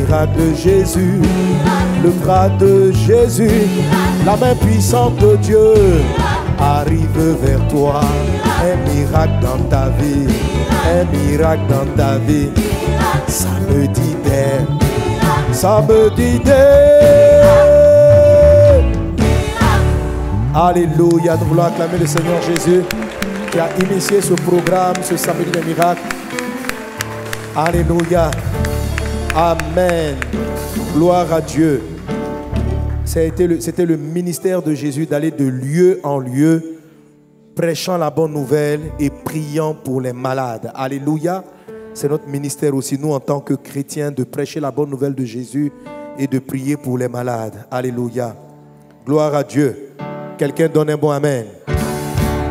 miracle de Jésus, le bras de Jésus, la main puissante de Dieu arrive vers toi. Un miracle dans ta vie, un miracle dans ta vie. Samedi dernier, samedi dernier. Alléluia, nous voulons acclamer le Seigneur Jésus qui a initié ce programme, ce samedi des miracles. Alléluia. Amen. Gloire à Dieu. C'était le ministère de Jésus d'aller de lieu en lieu, prêchant la bonne nouvelle et priant pour les malades. Alléluia. C'est notre ministère aussi, nous en tant que chrétiens, de prêcher la bonne nouvelle de Jésus et de prier pour les malades. Alléluia. Gloire à Dieu. Quelqu'un donne un bon amen.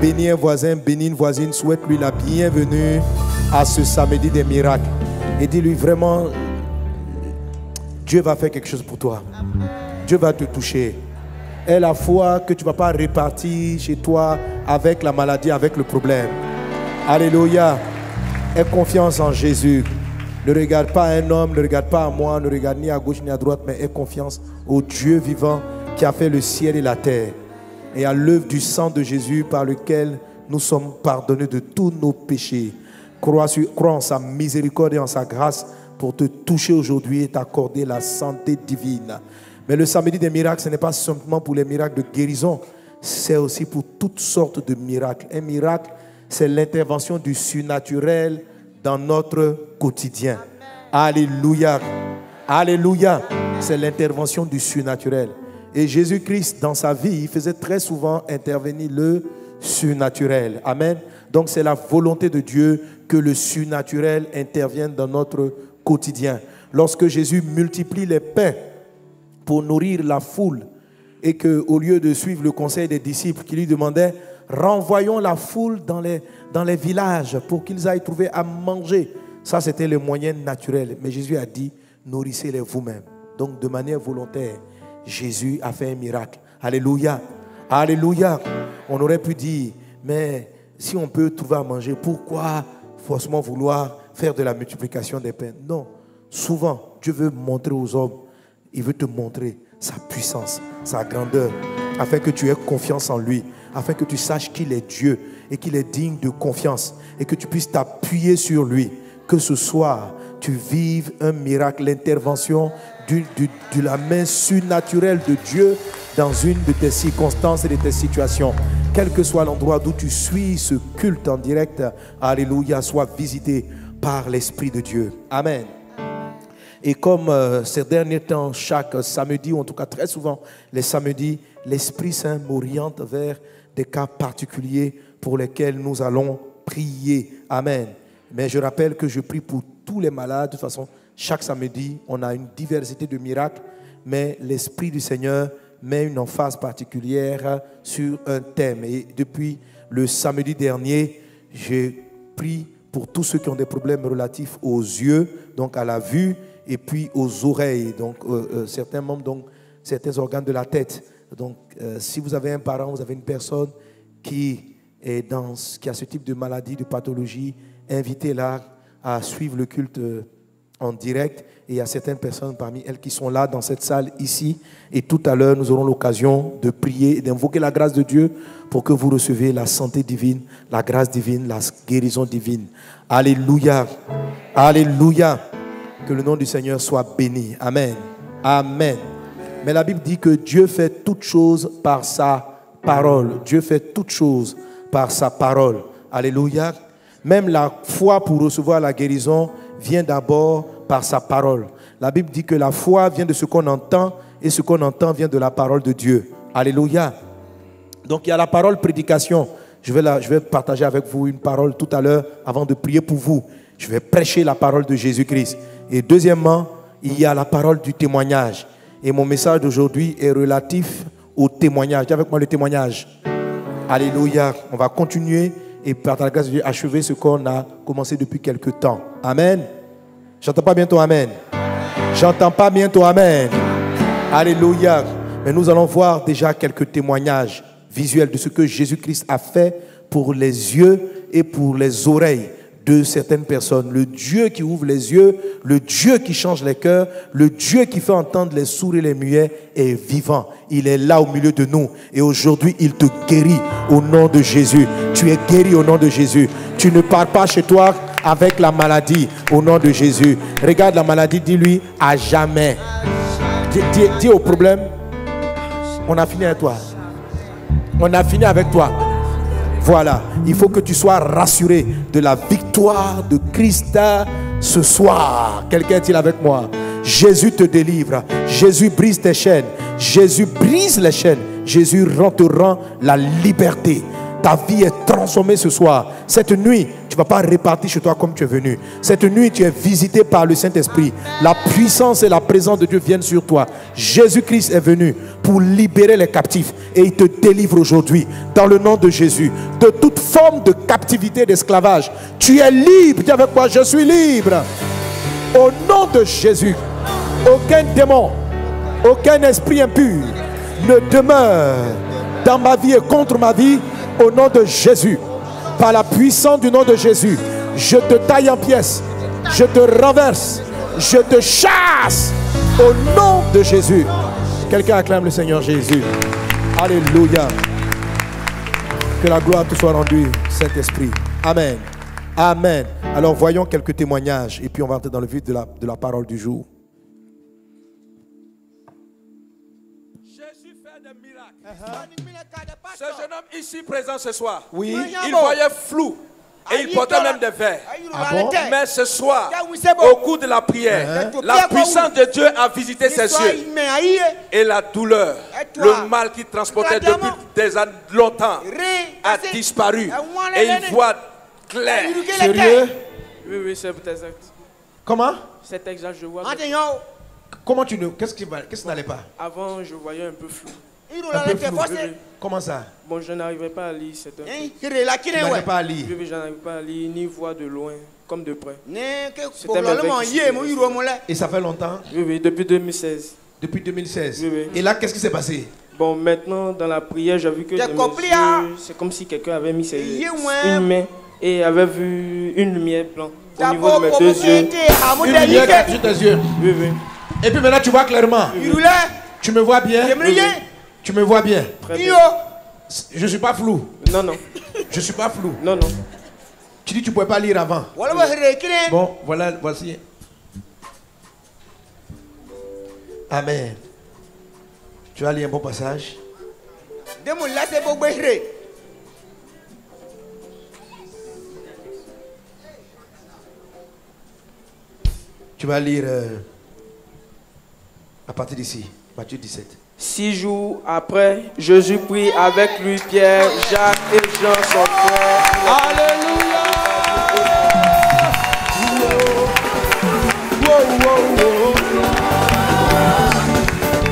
Bénis un voisin, bénis une voisine, souhaite-lui la bienvenue à ce samedi des miracles. Et dis-lui vraiment, Dieu va faire quelque chose pour toi. Dieu va te toucher. Aie la foi que tu ne vas pas repartir chez toi avec la maladie, avec le problème. Alléluia. Aie confiance en Jésus. Ne regarde pas un homme, ne regarde pas à moi, ne regarde ni à gauche ni à droite, mais aie confiance au Dieu vivant qui a fait le ciel et la terre. Et à l'œuvre du sang de Jésus par lequel nous sommes pardonnés de tous nos péchés. Crois en sa miséricorde et en sa grâce pour te toucher aujourd'hui et t'accorder la santé divine. Mais le samedi des miracles, ce n'est pas simplement pour les miracles de guérison, c'est aussi pour toutes sortes de miracles. Un miracle, c'est l'intervention du surnaturel dans notre quotidien. Alléluia. Alléluia. C'est l'intervention du surnaturel. Et Jésus-Christ, dans sa vie, il faisait très souvent intervenir le surnaturel. Amen. Donc c'est la volonté de Dieu que le surnaturel intervienne dans notre quotidien. Lorsque Jésus multiplie les pains pour nourrir la foule et qu'au lieu de suivre le conseil des disciples qui lui demandaient « Renvoyons la foule dans les villages pour qu'ils aillent trouver à manger ». Ça, c'était le moyen naturel. Mais Jésus a dit « Nourrissez-les vous-même ». Donc de manière volontaire, Jésus a fait un miracle. Alléluia. Alléluia. On aurait pu dire, mais si on peut trouver à manger, pourquoi forcément vouloir faire de la multiplication des pains? Non. Souvent, Dieu veut montrer aux hommes, il veut te montrer sa puissance, sa grandeur, afin que tu aies confiance en lui, afin que tu saches qu'il est Dieu et qu'il est digne de confiance et que tu puisses t'appuyer sur lui. Que ce soir, tu vives un miracle, l'intervention de la main surnaturelle de Dieu dans une de tes circonstances et de tes situations. Quel que soit l'endroit d'où tu suis ce culte en direct, alléluia, soit visité par l'Esprit de Dieu. Amen. Et comme ces derniers temps, chaque samedi, ou en tout cas très souvent les samedis, l'Esprit Saint m'oriente vers des cas particuliers pour lesquels nous allons prier. Amen. Mais je rappelle que je prie pour tous les malades. De toute façon, chaque samedi, on a une diversité de miracles, mais l'Esprit du Seigneur met une emphase particulière sur un thème. Et depuis le samedi dernier, j'ai prié pour tous ceux qui ont des problèmes relatifs aux yeux, donc à la vue, et puis aux oreilles, donc certains membres, donc certains organes de la tête. Donc, si vous avez un parent, vous avez une personne qui a ce type de maladie, de pathologie, invitez-la à suivre le culte en direct. Et il y a certaines personnes parmi elles qui sont là dans cette salle ici. Et tout à l'heure, nous aurons l'occasion de prier et d'invoquer la grâce de Dieu pour que vous receviez la santé divine, la grâce divine, la guérison divine. Alléluia. Alléluia. Que le nom du Seigneur soit béni. Amen. Amen. Mais la Bible dit que Dieu fait toutes choses par sa parole. Dieu fait toutes choses par sa parole. Alléluia. Même la foi pour recevoir la guérison vient d'abord par sa parole. La Bible dit que la foi vient de ce qu'on entend et ce qu'on entend vient de la parole de Dieu. Alléluia. Donc il y a la parole prédication. Je vais partager avec vous une parole tout à l'heure avant de prier pour vous. Je vais prêcher la parole de Jésus-Christ. Et deuxièmement, il y a la parole du témoignage. Et mon message d'aujourd'hui est relatif au témoignage. Dis avec moi le témoignage. Alléluia. On va continuer et par la grâce de Dieu achever ce qu'on a commencé depuis quelque temps. Amen. J'entends pas bien ton amen. J'entends pas bien ton amen. Alléluia. Mais nous allons voir déjà quelques témoignages visuels de ce que Jésus-Christ a fait pour les yeux et pour les oreilles de certaines personnes. Le Dieu qui ouvre les yeux, le Dieu qui change les cœurs, le Dieu qui fait entendre les sourds et les muets est vivant. Il est là au milieu de nous. Et aujourd'hui, il te guérit au nom de Jésus. Tu es guéri au nom de Jésus. Tu ne pars pas chez toi avec la maladie au nom de Jésus. Regarde la maladie, dis-lui à jamais. Dis au problème, on a fini avec toi. On a fini avec toi. Voilà, il faut que tu sois rassuré de la victoire de Christ ce soir. Quelqu'un est-il avec moi? Jésus te délivre. Jésus brise tes chaînes. Jésus brise les chaînes. Jésus te rend la liberté. Ta vie est transformée ce soir. Cette nuit, tu ne vas pas repartir chez toi comme tu es venu. Cette nuit, tu es visité par le Saint-Esprit. La puissance et la présence de Dieu viennent sur toi. Jésus-Christ est venu pour libérer les captifs. Et il te délivre aujourd'hui. Dans le nom de Jésus. De toute forme de captivité, d'esclavage. Tu es libre. Dis avec moi, je suis libre. Au nom de Jésus. Aucun démon, aucun esprit impur ne demeure dans ma vie et contre ma vie. Au nom de Jésus, par la puissance du nom de Jésus, je te taille en pièces, je te renverse, je te chasse au nom de Jésus. Quelqu'un acclame le Seigneur Jésus. Alléluia. Que la gloire te soit rendue, Saint-Esprit. Amen. Amen. Alors voyons quelques témoignages et puis on va entrer dans le vif de la parole du jour. Jésus fait des miracles. Ce jeune homme ici présent ce soir, oui, il voyait flou et il portait même des verres. Ah bon? Mais ce soir, au cours de la prière, la puissance de Dieu a visité ses yeux. Et la douleur, le mal qu'il transportait depuis des années longtemps a disparu. Et il voit clair. Sérieux? Oui, c'est exact. Comment? C'est exact, je vois. Comment tu ne... Qu'est-ce qui n'allait pas? Avant, je voyais un peu flou. Un peu flou. Comment ça? Bon, je n'arrivais pas à lire. Tu n'arrivais pas à lire? Oui, je n'arrivais pas à lire, ni voir de loin, comme de près. Et ça fait longtemps? Oui, depuis 2016. Depuis 2016? Oui. Et là, qu'est-ce qui s'est passé? Bon, maintenant, dans la prière, j'ai vu que c'est comme si quelqu'un avait mis une main et avait vu une lumière blanche au niveau de mes deux yeux. Une lumière sur tes yeux? Oui. Et puis maintenant, tu vois clairement? Tu me vois bien? Oui. Tu me vois bien? Très bien. Je ne suis pas flou? Non. Je ne suis pas flou? Non. Tu dis que tu ne pouvais pas lire avant? Bon, voici. Amen. Tu vas lire un bon passage? Tu vas lire à partir d'ici, Matthieu 17. 6 jours après, Jésus prit avec lui Pierre, Jacques et Jean son frère. Alléluia!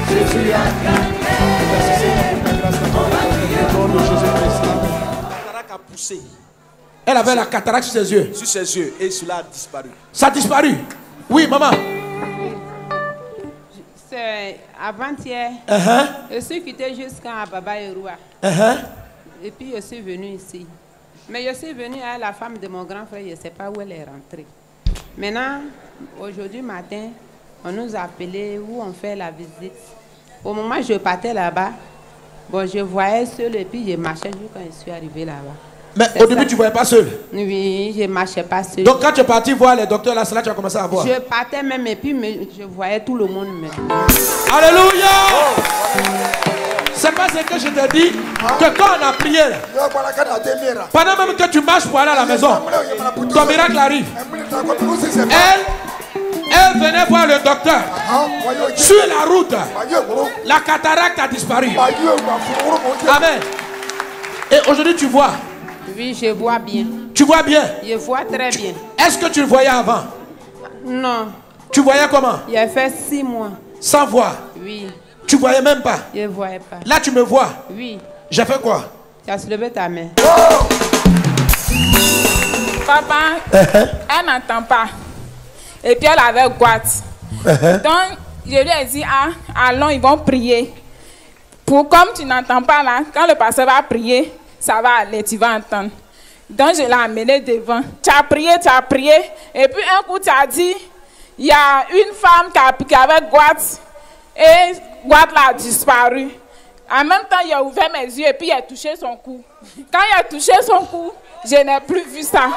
Jésus a gagné. La cataracte a poussé. Elle avait la cataracte sur ses yeux. Sur ses yeux et cela a disparu. Ça a disparu? Oui, maman. C'est avant-hier. Je suis quitté jusqu'à Baba Eroua. Et puis je suis venu ici. Mais je suis venu à la femme de mon grand frère, je ne sais pas où elle est rentrée. Maintenant, aujourd'hui matin, on nous a appelé où on fait la visite. Au moment où je partais là-bas, bon, je voyais seul et puis je marchais quand je suis arrivé là-bas. Mais au début, tu ne voyais pas seul? Oui, je ne marchais pas seul. Donc quand tu es parti voir les docteurs là, c'est là que tu as commencé à voir? Je partais même et puis je voyais tout le monde même. Alléluia! C'est pas ce que je te dis, que quand on a prié, pendant même que tu marches pour aller à la maison, ton miracle arrive. Elle venait voir le docteur. Sur la route, la cataracte a disparu. Amen. Et aujourd'hui tu vois? Oui, je vois bien. Tu vois bien? Je vois très bien. Est-ce que tu le voyais avant? Non. Tu voyais comment? Il a fait 6 mois. Sans voir? Oui. Tu voyais même pas? Je ne voyais pas. Là tu me vois? Oui. J'ai fait quoi? Tu as soulevé ta main. Papa, elle n'entend pas. Et puis elle avait goûte. Donc, je lui ai dit, allons, ils vont prier. Comme tu n'entends pas là, quand le pasteur va prier, ça va aller, tu vas entendre. Donc je l'ai amené devant. Tu as prié. Et puis un coup, tu as dit, il y a une femme qui avait Guat. Et Guat a disparu. En même temps, il a ouvert mes yeux et puis il a touché son cou. Quand il a touché son cou, je n'ai plus vu ça.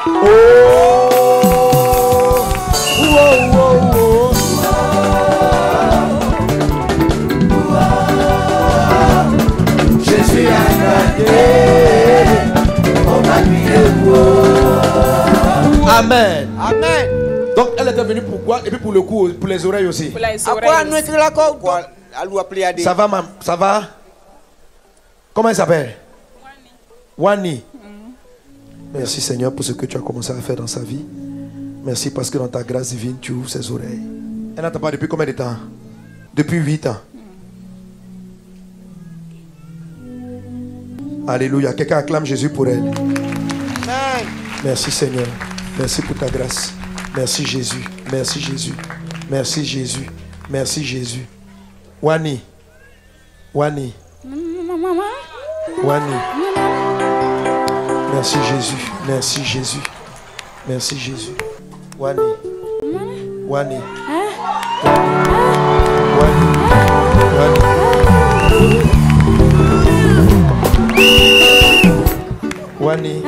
Jésus a gagné. Amen. Amen. Donc elle était venue pour quoi? Et puis pour le cou, pour les oreilles aussi. Pour les oreilles aussi. Ça va, maman? Ça va? Comment elle s'appelle? Wani. Merci Seigneur pour ce que tu as commencé à faire dans sa vie. Merci parce que dans ta grâce divine, tu ouvres ses oreilles. Elle n'entend pas depuis combien de temps? Depuis 8 ans. Alléluia. Quelqu'un acclame Jésus pour elle. Amen. Merci Seigneur. Merci pour ta grâce. Merci Jésus. Merci Jésus. Merci Jésus. Merci Jésus. Wani. Wani. Wani. Merci Jésus. Merci Jésus. Merci Jésus. Wani. Wani. Wani. Wani. Wani.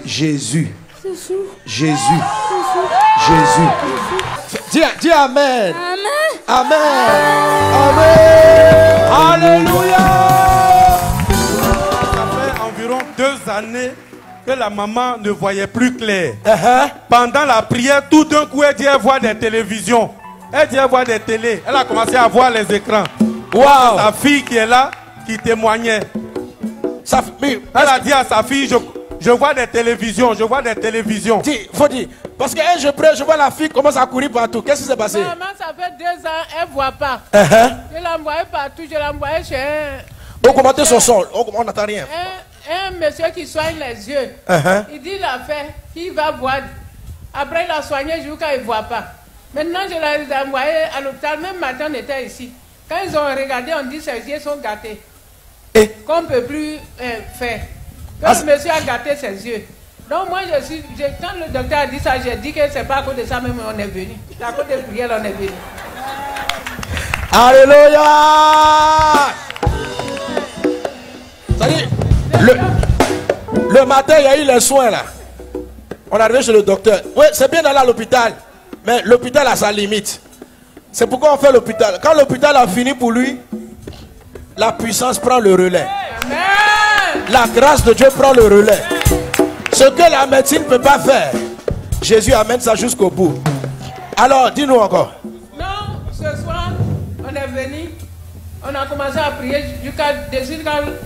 Jésus. Jésus. Jésus. Dis Amen. Amen. Amen. Alléluia. Ça fait environ 2 années que la maman ne voyait plus clair. Pendant la prière, tout d'un coup, elle dit elle voit des télévisions. Elle dit elle voit des télés. Elle a commencé à voir les écrans. Wow. Sa fille qui est là, qui témoignait. Elle a dit à sa fille, je vois des télévisions, je vois des télévisions. Dis, faut dire. Parce que je prie, je vois la fille commence à courir partout. Qu'est-ce qui s'est passé? Maman, ça fait 2 ans, elle ne voit pas. Je l'envoyais partout, je l'envoyais chez un... Donc, commentez son son, on n'entend rien. Un monsieur qui soigne les yeux. Il dit il a fait, il va voir. Après, il a soigné jusqu'à il ne voit pas. Maintenant, je l'ai envoyé à l'hôpital. Même matin, on était ici. Quand ils ont regardé, on dit que ses yeux sont gâtés. Qu'on ne peut plus faire. Le monsieur a gâté ses yeux. Donc moi, quand le docteur a dit ça, j'ai dit que c'est pas à cause de ça même on est venu. C'est à cause de prière on est venu. Alléluia. Ça dit, le matin, il y a eu les soins là. On est arrivé chez le docteur. Oui, c'est bien d'aller à l'hôpital. Mais l'hôpital a sa limite. C'est pourquoi on fait l'hôpital. Quand l'hôpital a fini pour lui, la puissance prend le relais. Amen. La grâce de Dieu prend le relais. Ce que la médecine ne peut pas faire, Jésus amène ça jusqu'au bout. Alors, dis-nous encore. Non, ce soir, on est venu, on a commencé à prier jusqu'à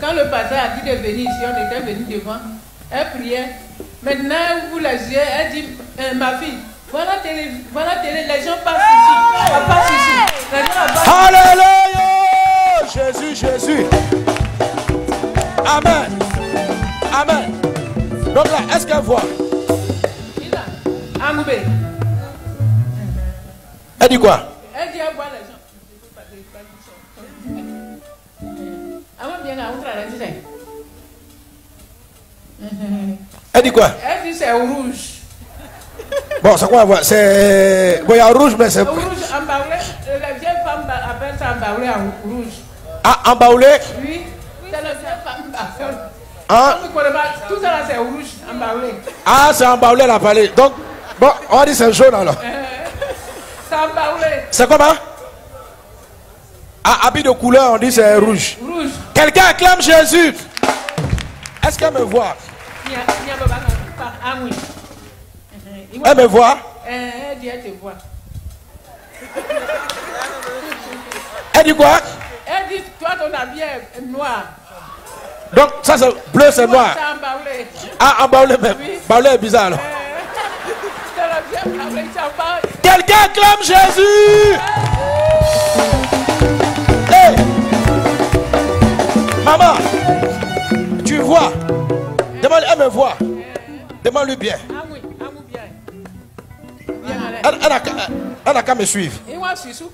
quand le pasteur a dit de venir ici, on était venu devant. Elle priait. Maintenant, elle ouvre les yeux, elle dit, ma fille, voilà télé, les gens passent ici. On passe ici. Alléluia. Jésus, Jésus. Amen. Amen. Donc là, est-ce qu'elle voit? Elle dit quoi? Elle dit elle voit les gens. Elle dit quoi? Elle dit c'est rouge. Bon, c'est quoi elle voit? C'est... Bon, il y a rouge, mais c'est... Rouge, embaoulé. La vieille femme appelle ça embaoulé en rouge. Ah, embaoulé? Oui, c'est la vieille femme embaoulé. Hein? Tout ça là c'est rouge, embaoulé. Ah, c'est embaoulé la palais. Donc, bon, on dit c'est jaune alors. C'est embaoulé. C'est comment? Ah, habit de couleur, on dit c'est rouge. Rouge. Quelqu'un acclame Jésus. Est-ce qu'elle me voit? Elle me voit? Elle dit elle te voit. Elle dit quoi? Elle dit toi ton habit est noir. Donc ça c'est bleu, c'est noir. C'est embaoulé. Ah, embaoulé même. Oui. Embaoulé est bizarre alors. C'est quelqu'un acclame Jésus. Hey. Maman, tu vois? Demande, elle me voit. Demande-lui bien. Ah oui, bien. Elle n'a qu'à me suivre. Il va suivre.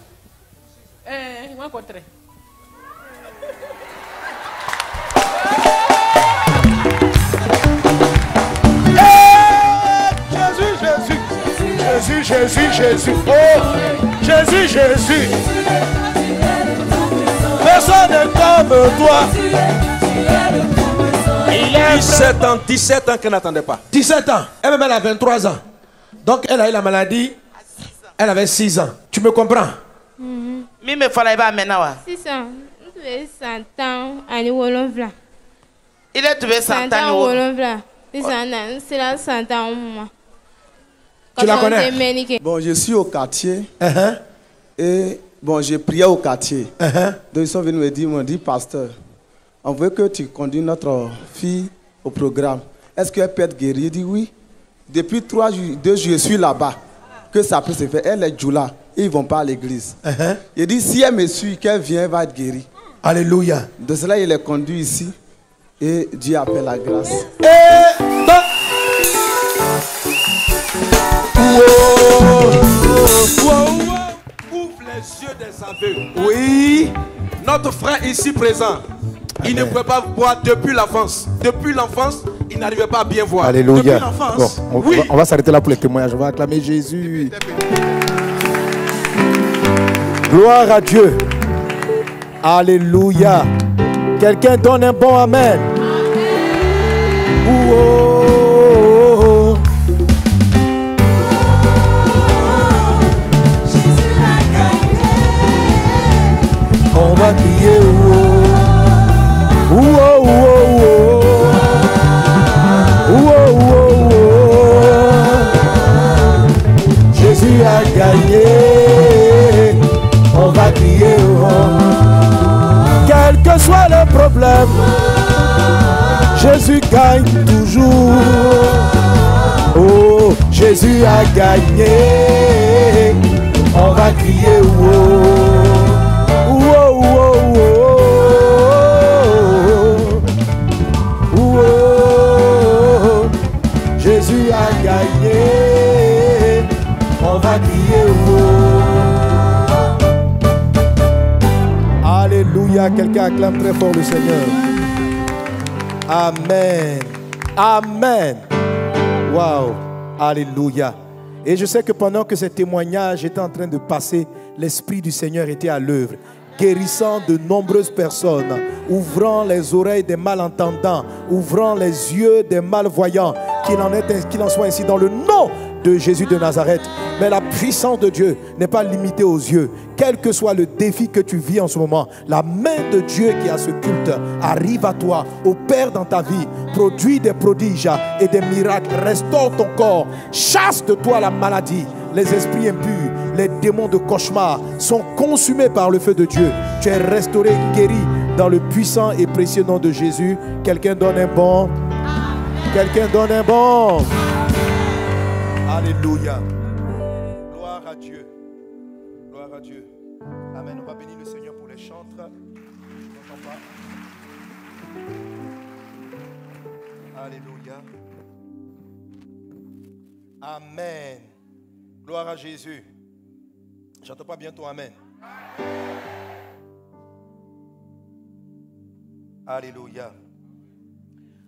Il va contrer. Jésus, Jésus, Jésus. Oh, Jésus, Jésus. Personne n'est comme toi. Il a 17 ans qu'elle n'attendait pas. 17 ans. Elle-même, elle a 23 ans. Donc, elle a eu la maladie. Elle avait 6 ans. Tu me comprends? Mais me fallait pas maintenant. 6 ans. Tu es 100 ans à Wolonvla. Il est trouvé 100 ans à Wolonvla. C'est là 100 ans au moment. Tu la connais? Bon, je suis au quartier. Et bon, j'ai prié au quartier. Donc, ils sont venus me dire, m'ont dit, pasteur, on veut que tu conduis notre fille au programme. Est-ce qu'elle peut être guérie? Il dit oui. Depuis 2 jours, je suis là-bas. Que ça peut se faire. Elle est Djoula. Ils ne vont pas à l'église. Il dit, si elle me suit, qu'elle vient, elle va être guérie. Alléluia. De cela, il est conduit ici. Et Dieu appelle la grâce. Ouvre les yeux des aveugles. Oui. Notre frère ici présent, il ne pouvait pas voir depuis l'enfance. Depuis l'enfance, il n'arrivait pas à bien voir. Alléluia. Depuis l'enfance. Bon, on va s'arrêter là pour les témoignages. On va acclamer Jésus. Gloire à Dieu. Alléluia. Quelqu'un donne un bon amen. On va crier. Jésus a gagné. On va crier. Quel que soit le problème, Jésus gagne toujours. Oh, Jésus a gagné. On va crier. Jésus a gagné. On va crier. Alléluia. Quelqu'un acclame très fort le Seigneur. Amen. Amen. Wow. Alléluia. Et je sais que pendant que ces témoignages étaient en train de passer, l'Esprit du Seigneur était à l'œuvre, guérissant de nombreuses personnes, ouvrant les oreilles des malentendants, ouvrant les yeux des malvoyants. Qu'il en soit ainsi dans le nom de Jésus de Nazareth. Mais la puissance de Dieu n'est pas limitée aux yeux. Quel que soit le défi que tu vis en ce moment, la main de Dieu qui a ce culte arrive à toi, opère dans ta vie, produit des prodiges et des miracles, restaure ton corps, chasse de toi la maladie. Les esprits impurs, les démons de cauchemar sont consumés par le feu de Dieu. Tu es restauré, guéri dans le puissant et précieux nom de Jésus. Quelqu'un donne un bon. Quelqu'un donne un bon. Alléluia. Gloire à Dieu. Gloire à Dieu. Amen. On va bénir le Seigneur pour les chantres. Je n'entends pas. Alléluia. Amen. Gloire à Jésus. J'entends pas bien ton amen. Alléluia.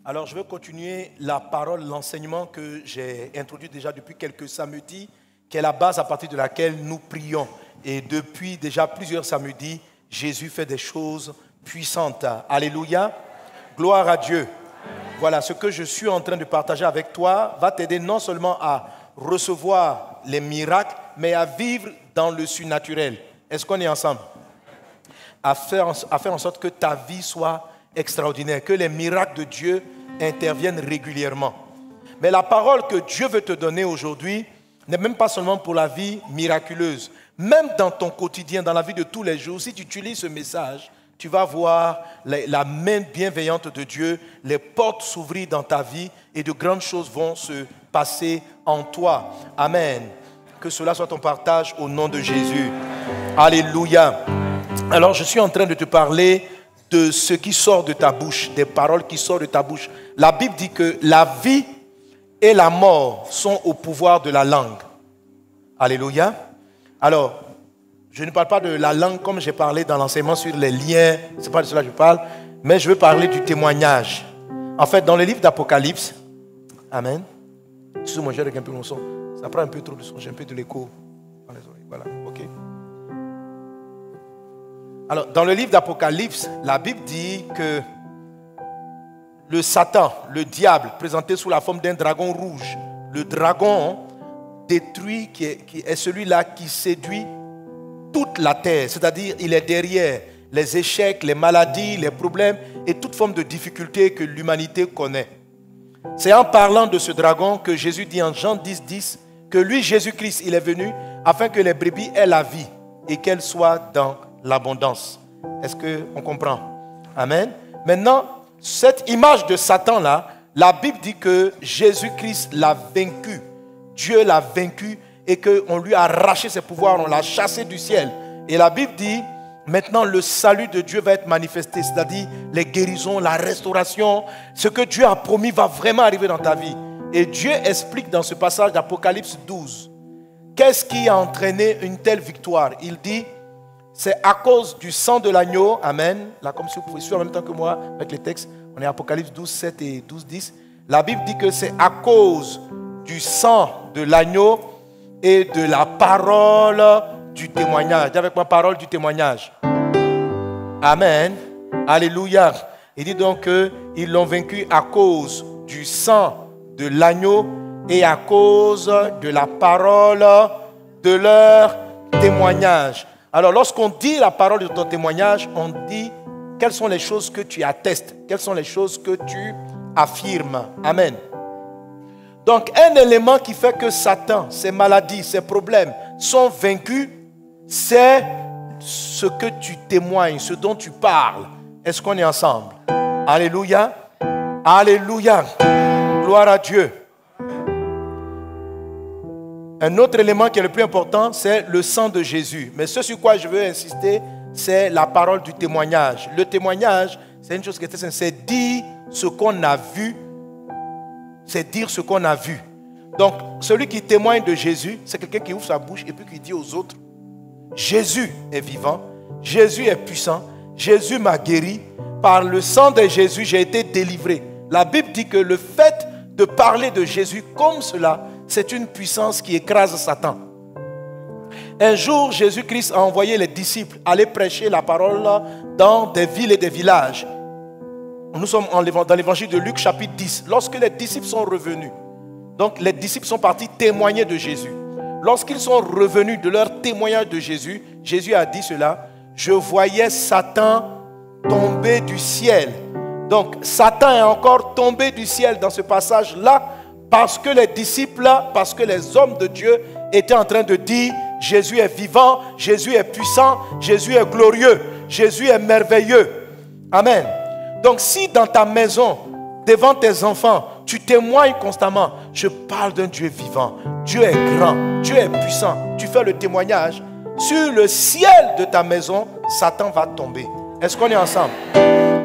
Alors je vais continuer la parole, l'enseignement que j'ai introduit déjà depuis quelques samedis, qui est la base à partir de laquelle nous prions. Et depuis déjà plusieurs samedis, Jésus fait des choses puissantes. Alléluia. Gloire à Dieu. Voilà, ce que je suis en train de partager avec toi va t'aider non seulement à recevoir les miracles, mais à vivre dans le surnaturel. Est-ce qu'on est ensemble? À faire en sorte que ta vie soit extraordinaire, que les miracles de Dieu interviennent régulièrement. Mais la parole que Dieu veut te donner aujourd'hui n'est même pas seulement pour la vie miraculeuse. Même dans ton quotidien, dans la vie de tous les jours, si tu utilises ce message, tu vas voir la main bienveillante de Dieu, les portes s'ouvrir dans ta vie et de grandes choses vont se passer en toi. Amen. Que cela soit ton partage au nom de Jésus. Alléluia. Alors, je suis en train de te parler de ce qui sort de ta bouche, des paroles qui sortent de ta bouche. La Bible dit que la vie et la mort sont au pouvoir de la langue. Alléluia. Alors, je ne parle pas de la langue comme j'ai parlé dans l'enseignement sur les liens, ce n'est pas de cela que je parle, mais je veux parler du témoignage. En fait, dans le livre d'Apocalypse, Amen. Excuse-moi, j'ai un peu mon son. Ça prend un peu trop de son, j'ai un peu de l'écho dans les oreilles. Voilà, ok. Alors, dans le livre d'Apocalypse, la Bible dit que le Satan, le diable, présenté sous la forme d'un dragon rouge, le dragon détruit, qui est celui-là qui séduit toute la terre. C'est-à-dire, il est derrière les échecs, les maladies, les problèmes et toute forme de difficulté que l'humanité connaît. C'est en parlant de ce dragon que Jésus dit en Jean 10, que lui, Jésus-Christ, il est venu afin que les brebis aient la vie et qu'elles soient dans l'abondance. Est-ce qu'on comprend? Amen. Maintenant, cette image de Satan-là, la Bible dit que Jésus-Christ l'a vaincu. Dieu l'a vaincu et qu'on lui a arraché ses pouvoirs, on l'a chassé du ciel. Et la Bible dit, maintenant le salut de Dieu va être manifesté, c'est-à-dire les guérisons, la restauration. Ce que Dieu a promis va vraiment arriver dans ta vie. Et Dieu explique dans ce passage d'Apocalypse 12, qu'est-ce qui a entraîné une telle victoire? Il dit, c'est à cause du sang de l'agneau. Amen. Là, comme si vous pouvez suivre en même temps que moi avec les textes. On est à Apocalypse 12, 7 et 12, 10. La Bible dit que c'est à cause du sang de l'agneau et de la parole du témoignage. Dis avec moi, parole du témoignage. Amen. Alléluia. Il dit donc qu'ils l'ont vaincu à cause du sang de l'agneau et à cause de la parole de leur témoignage. Alors, lorsqu'on dit la parole de ton témoignage, on dit quelles sont les choses que tu attestes, quelles sont les choses que tu affirmes. Amen. Donc, un élément qui fait que Satan, ses maladies, ses problèmes sont vaincus, c'est ce que tu témoignes, ce dont tu parles. Est-ce qu'on est ensemble? Alléluia. Alléluia. Gloire à Dieu. Un autre élément qui est le plus important, c'est le sang de Jésus. Mais ce sur quoi je veux insister, c'est la parole du témoignage. Le témoignage, c'est une chose qui est très simple. C'est dire ce qu'on a vu. C'est dire ce qu'on a vu. Donc, celui qui témoigne de Jésus, c'est quelqu'un qui ouvre sa bouche et puis qui dit aux autres, Jésus est vivant, Jésus est puissant, Jésus m'a guéri. Par le sang de Jésus, j'ai été délivré. La Bible dit que le fait de parler de Jésus comme cela, c'est une puissance qui écrase Satan. Un jour, Jésus-Christ a envoyé les disciples aller prêcher la parole dans des villes et des villages. Nous sommes dans l'évangile de Luc chapitre 10. Lorsque les disciples sont revenus, donc les disciples sont partis témoigner de Jésus. Lorsqu'ils sont revenus de leur témoignage de Jésus, Jésus a dit cela, je voyais Satan tomber du ciel. Donc Satan est encore tombé du ciel dans ce passage-là parce que les disciples, parce que les hommes de Dieu étaient en train de dire Jésus est vivant, Jésus est puissant, Jésus est glorieux, Jésus est merveilleux. Amen. Donc si dans ta maison, devant tes enfants, tu témoignes constamment, je parle d'un Dieu vivant, Dieu est grand, Dieu est puissant, tu fais le témoignage, sur le ciel de ta maison, Satan va tomber. Est-ce qu'on est ensemble?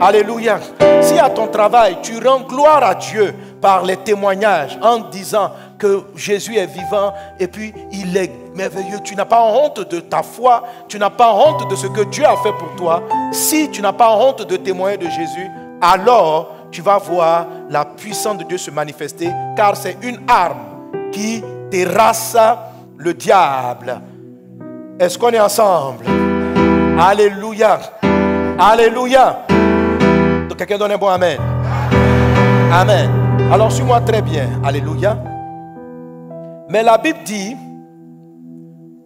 Alléluia. Si à ton travail, tu rends gloire à Dieu par les témoignages en disant que Jésus est vivant et puis il est merveilleux, tu n'as pas honte de ta foi, tu n'as pas honte de ce que Dieu a fait pour toi. Si tu n'as pas honte de témoigner de Jésus, alors tu vas voir la puissance de Dieu se manifester, car c'est une arme qui terrasse le diable. Est-ce qu'on est ensemble? Alléluia. Alléluia. Donc quelqu'un donne un bon amen. Amen. Alors suis-moi très bien. Alléluia. Mais la Bible dit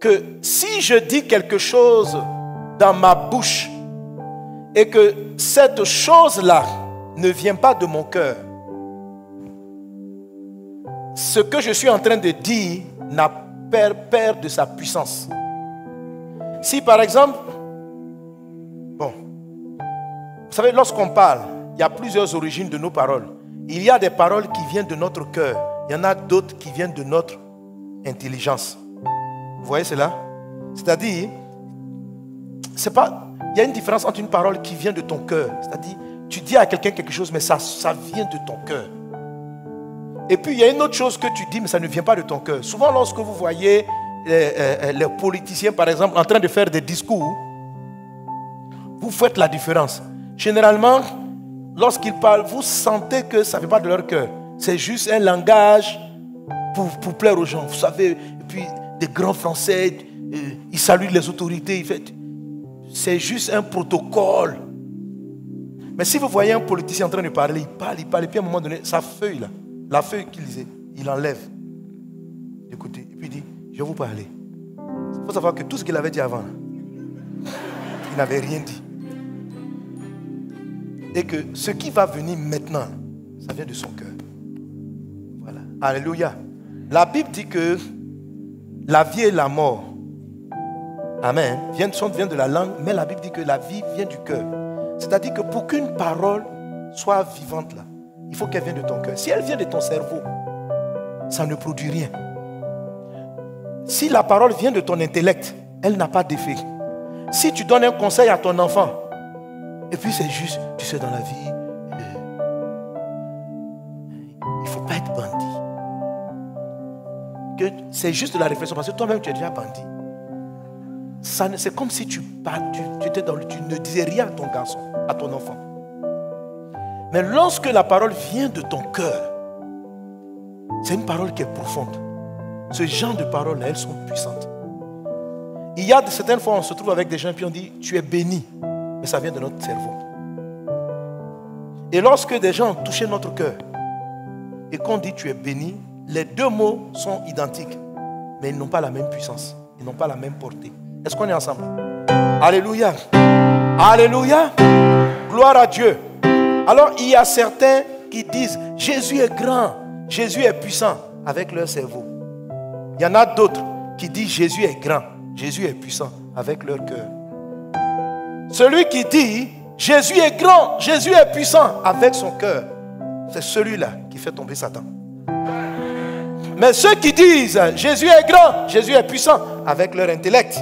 que si je dis quelque chose dans ma bouche et que cette chose-là ne vient pas de mon cœur, ce que je suis en train de dire n'a perd de sa puissance. Si par exemple, vous savez, lorsqu'on parle, il y a plusieurs origines de nos paroles. Il y a des paroles qui viennent de notre cœur. Il y en a d'autres qui viennent de notre intelligence. Vous voyez cela? C'est-à-dire, il y a une différence entre une parole qui vient de ton cœur. C'est-à-dire, tu dis à quelqu'un quelque chose, mais ça vient de ton cœur. Et puis, il y a une autre chose que tu dis, mais ça ne vient pas de ton cœur. Souvent, lorsque vous voyez les politiciens, par exemple, en train de faire des discours, vous faites la différence. Généralement, lorsqu'ils parlent, vous sentez que ça ne vient pas de leur cœur. C'est juste un langage pour plaire aux gens. Vous savez, et puis des grands Français, ils saluent les autorités. C'est juste un protocole. Mais si vous voyez un politicien en train de parler, il parle, et puis à un moment donné, sa feuille là, la feuille qu'il lisait, il enlève. Écoutez, et puis il dit, je vais vous parler. Il faut savoir que tout ce qu'il avait dit avant, là, il n'avait rien dit. Et que ce qui va venir maintenant, ça vient de son cœur. Voilà. Alléluia. La Bible dit que la vie et la mort, amen, viennent de la langue, mais la Bible dit que la vie vient du cœur. C'est-à-dire que pour qu'une parole soit vivante là, il faut qu'elle vienne de ton cœur. Si elle vient de ton cerveau, ça ne produit rien. Si la parole vient de ton intellect, elle n'a pas d'effet. Si tu donnes un conseil à ton enfant, et puis c'est juste, tu sais, dans la vie, il ne faut pas être bandit. C'est juste de la réflexion, parce que toi-même tu es déjà bandit. C'est comme si tu ne disais rien à ton garçon, à ton enfant. Mais lorsque la parole vient de ton cœur, c'est une parole qui est profonde. Ce genre de paroles, elles sont puissantes. Il y a certaines fois, on se trouve avec des gens qui ont dit, tu es béni, mais ça vient de notre cerveau. Et lorsque des gens ont touché notre cœur et qu'on dit tu es béni, les deux mots sont identiques, mais ils n'ont pas la même puissance, ils n'ont pas la même portée. Est-ce qu'on est ensemble? Alléluia. Alléluia. Gloire à Dieu. Alors il y a certains qui disent Jésus est grand, Jésus est puissant avec leur cerveau. Il y en a d'autres qui disent Jésus est grand, Jésus est puissant avec leur cœur. Celui qui dit Jésus est grand, Jésus est puissant avec son cœur, c'est celui-là qui fait tomber Satan. Mais ceux qui disent Jésus est grand, Jésus est puissant avec leur intellect,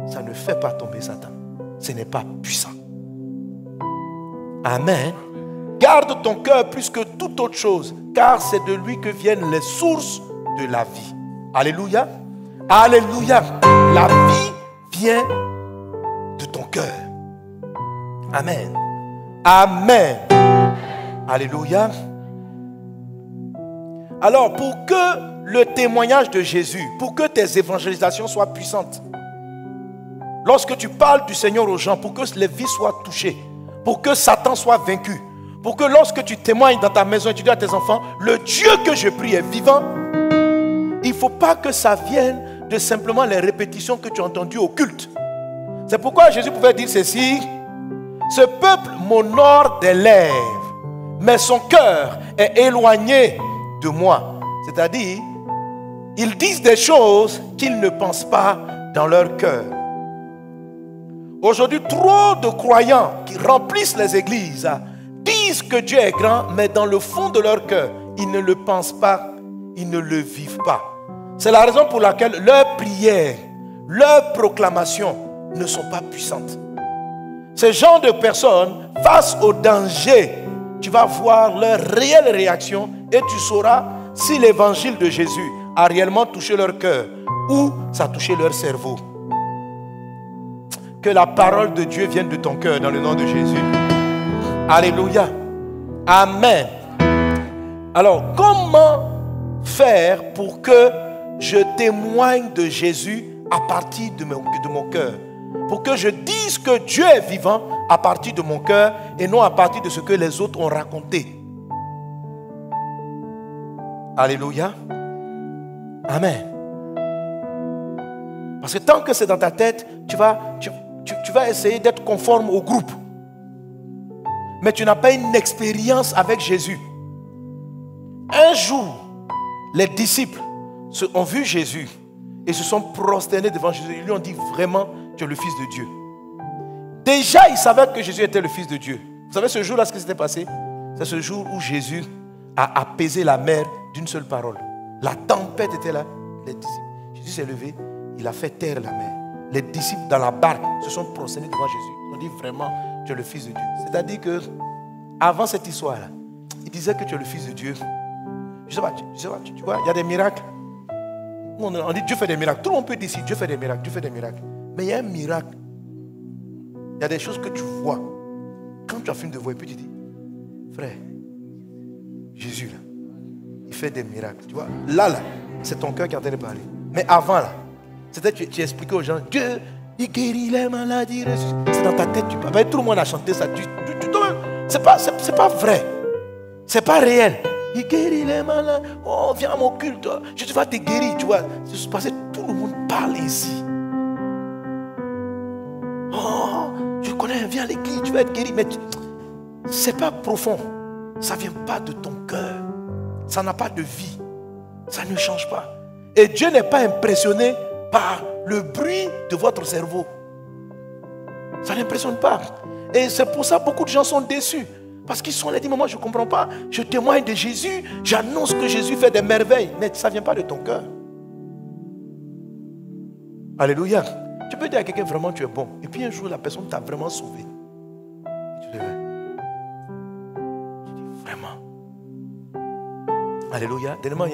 ça ne fait pas tomber Satan. Ce n'est pas puissant. Amen. Garde ton cœur plus que toute autre chose, car c'est de lui que viennent les sources de la vie. Alléluia. Alléluia. La vie vient de ton cœur. Amen. Amen. Alléluia. Alors, pour que le témoignage de Jésus, pour que tes évangélisations soient puissantes, lorsque tu parles du Seigneur aux gens, pour que les vies soient touchées, pour que Satan soit vaincu, pour que lorsque tu témoignes dans ta maison et tu dis à tes enfants, le Dieu que je prie est vivant, il ne faut pas que ça vienne de simplement les répétitions que tu as entendues au culte. C'est pourquoi Jésus pouvait dire ceci, ce peuple m'honore des lèvres, mais son cœur est éloigné de moi. C'est-à-dire, ils disent des choses qu'ils ne pensent pas dans leur cœur. Aujourd'hui, trop de croyants qui remplissent les églises disent que Dieu est grand, mais dans le fond de leur cœur, ils ne le pensent pas, ils ne le vivent pas. C'est la raison pour laquelle leurs prières, leurs proclamations ne sont pas puissantes. Ces gens de personnes, face au danger, tu vas voir leur réelle réaction et tu sauras si l'évangile de Jésus a réellement touché leur cœur ou ça a touché leur cerveau. Que la parole de Dieu vienne de ton cœur dans le nom de Jésus. Alléluia. Amen. Alors, comment faire pour que je témoigne de Jésus à partir de mon cœur? Pour que je dise que Dieu est vivant à partir de mon cœur et non à partir de ce que les autres ont raconté. Alléluia. Amen. Parce que tant que c'est dans ta tête, tu vas essayer d'être conforme au groupe. Mais tu n'as pas une expérience avec Jésus. Un jour, les disciples ont vu Jésus et se sont prosternés devant Jésus. Ils lui ont dit vraiment, tu es le Fils de Dieu. Déjà, ils savaient que Jésus était le Fils de Dieu. Vous savez ce jour-là, ce qui s'était passé? C'est ce jour où Jésus a apaisé la mer d'une seule parole. La tempête était là. Les disciples. Jésus s'est levé, il a fait taire la mer. Les disciples dans la barque se sont prosternés devant Jésus. Ils ont dit vraiment, tu es le Fils de Dieu. C'est-à-dire que avant cette histoire-là, ils disaient que tu es le Fils de Dieu. Je sais pas, tu vois, il y a des miracles. On dit Dieu fait des miracles. Tout le monde peut dire ici, Dieu fait des miracles, Dieu fait des miracles. Mais il y a un miracle. Il y a des choses que tu vois. Quand tu as fini de voir, et puis tu dis, frère, Jésus là, il fait des miracles. Tu vois, là, c'est ton cœur qui est en train de parler. Mais avant là, c'était tu expliquais aux gens, Dieu, il guérit les maladies. C'est dans ta tête, tu parles. Tout le monde a chanté ça. C'est pas vrai. C'est pas réel. Il guérit les malades. Oh, viens à mon culte. Je vais te guérir, tu vois. C'est parce que tout le monde parle ici. Oh, je connais, viens à l'église, tu vas être guéri. Mais c'est pas profond. Ça ne vient pas de ton cœur. Ça n'a pas de vie. Ça ne change pas. Et Dieu n'est pas impressionné par le bruit de votre cerveau. Ça n'impressionne pas. Et c'est pour ça que beaucoup de gens sont déçus. Parce qu'ils sont là, ils disent, moi je ne comprends pas. Je témoigne de Jésus, j'annonce que Jésus fait des merveilles. Mais ça ne vient pas de ton cœur. Alléluia. Tu peux dire à quelqu'un, vraiment tu es bon. Et puis un jour, la personne t'a vraiment sauvé. Et tu dis, vraiment. Alléluia. Dernièrement,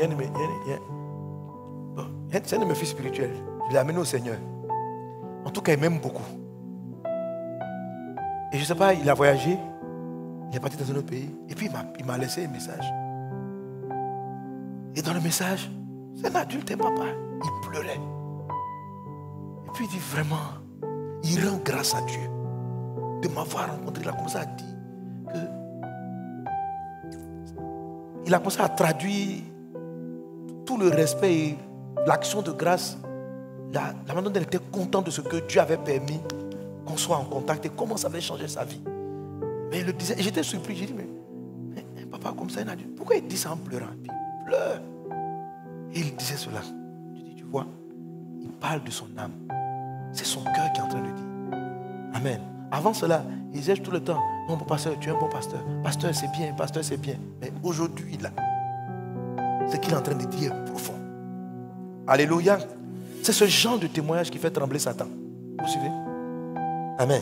c'est un de mes fils spirituels. Je l'ai amené au Seigneur. En tout cas, il m'aime beaucoup. Et je ne sais pas, il a voyagé. Il est parti dans un autre pays. Et puis, il m'a laissé un message. Et dans le message, c'est un adulte, un papa. Il pleurait. Et puis, il dit vraiment, il rend grâce à Dieu de m'avoir rencontré. Il a commencé à dire que... Il a commencé à traduire tout le respect et l'action de grâce. La manière dont elle était contente de ce que Dieu avait permis qu'on soit en contact et comment ça avait changé sa vie. Mais il le disait, j'étais surpris, j'ai dit, mais papa comme ça, il a dit, pourquoi il dit ça en pleurant? Puis il pleure. Et il disait cela. Je dis, tu vois, il parle de son âme. C'est son cœur qui est en train de dire. Amen. Avant cela, il disait tout le temps, non, mon pasteur, tu es un bon pasteur. Pasteur, c'est bien, pasteur, c'est bien. Mais aujourd'hui, là, ce qu'il est en train de dire est profond. Alléluia. C'est ce genre de témoignage qui fait trembler Satan. Vous suivez? Amen.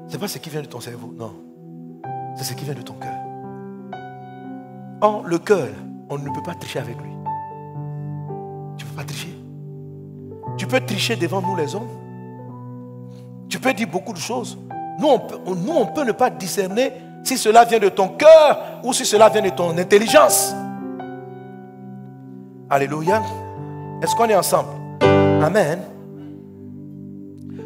Ce n'est pas ce qui vient de ton cerveau, non. C'est ce qui vient de ton cœur. Or, le cœur, on ne peut pas tricher avec lui. Tu ne peux pas tricher. Tu peux tricher devant nous les hommes. Tu peux dire beaucoup de choses. Nous, on peut ne pas discerner si cela vient de ton cœur ou si cela vient de ton intelligence. Alléluia. Est-ce qu'on est ensemble? Amen.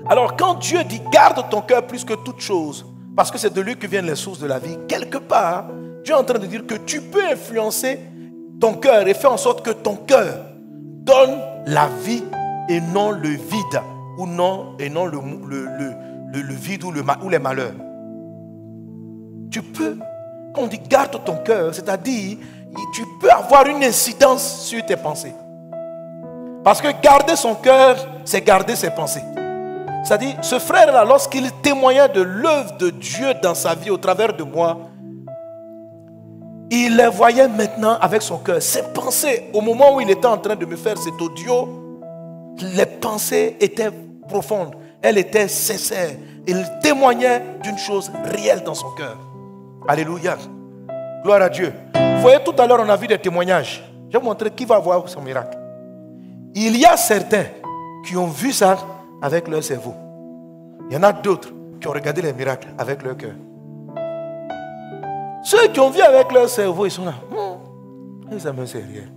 Alors quand Dieu dit garde ton cœur plus que toute chose, parce que c'est de lui que viennent les sources de la vie, quelque part, Dieu est en train de dire que tu peux influencer ton cœur et faire en sorte que ton cœur donne la vie et non le vide, ou non, et non le vide ou les malheurs. Tu peux, quand on dit garde ton cœur, c'est-à-dire tu peux avoir une incidence sur tes pensées. Parce que garder son cœur, c'est garder ses pensées. C'est-à-dire, ce frère-là, lorsqu'il témoignait de l'œuvre de Dieu dans sa vie au travers de moi, il les voyait maintenant avec son cœur. Ses pensées, au moment où il était en train de me faire cet audio, les pensées étaient profondes. Elles étaient sincères. Il témoignait d'une chose réelle dans son cœur. Alléluia. Gloire à Dieu. Vous voyez, tout à l'heure, on a vu des témoignages. Je vais vous montrer qui va voir son miracle. Il y a certains qui ont vu ça avec leur cerveau. Il y en a d'autres qui ont regardé les miracles avec leur cœur. Ceux qui ont vu avec leur cerveau, ils sont là. Ça me sérieux.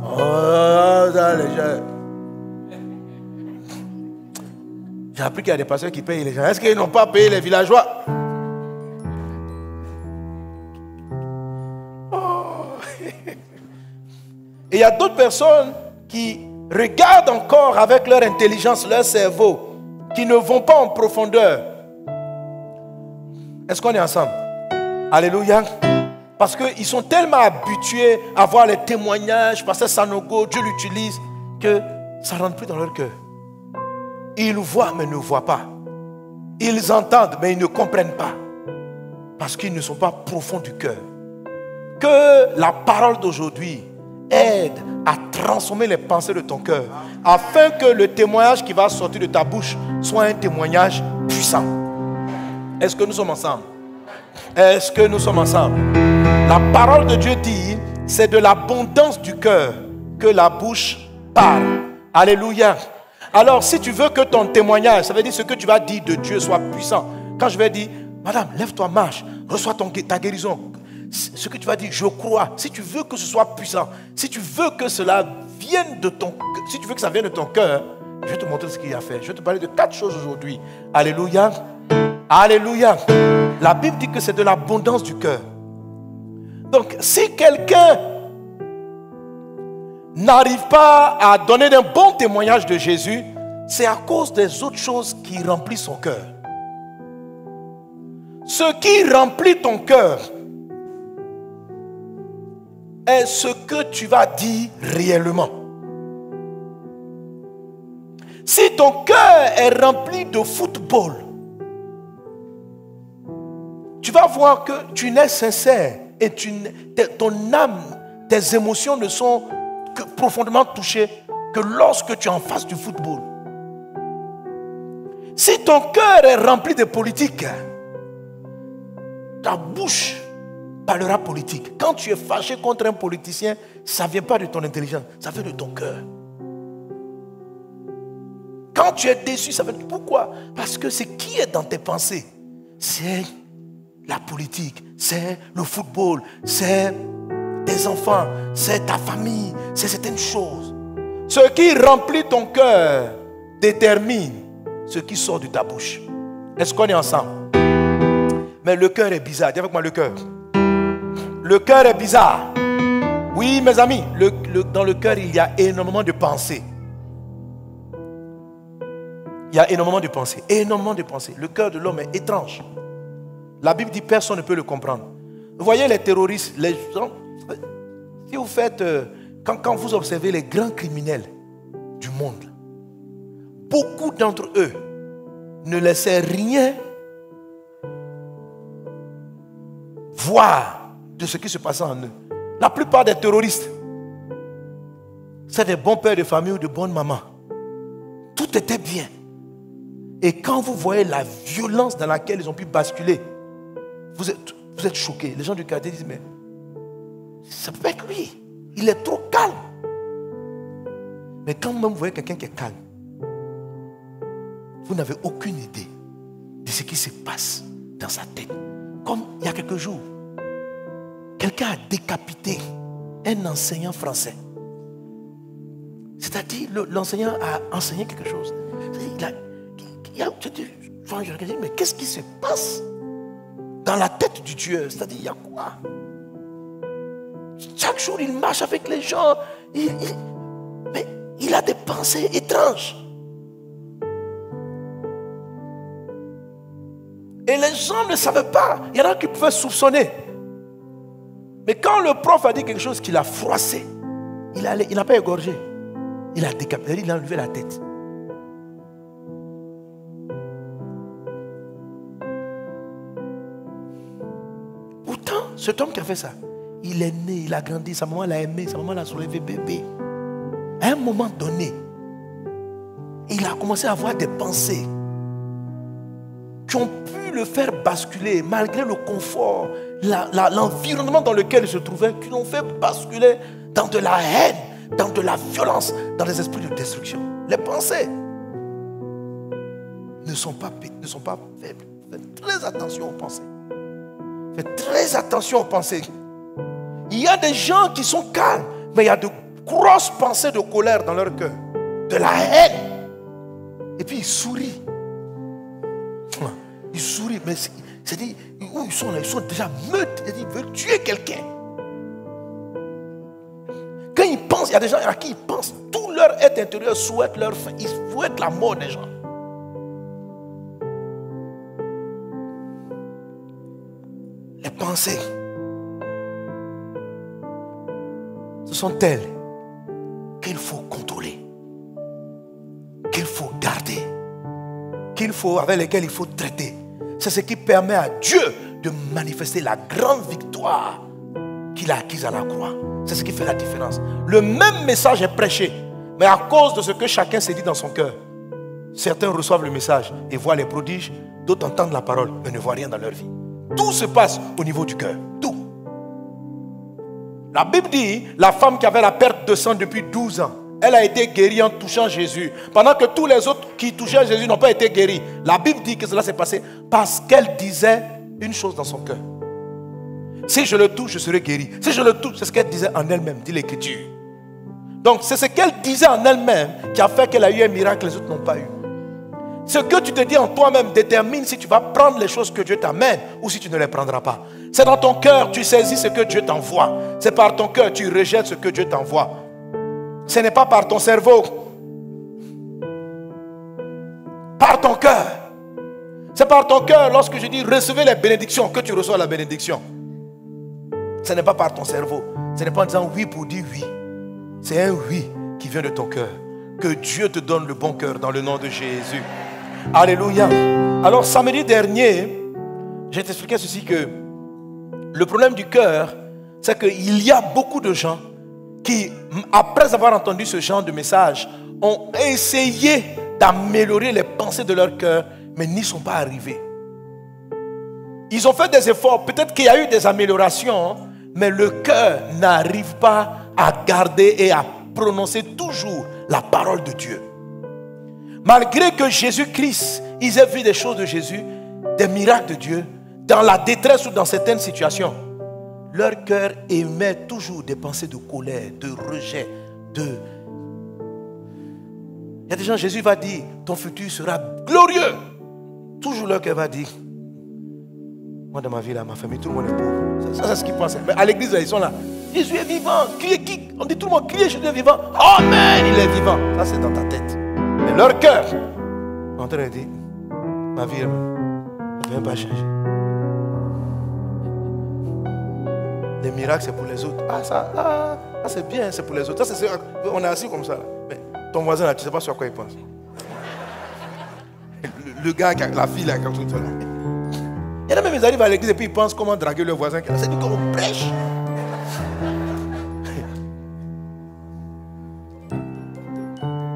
Oh, ça, les gens. J'ai appris qu'il y a des pasteurs qui payent les gens. Est-ce qu'ils n'ont pas payé les villageois? Et il y a d'autres personnes qui regardent encore avec leur intelligence, leur cerveau, qui ne vont pas en profondeur. Est-ce qu'on est ensemble? Alléluia. Parce qu'ils sont tellement habitués à voir les témoignages, parce que Sanogo, Dieu l'utilise, que ça ne rentre plus dans leur cœur. Ils voient mais ne voient pas. Ils entendent mais ils ne comprennent pas. Parce qu'ils ne sont pas profonds du cœur. Que la parole d'aujourd'hui aide à transformer les pensées de ton cœur, afin que le témoignage qui va sortir de ta bouche soit un témoignage puissant. Est-ce que nous sommes ensemble? Est-ce que nous sommes ensemble? La parole de Dieu dit, c'est de l'abondance du cœur que la bouche parle. Alléluia. Alors si tu veux que ton témoignage, ça veut dire ce que tu vas dire de Dieu soit puissant. Quand je vais dire, madame, lève-toi, marche, reçois ta guérison. ce que tu vas dire, je crois, si tu veux que ce soit puissant, si tu veux que cela vienne de ton cœur, si tu veux que ça vienne de ton cœur, je vais te montrer ce qu'il a fait. Je vais te parler de 4 choses aujourd'hui. Alléluia. Alléluia. La Bible dit que c'est de l'abondance du cœur. Donc, si quelqu'un n'arrive pas à donner un bon témoignage de Jésus, c'est à cause des autres choses qui remplissent son cœur. Ce qui remplit ton cœur est ce que tu vas dire réellement. Si ton cœur est rempli de football, tu vas voir que tu n'es sincère et ton âme, tes émotions ne sont que profondément touchées que lorsque tu es en face du football. Si ton cœur est rempli de politique, ta bouche parlera politique. Quand tu es fâché contre un politicien, ça ne vient pas de ton intelligence, ça vient de ton cœur. Quand tu es déçu, ça vient de... Pourquoi? Parce que ce qui est dans tes pensées, c'est la politique, c'est le football, c'est tes enfants, c'est ta famille, c'est certaines choses. Ce qui remplit ton cœur détermine ce qui sort de ta bouche. Est-ce qu'on est ensemble? Mais le cœur est bizarre. Dis avec moi le cœur. Le cœur est bizarre. Oui, mes amis, dans le cœur, il y a énormément de pensées. Il y a énormément de pensées. Énormément de pensées. Le cœur de l'homme est étrange. La Bible dit personne ne peut le comprendre. Vous voyez les terroristes, les gens, si vous faites, quand vous observez les grands criminels du monde, beaucoup d'entre eux ne laissaient rien voir de ce qui se passait en eux. La plupart des terroristes, c'est des bons pères de famille ou de bonnes mamans. Tout était bien. Et quand vous voyez la violence dans laquelle ils ont pu basculer, vous êtes choqués. Les gens du quartier disent, mais ça peut pas être lui. Il est trop calme. Mais quand même vous voyez quelqu'un qui est calme, vous n'avez aucune idée de ce qui se passe dans sa tête. Comme il y a quelques jours, quelqu'un a décapité un enseignant français. C'est-à-dire, l'enseignant a enseigné quelque chose. Je me dis, mais qu'est-ce qui se passe dans la tête du tueur? C'est-à-dire, il y a quoi? Chaque jour, il marche avec les gens. Mais il a des pensées étranges. Et les gens ne savaient pas. Il y en a qui pouvaient soupçonner. Mais quand le prof a dit quelque chose qu'il a froissé, il n'a pas égorgé. Il a décapité, il a enlevé la tête. Pourtant, cet homme qui a fait ça, il est né, il a grandi, sa maman l'a aimé, sa maman l'a soulevé bébé. À un moment donné, il a commencé à avoir des pensées qui ont pu le faire basculer, malgré le confort, l'environnement dans lequel il se trouvait, qui l'ont fait basculer dans de la haine, dans de la violence, dans des esprits de destruction. Les pensées ne sont pas faibles. Faites très attention aux pensées. Faites très attention aux pensées. Il y a des gens qui sont calmes, mais il y a de grosses pensées de colère dans leur cœur, de la haine. Et puis ils sourient. Ils sourient, mais c'est-à-dire, où ils sont là, ils sont déjà meutes, ils veulent tuer quelqu'un. Quand ils pensent, il y a des gens à qui ils pensent, tout leur être intérieur souhaite leur fin, ils souhaitent la mort des gens. Les pensées, ce sont elles qu'il faut contrôler, qu'il faut garder, avec lesquelles il faut traiter. C'est ce qui permet à Dieu de manifester la grande victoire qu'il a acquise à la croix. C'est ce qui fait la différence. Le même message est prêché, mais à cause de ce que chacun s'est dit dans son cœur, certains reçoivent le message et voient les prodiges, d'autres entendent la parole mais ne voient rien dans leur vie. Tout se passe au niveau du cœur. Tout. La Bible dit, la femme qui avait la perte de sang depuis 12 ans, elle a été guérie en touchant Jésus. Pendant que tous les autres qui touchaient Jésus n'ont pas été guéris. La Bible dit que cela s'est passé parce qu'elle disait une chose dans son cœur. Si je le touche, je serai guéri. Si je le touche, c'est ce qu'elle disait en elle-même, dit l'Écriture. Donc c'est ce qu'elle disait en elle-même qui a fait qu'elle a eu un miracle que les autres n'ont pas eu. Ce que tu te dis en toi-même détermine si tu vas prendre les choses que Dieu t'amène ou si tu ne les prendras pas. C'est dans ton cœur, tu saisis ce que Dieu t'envoie. C'est par ton cœur, tu rejettes ce que Dieu t'envoie. Ce n'est pas par ton cerveau. Par ton cœur. C'est par ton cœur, lorsque je dis recevez les bénédictions, que tu reçois la bénédiction. Ce n'est pas par ton cerveau. Ce n'est pas en disant oui pour dire oui. C'est un oui qui vient de ton cœur. Que Dieu te donne le bon cœur dans le nom de Jésus. Alléluia. Alors samedi dernier, j'ai expliqué ceci, que le problème du cœur, c'est qu'il y a beaucoup de gens qui, après avoir entendu ce genre de message, ont essayé d'améliorer les pensées de leur cœur, mais n'y sont pas arrivés. Ils ont fait des efforts, peut-être qu'il y a eu des améliorations, mais le cœur n'arrive pas à garder et à prononcer toujours la parole de Dieu. Malgré que Jésus-Christ, ils aient vu des choses de Jésus, des miracles de Dieu, dans la détresse ou dans certaines situations, leur cœur émet toujours des pensées de colère, de rejet, de... Il y a des gens, Jésus va dire, ton futur sera glorieux. Toujours leur cœur va dire, moi dans ma vie, là, ma famille, tout le monde est pauvre. Ça c'est ce qu'ils pensent. Mais à l'église, là, ils sont là. Jésus est vivant. On dit tout le monde, criez, Jésus est vivant. Amen, il est vivant. Ça c'est dans ta tête. Mais leur cœur est en train de dire, ma vie, elle ne vient pas changer. Les miracles, c'est pour les autres. Ça c'est bien, c'est pour les autres. Ça, on est assis comme ça. Là. Mais ton voisin, là, tu ne sais pas sur quoi il pense. Le gars, la fille, là, quand tout ça. Il y en a même, ils arrivent à l'église et puis ils pensent comment draguer leur voisin. C'est du qu'on prêche.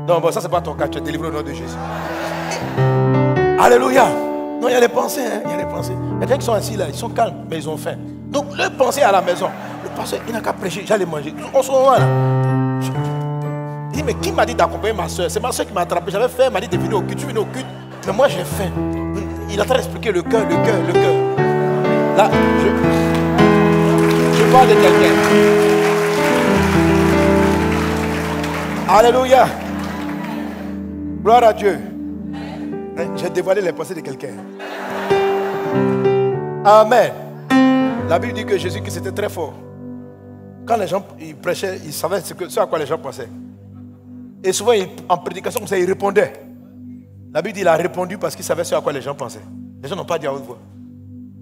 Non, bon, ça, c'est pas ton cas. Tu es délivré au nom de Jésus. Alléluia. Non, il y a des pensées. Hein, il y a des pensées. Il y a des gens qui sont assis là, ils sont calmes, mais ils ont faim. Donc, leur pensée à la maison. Le pasteur, il n'a qu'à prêcher, j'allais manger. On se voit là. Il dit, mais qui m'a dit d'accompagner ma soeur? C'est ma soeur qui m'a attrapé. J'avais faim, elle m'a dit de venir au culte. Tu venais au culte. Mais moi, j'ai faim. Il est en train d'expliquer le cœur. Là, je parle de quelqu'un. Alléluia. Gloire à Dieu. J'ai dévoilé les pensées de quelqu'un. Amen. La Bible dit que Jésus-Christ était très fort. Quand les gens ils prêchaient, ils savaient ce à quoi les gens pensaient. Et souvent, en prédication comme ça, il répondait. La Bible dit qu'il a répondu parce qu'il savait ce à quoi les gens pensaient. Les gens n'ont pas dit à haute voix.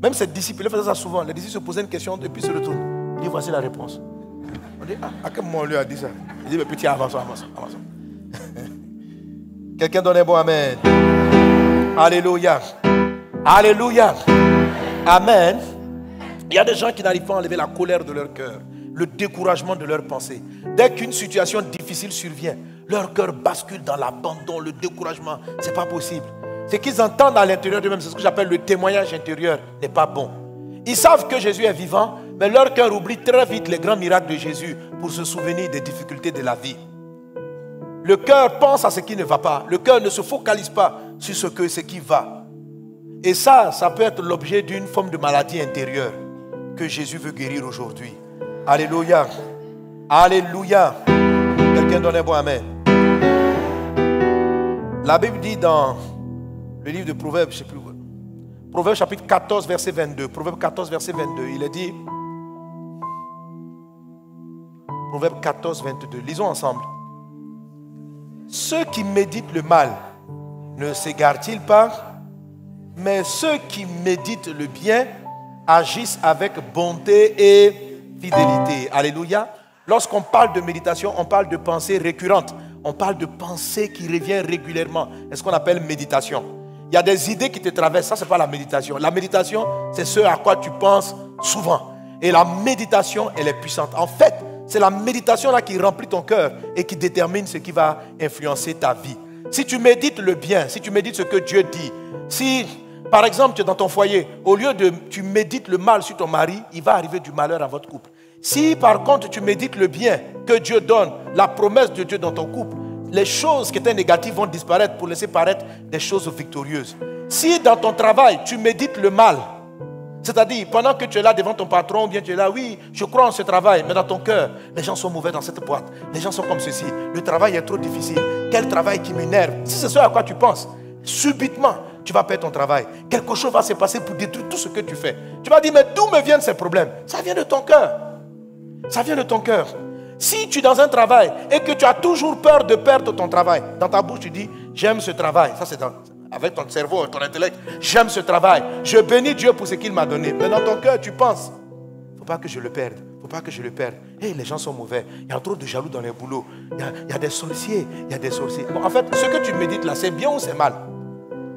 Même ses disciples, ils faisaient ça souvent. Les disciples se posaient une question et puis se retournent. Il dit, voici la réponse. On dit, à quel moment on lui a dit ça? Il dit, mais petit, avançons. Quelqu'un donne un bon amen. Alléluia. Alléluia. Amen. Il y a des gens qui n'arrivent pas à enlever la colère de leur cœur, le découragement de leur pensée. Dès qu'une situation difficile survient, leur cœur bascule dans l'abandon, le découragement. Ce n'est pas possible. Ce qu'ils entendent à l'intérieur d'eux-mêmes, c'est ce que j'appelle le témoignage intérieur, n'est pas bon. Ils savent que Jésus est vivant, mais leur cœur oublie très vite les grands miracles de Jésus pour se souvenir des difficultés de la vie. Le cœur pense à ce qui ne va pas. Le cœur ne se focalise pas sur ce qui va. Et ça peut être l'objet d'une forme de maladie intérieure que Jésus veut guérir aujourd'hui. Alléluia. Alléluia. Quelqu'un donne un bon amen. La Bible dit dans le livre de Proverbes, je ne sais plus, Proverbes chapitre 14, verset 22. Proverbes 14, verset 22. Il est dit, Proverbes 14, 22. Lisons ensemble. Ceux qui méditent le mal ne s'égarent-ils pas? Mais ceux qui méditent le bien agissent avec bonté et fidélité. Alléluia. Lorsqu'on parle de méditation, on parle de pensée récurrente. On parle de pensée qui revient régulièrement. C'est ce qu'on appelle méditation. Il y a des idées qui te traversent. Ça, ce n'est pas la méditation. La méditation, c'est ce à quoi tu penses souvent. Et la méditation, elle est puissante. En fait, c'est la méditation là qui remplit ton cœur et qui détermine ce qui va influencer ta vie. Si tu médites le bien, si tu médites ce que Dieu dit, si par exemple tu es dans ton foyer, au lieu de tu médites le mal sur ton mari, il va arriver du malheur à votre couple. Si par contre tu médites le bien que Dieu donne, la promesse de Dieu dans ton couple, les choses qui étaient négatives vont disparaître pour laisser paraître des choses victorieuses. Si dans ton travail tu médites le mal, C'est-à-dire, pendant que tu es là devant ton patron, ou bien tu es là, oui, je crois en ce travail, mais dans ton cœur, les gens sont mauvais dans cette boîte. Les gens sont comme ceci. Le travail est trop difficile. Quel travail qui m'énerve. Si c'est ce à quoi tu penses, subitement, tu vas perdre ton travail. Quelque chose va se passer pour détruire tout ce que tu fais. Tu vas dire, mais d'où me viennent ces problèmes? Ça vient de ton cœur. Ça vient de ton cœur. Si tu es dans un travail et que tu as toujours peur de perdre ton travail, dans ta bouche tu dis, j'aime ce travail. Ça c'est avec ton cerveau, ton intellect. J'aime ce travail. Je bénis Dieu pour ce qu'il m'a donné. Mais dans ton cœur, tu penses, il ne faut pas que je le perde. Il ne faut pas que je le perde. Et les gens sont mauvais. Il y a trop de jaloux dans les boulots. Il y a des sorciers. Il y a des sorciers. Bon, en fait, ce que tu médites là, c'est bien ou c'est mal?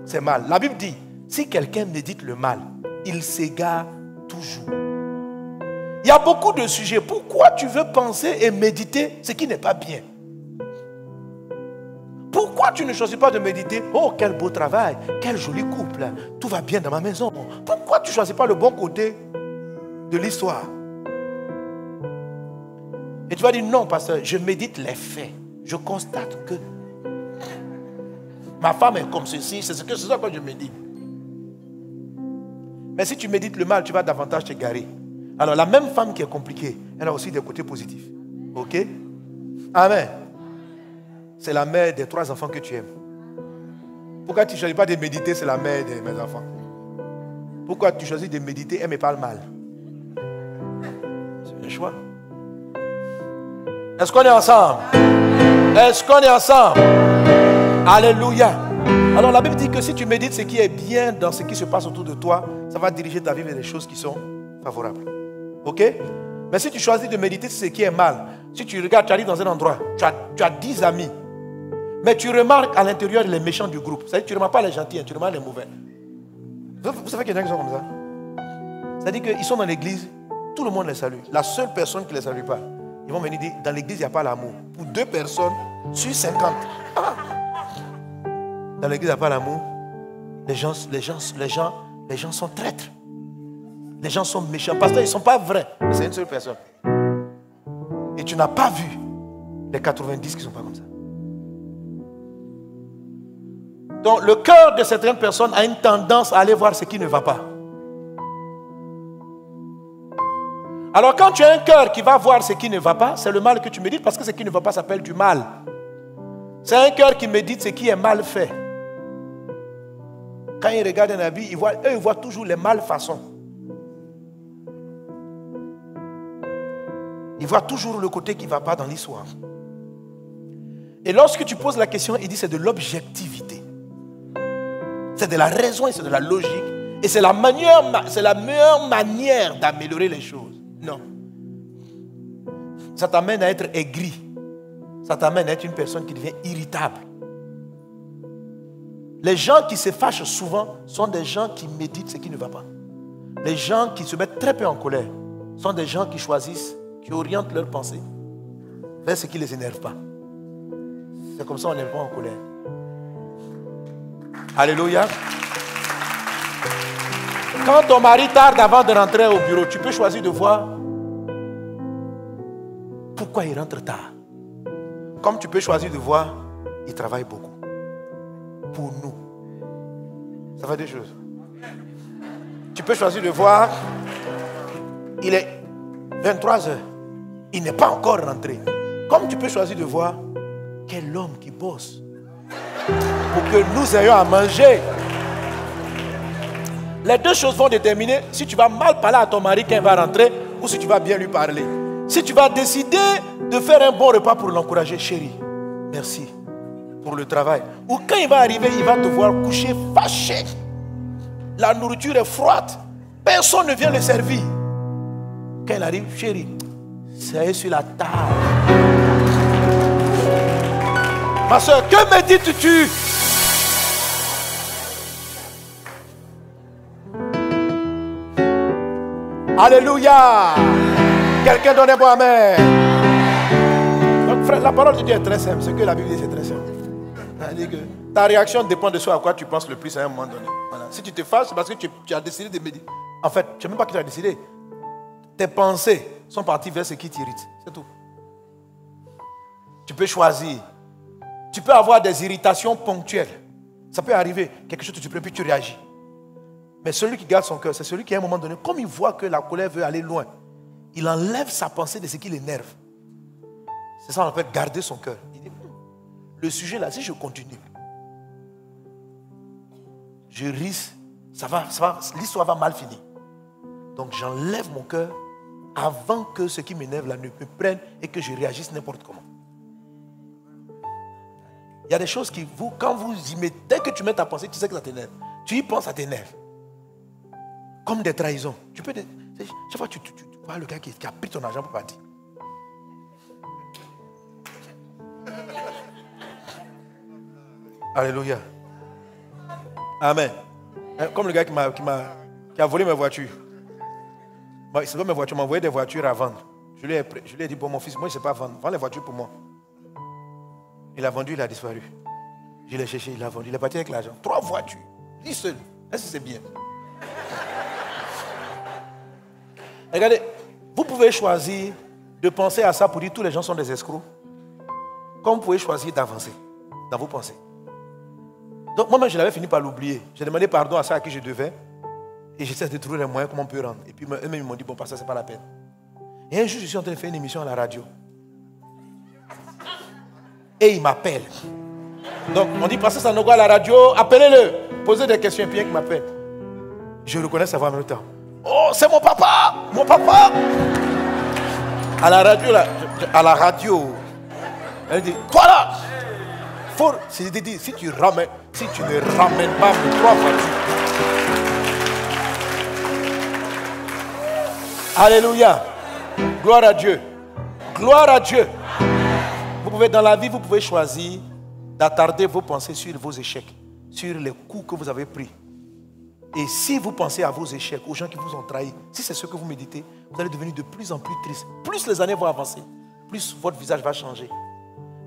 C'est mal. La Bible dit, si quelqu'un médite le mal, il s'égare toujours. Il y a beaucoup de sujets. Pourquoi tu veux penser et méditer ce qui n'est pas bien? Pourquoi tu ne choisis pas de méditer? Oh, quel beau travail, quel joli couple, tout va bien dans ma maison. Pourquoi tu ne choisis pas le bon côté de l'histoire? Et tu vas dire, non, pasteur, je médite les faits. Je constate que ma femme est comme ceci, c'est ça que je médite. Mais si tu médites le mal, tu vas davantage t'égarer. Alors, la même femme qui est compliquée, elle a aussi des côtés positifs. Ok? Amen. C'est la mère des 3 enfants que tu aimes. Pourquoi tu ne choisis pas de méditer, c'est la mère de mes enfants? Pourquoi tu choisis de méditer, elle me parle mal? C'est un choix. Est-ce qu'on est ensemble? Est-ce qu'on est ensemble? Alléluia. Alors la Bible dit que si tu médites ce qui est bien dans ce qui se passe autour de toi, ça va diriger ta vie vers des choses qui sont favorables. Ok? Mais si tu choisis de méditer ce qui est mal, si tu regardes, tu arrives dans un endroit, tu as 10 amis, mais tu remarques à l'intérieur les méchants du groupe. C'est-à-dire que tu ne remarques pas les gentils, tu remarques les mauvais. Vous savez qu'il y en a qui sont comme ça? C'est-à-dire qu'ils sont dans l'église, tout le monde les salue. La seule personne qui ne les salue pas, ils vont venir dire, dans l'église, il n'y a pas l'amour. Pour 2 personnes sur 50. Ah. Dans l'église, il n'y a pas l'amour. Les gens sont traîtres. Les gens sont méchants. Parce qu'ils ne sont pas vrais. C'est une seule personne. Et tu n'as pas vu les 90 qui ne sont pas comme ça. Donc le cœur de certaines personnes a une tendance à aller voir ce qui ne va pas. Alors quand tu as un cœur qui va voir ce qui ne va pas, c'est le mal que tu médites, parce que ce qui ne va pas s'appelle du mal. C'est un cœur qui médite ce qui est mal fait. Quand ils regardent un habit, ils voient toujours les malfaçons. Ils voient toujours le côté qui ne va pas dans l'histoire. Et lorsque tu poses la question, il dit c'est de l'objectivité. C'est de la raison et c'est de la logique. Et c'est la meilleure manière d'améliorer les choses. Non. Ça t'amène à être aigri. Ça t'amène à être une personne qui devient irritable. Les gens qui se fâchent souvent sont des gens qui méditent ce qui ne va pas. Les gens qui se mettent très peu en colère sont des gens qui choisissent, qui orientent leurs pensées vers ce qui ne les énerve pas. C'est comme ça qu'on n'est pas en colère. Alléluia. Quand ton mari tarde avant de rentrer au bureau, tu peux choisir de voir pourquoi il rentre tard. Comme tu peux choisir de voir, il travaille beaucoup. Pour nous. Ça fait 2 choses. Tu peux choisir de voir, il est 23h. Il n'est pas encore rentré. Comme tu peux choisir de voir, quel homme qui bosse pour que nous ayons à manger. Les 2 choses vont déterminer si tu vas mal parler à ton mari quand il va rentrer ou si tu vas bien lui parler. Si tu vas décider de faire un bon repas pour l'encourager, chérie, merci pour le travail. Ou quand il va arriver, il va te voir coucher fâché. La nourriture est froide. Personne ne vient le servir. Quand il arrive, chérie, c'est sur la table. Ma soeur, que me dis-tu? Alléluia. Quelqu'un donne un bon amen. Donc frère, la parole de Dieu est très simple. Ce que la Bible dit, c'est très simple. C'est-à-dire que ta réaction dépend de ce à quoi tu penses le plus à un moment donné. Voilà. Si tu te fâches, c'est parce que tu as décidé de méditer. En fait, tu ne sais même pas que tu as décidé. Tes pensées sont parties vers ce qui t'irrite. C'est tout. Tu peux choisir. Tu peux avoir des irritations ponctuelles. Ça peut arriver. Quelque chose que tu peux, puis tu réagis. Mais celui qui garde son cœur, c'est celui qui à un moment donné, comme il voit que la colère veut aller loin, il enlève sa pensée de ce qui l'énerve. C'est ça qu'on appelle garder son cœur. Il dit, le sujet là, si je continue, je risque, l'histoire va mal finir. Donc j'enlève mon cœur avant que ce qui m'énerve là ne me prenne et que je réagisse n'importe comment. Il y a des choses qui, quand vous y mettez, dès que tu mets ta pensée, tu sais que ça t'énerve. Tu y penses, ça t'énerve. Comme des trahisons. Tu peux, chaque fois tu vois le gars qui a pris ton argent pour partir. Alléluia. Amen. Comme le gars qui a volé mes voitures. C'est pas mes voitures, il m'a envoyé des voitures à vendre. Je lui ai dit, bon mon fils, moi je ne sais pas vendre. Vends les voitures pour moi. Il a vendu, il a disparu. Je l'ai cherché, il a vendu. Il est parti avec l'argent. 3 voitures. Lui seul. Est-ce que c'est bien? Regardez, vous pouvez choisir de penser à ça pour dire que tous les gens sont des escrocs. Comme vous pouvez choisir d'avancer dans vos pensées. Donc moi-même, je l'avais fini par l'oublier. J'ai demandé pardon à ceux à qui je devais. Et j'essaie de trouver les moyens comment on peut rendre. Et puis eux-mêmes, ils m'ont dit, bon, pas ça, c'est pas la peine. Et un jour, je suis en train de faire une émission à la radio. Et il m'appelle. Donc, on dit, passez Sanogo à la radio, appelez-le. Posez des questions, et puis il m'appelle. Je reconnais sa voix en même temps. Oh, c'est mon papa! Mon papa! À la radio, là. À la radio. Elle dit, toi là! Si tu ne ramènes pas mes 3 voitures. Alléluia. Gloire à Dieu. Gloire à Dieu. Vous pouvez, dans la vie, vous pouvez choisir d'attarder vos pensées sur vos échecs, sur les coups que vous avez pris. Et si vous pensez à vos échecs, aux gens qui vous ont trahi, si c'est ce que vous méditez, vous allez devenir de plus en plus triste. Plus les années vont avancer, plus votre visage va changer.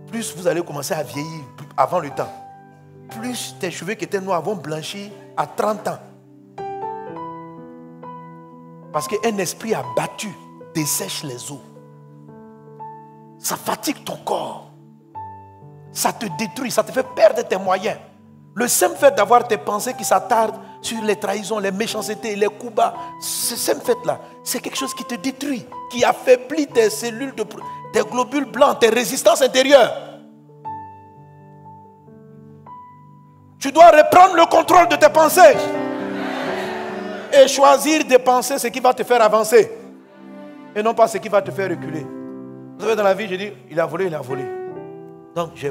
Plus vous allez commencer à vieillir avant le temps. Plus tes cheveux qui étaient noirs vont blanchir à 30 ans. Parce qu'un esprit abattu dessèche les eaux. Ça fatigue ton corps. Ça te détruit, ça te fait perdre tes moyens. Le simple fait d'avoir tes pensées qui s'attardent sur les trahisons, les méchancetés, les coups bas, ce simple fait-là, c'est quelque chose qui te détruit, qui affaiblit tes cellules, tes globules blancs, tes résistances intérieures. Tu dois reprendre le contrôle de tes pensées et choisir de penser ce qui va te faire avancer et non pas ce qui va te faire reculer. Vous savez, dans la vie, je dis, il a volé, il a volé. Donc, je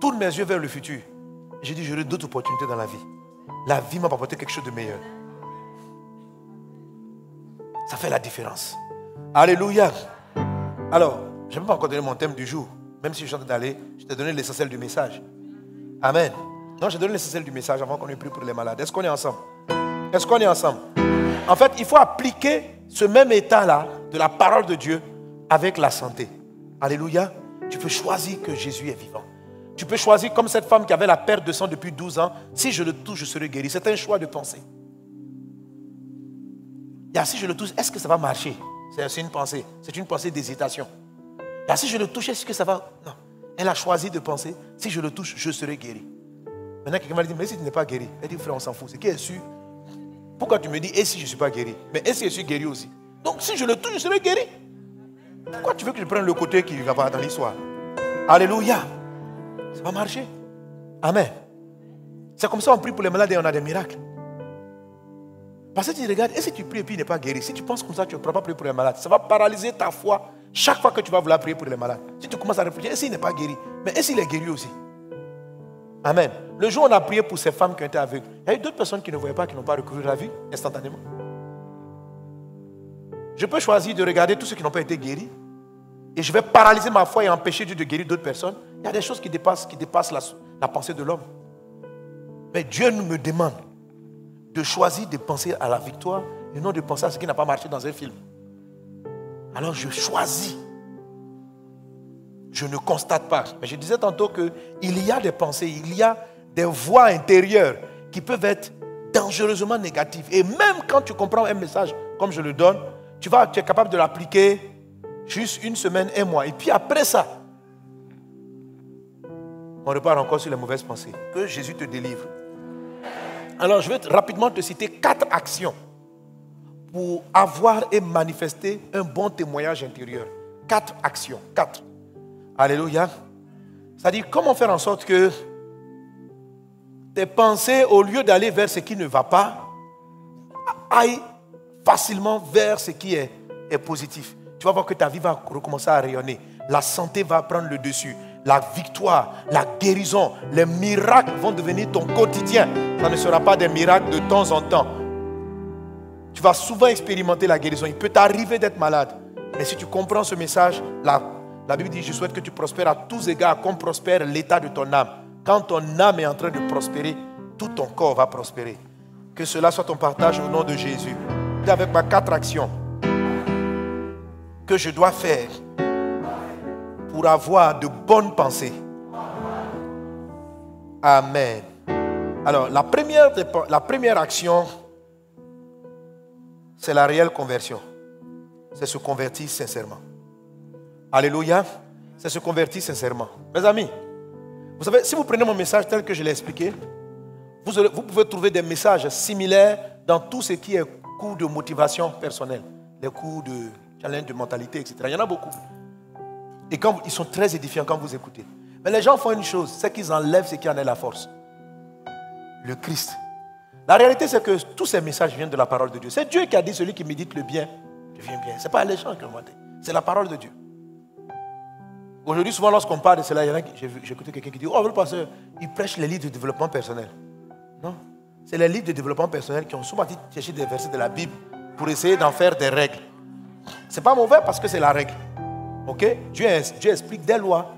tourne mes yeux vers le futur. J'ai dit, j'aurai d'autres opportunités dans la vie. La vie m'a apporté quelque chose de meilleur. Ça fait la différence. Alléluia. Alors, je ne vais pas encore donner mon thème du jour. Même si je suis en train d'aller, je t'ai donné l'essentiel du message. Amen. Non, j'ai donné l'essentiel du message avant qu'on ait pris pour les malades. Est-ce qu'on est ensemble? Est-ce qu'on est ensemble? En fait, il faut appliquer ce même état-là de la parole de Dieu avec la santé. Alléluia. Tu peux choisir que Jésus est vivant. Tu peux choisir comme cette femme qui avait la perte de sang depuis 12 ans. Si je le touche, je serai guéri. C'est un choix de pensée. Et si je le touche, est-ce que ça va marcher? C'est une pensée. C'est une pensée d'hésitation. Et si je le touche, est-ce que ça va? Non. Elle a choisi de penser, si je le touche, je serai guéri. Maintenant, quelqu'un m'a dit, mais si tu n'es pas guéri? Elle dit, frère, on s'en fout. C'est qui est sûr? Pourquoi tu me dis, et si je ne suis pas guéri? Mais est-ce que je suis guéri aussi? Donc, si je le touche, je serai guéri. Pourquoi tu veux que je prenne le côté qui va pas dans l'histoire? Alléluia. Ça va marcher. Amen. C'est comme ça on prie pour les malades et on a des miracles. Parce que tu regardes, et si tu pries et puis il n'est pas guéri? Si tu penses comme ça, tu ne pourras pas prier pour les malades. Ça va paralyser ta foi chaque fois que tu vas vouloir prier pour les malades. Si tu commences à réfléchir, et s'il n'est pas guéri? Mais et s'il est guéri aussi? Amen. Le jour où on a prié pour ces femmes qui ont été aveugles, il y a eu d'autres personnes qui ne voyaient pas, qui n'ont pas recouvert la vie instantanément. Je peux choisir de regarder tous ceux qui n'ont pas été guéris et je vais paralyser ma foi et empêcher Dieu de guérir d'autres personnes. Il y a des choses qui dépassent la pensée de l'homme. Mais Dieu nous me demande de choisir de penser à la victoire et non de penser à ce qui n'a pas marché dans un film. Alors je choisis. Je ne constate pas. Mais je disais tantôt qu'il y a des pensées, il y a des voix intérieures qui peuvent être dangereusement négatives. Et même quand tu comprends un message comme je le donne, tu es capable de l'appliquer juste 1 semaine, 1 mois. Et puis après ça, on repart encore sur les mauvaises pensées. Que Jésus te délivre. Alors, je vais rapidement te citer 4 actions pour avoir et manifester un bon témoignage intérieur. 4 actions. 4. Alléluia. C'est-à-dire, comment faire en sorte que tes pensées, au lieu d'aller vers ce qui ne va pas, aillent facilement vers ce qui est positif. Tu vas voir que ta vie va recommencer à rayonner. La santé va prendre le dessus. La victoire, la guérison, les miracles vont devenir ton quotidien. Ça ne sera pas des miracles de temps en temps. Tu vas souvent expérimenter la guérison. Il peut t'arriver d'être malade. Mais si tu comprends ce message, la Bible dit, je souhaite que tu prospères à tous égards, comme prospère l'état de ton âme. Quand ton âme est en train de prospérer, tout ton corps va prospérer. Que cela soit ton partage au nom de Jésus. Dis avec moi 4 actions que je dois faire pour avoir de bonnes pensées. Amen. Alors, la première action, c'est la réelle conversion. C'est se convertir sincèrement. Alléluia. C'est se convertir sincèrement. Mes amis, vous savez, si vous prenez mon message tel que je l'ai expliqué, vous pouvez trouver des messages similaires dans tout ce qui est cours de motivation personnelle, les cours de challenge de mentalité, etc. Il y en a beaucoup. Et quand, ils sont très édifiants quand vous écoutez. Mais les gens font une chose, c'est qu'ils enlèvent ce qui en est la force. Le Christ. La réalité, c'est que tous ces messages viennent de la parole de Dieu. C'est Dieu qui a dit, celui qui médite le bien devient bien. Ce n'est pas les gens qui l'ont dit. C'est la parole de Dieu. Aujourd'hui, souvent, lorsqu'on parle de cela, j'ai écouté quelqu'un qui dit, oh, le pasteur, il prêche les livres de développement personnel. Non. C'est les livres de développement personnel qui ont souvent cherché des versets de la Bible pour essayer d'en faire des règles. Ce n'est pas mauvais parce que c'est la règle. Ok? Dieu explique des lois.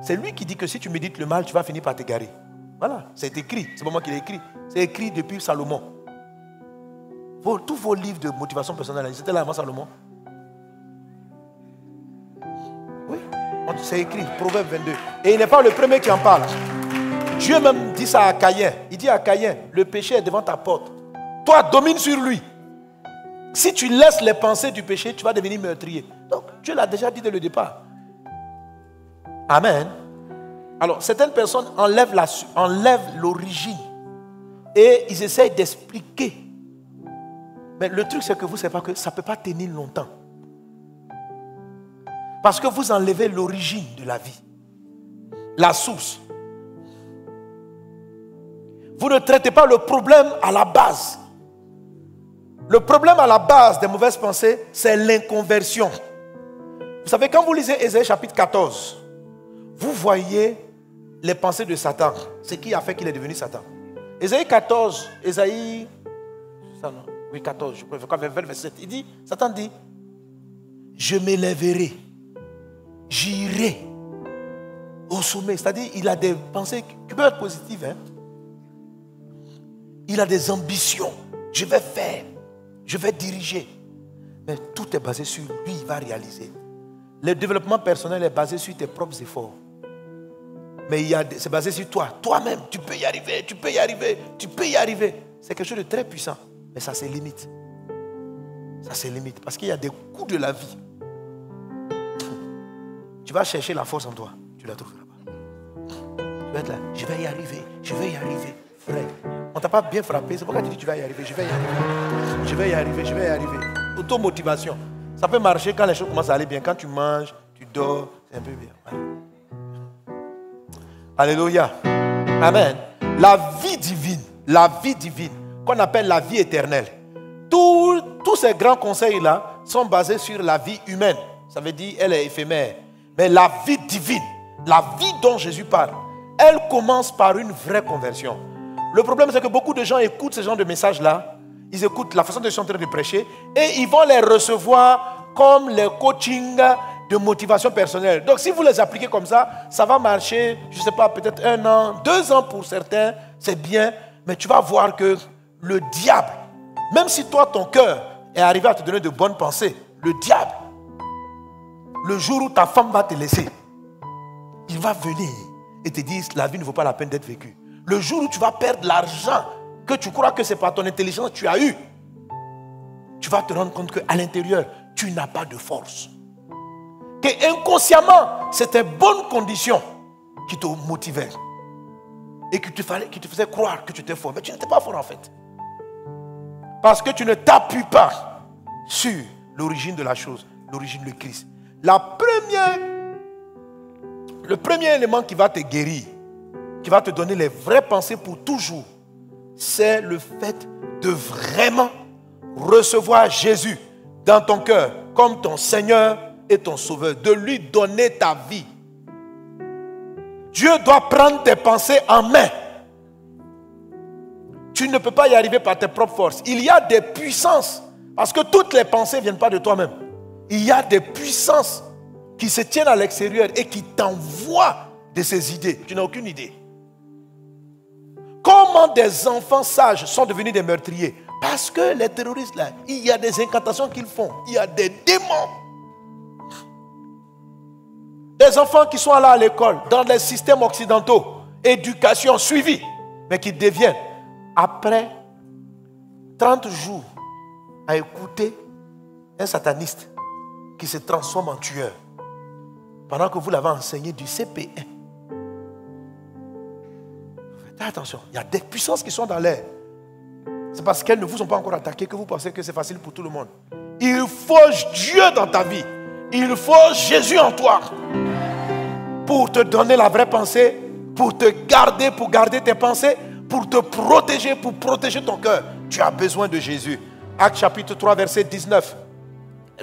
C'est lui qui dit que si tu médites le mal, tu vas finir par t'égarer. Voilà, c'est écrit. C'est pas moi qui l'ai écrit. C'est écrit depuis Salomon. Tous vos livres de motivation personnelle, c'était là avant Salomon. Oui, c'est écrit, Proverbe 22. Et il n'est pas le premier qui en parle. Dieu même dit ça à Caïn. Il dit à Caïn, le péché est devant ta porte. Toi, domine sur lui. Si tu laisses les pensées du péché, tu vas devenir meurtrier. Donc, Dieu l'a déjà dit dès le départ. Amen. Alors, certaines personnes enlèvent l'origine et ils essayent d'expliquer. Mais le truc, c'est que vous ne savez pas que ça ne peut pas tenir longtemps. Parce que vous enlevez l'origine de la vie, la source. Vous ne traitez pas le problème à la base. Le problème à la base des mauvaises pensées, c'est l'inconversion. Vous savez, quand vous lisez Ésaïe chapitre 14, vous voyez les pensées de Satan. Ce qui a fait qu'il est devenu Satan. Ésaïe 14, Ésaïe... Oui, 14, je préfère verset 7. Il dit, Satan dit, je m'élèverai, j'irai au sommet. C'est-à-dire, il a des pensées qui peuvent être positives. Hein? Il a des ambitions. Je vais faire, je vais diriger. Mais tout est basé sur lui, il va réaliser. Le développement personnel est basé sur tes propres efforts. Mais c'est basé sur toi. Toi-même, tu peux y arriver, tu peux y arriver, tu peux y arriver. C'est quelque chose de très puissant. Mais ça, c'est limite. Ça, c'est limite. Parce qu'il y a des coups de la vie. Tu vas chercher la force en toi. Tu la trouveras pas. Tu vas être là. Je vais y arriver. Je vais y arriver. Frère, on ne t'a pas bien frappé. C'est pourquoi tu dis tu vas y arriver. Je vais y arriver. Je vais y arriver. Je vais y arriver. Automotivation. Ça peut marcher quand les choses commencent à aller bien. Quand tu manges, tu dors. C'est un peu bien. Voilà. Alléluia. Amen. La vie divine, qu'on appelle la vie éternelle. Tous ces grands conseils-là sont basés sur la vie humaine. Ça veut dire elle est éphémère. Mais la vie divine, la vie dont Jésus parle, elle commence par une vraie conversion. Le problème, c'est que beaucoup de gens écoutent ce genre de messages-là. Ils écoutent la façon dont je suis en train de prêcher et ils vont les recevoir comme les coachings de motivation personnelle. Donc, si vous les appliquez comme ça, ça va marcher, je ne sais pas, peut-être 1 an, 2 ans pour certains, c'est bien. Mais tu vas voir que le diable, même si toi, ton cœur est arrivé à te donner de bonnes pensées, le diable, le jour où ta femme va te laisser, il va venir et te dire, la vie ne vaut pas la peine d'être vécue. Le jour où tu vas perdre l'argent que tu crois que c'est par ton intelligence que tu as eu, tu vas te rendre compte qu'à l'intérieur, tu n'as pas de force. Que inconsciemment, c'était bonnes conditions qui te motivaient. et qui te faisait croire que tu étais fort. Mais tu n'étais pas fort en fait. Parce que tu ne t'appuies pas sur l'origine de la chose, l'origine de Christ. Le premier élément qui va te guérir, qui va te donner les vraies pensées pour toujours, c'est le fait de vraiment recevoir Jésus dans ton cœur comme ton Seigneur et ton Sauveur, de lui donner ta vie. Dieu doit prendre tes pensées en main. Tu ne peux pas y arriver par tes propres forces. Il y a des puissances, parce que toutes les pensées ne viennent pas de toi-même. Il y a des puissances qui se tiennent à l'extérieur et qui t'envoient de ces idées. Tu n'as aucune idée. Comment des enfants sages sont devenus des meurtriers? Parce que les terroristes là, il y a des incantations qu'ils font. Il y a des démons. Des enfants qui sont allés à l'école, dans les systèmes occidentaux, éducation suivie, mais qui deviennent, après 30 jours, à écouter un sataniste qui se transforme en tueur, pendant que vous l'avez enseigné du CP1. Faites attention, il y a des puissances qui sont dans l'air. C'est parce qu'elles ne vous ont pas encore attaqué que vous pensez que c'est facile pour tout le monde. Il faut Dieu dans ta vie. Il faut Jésus en toi. Pour te donner la vraie pensée, pour te garder, pour garder tes pensées, pour te protéger, pour protéger ton cœur. Tu as besoin de Jésus. Actes chapitre 3, verset 19.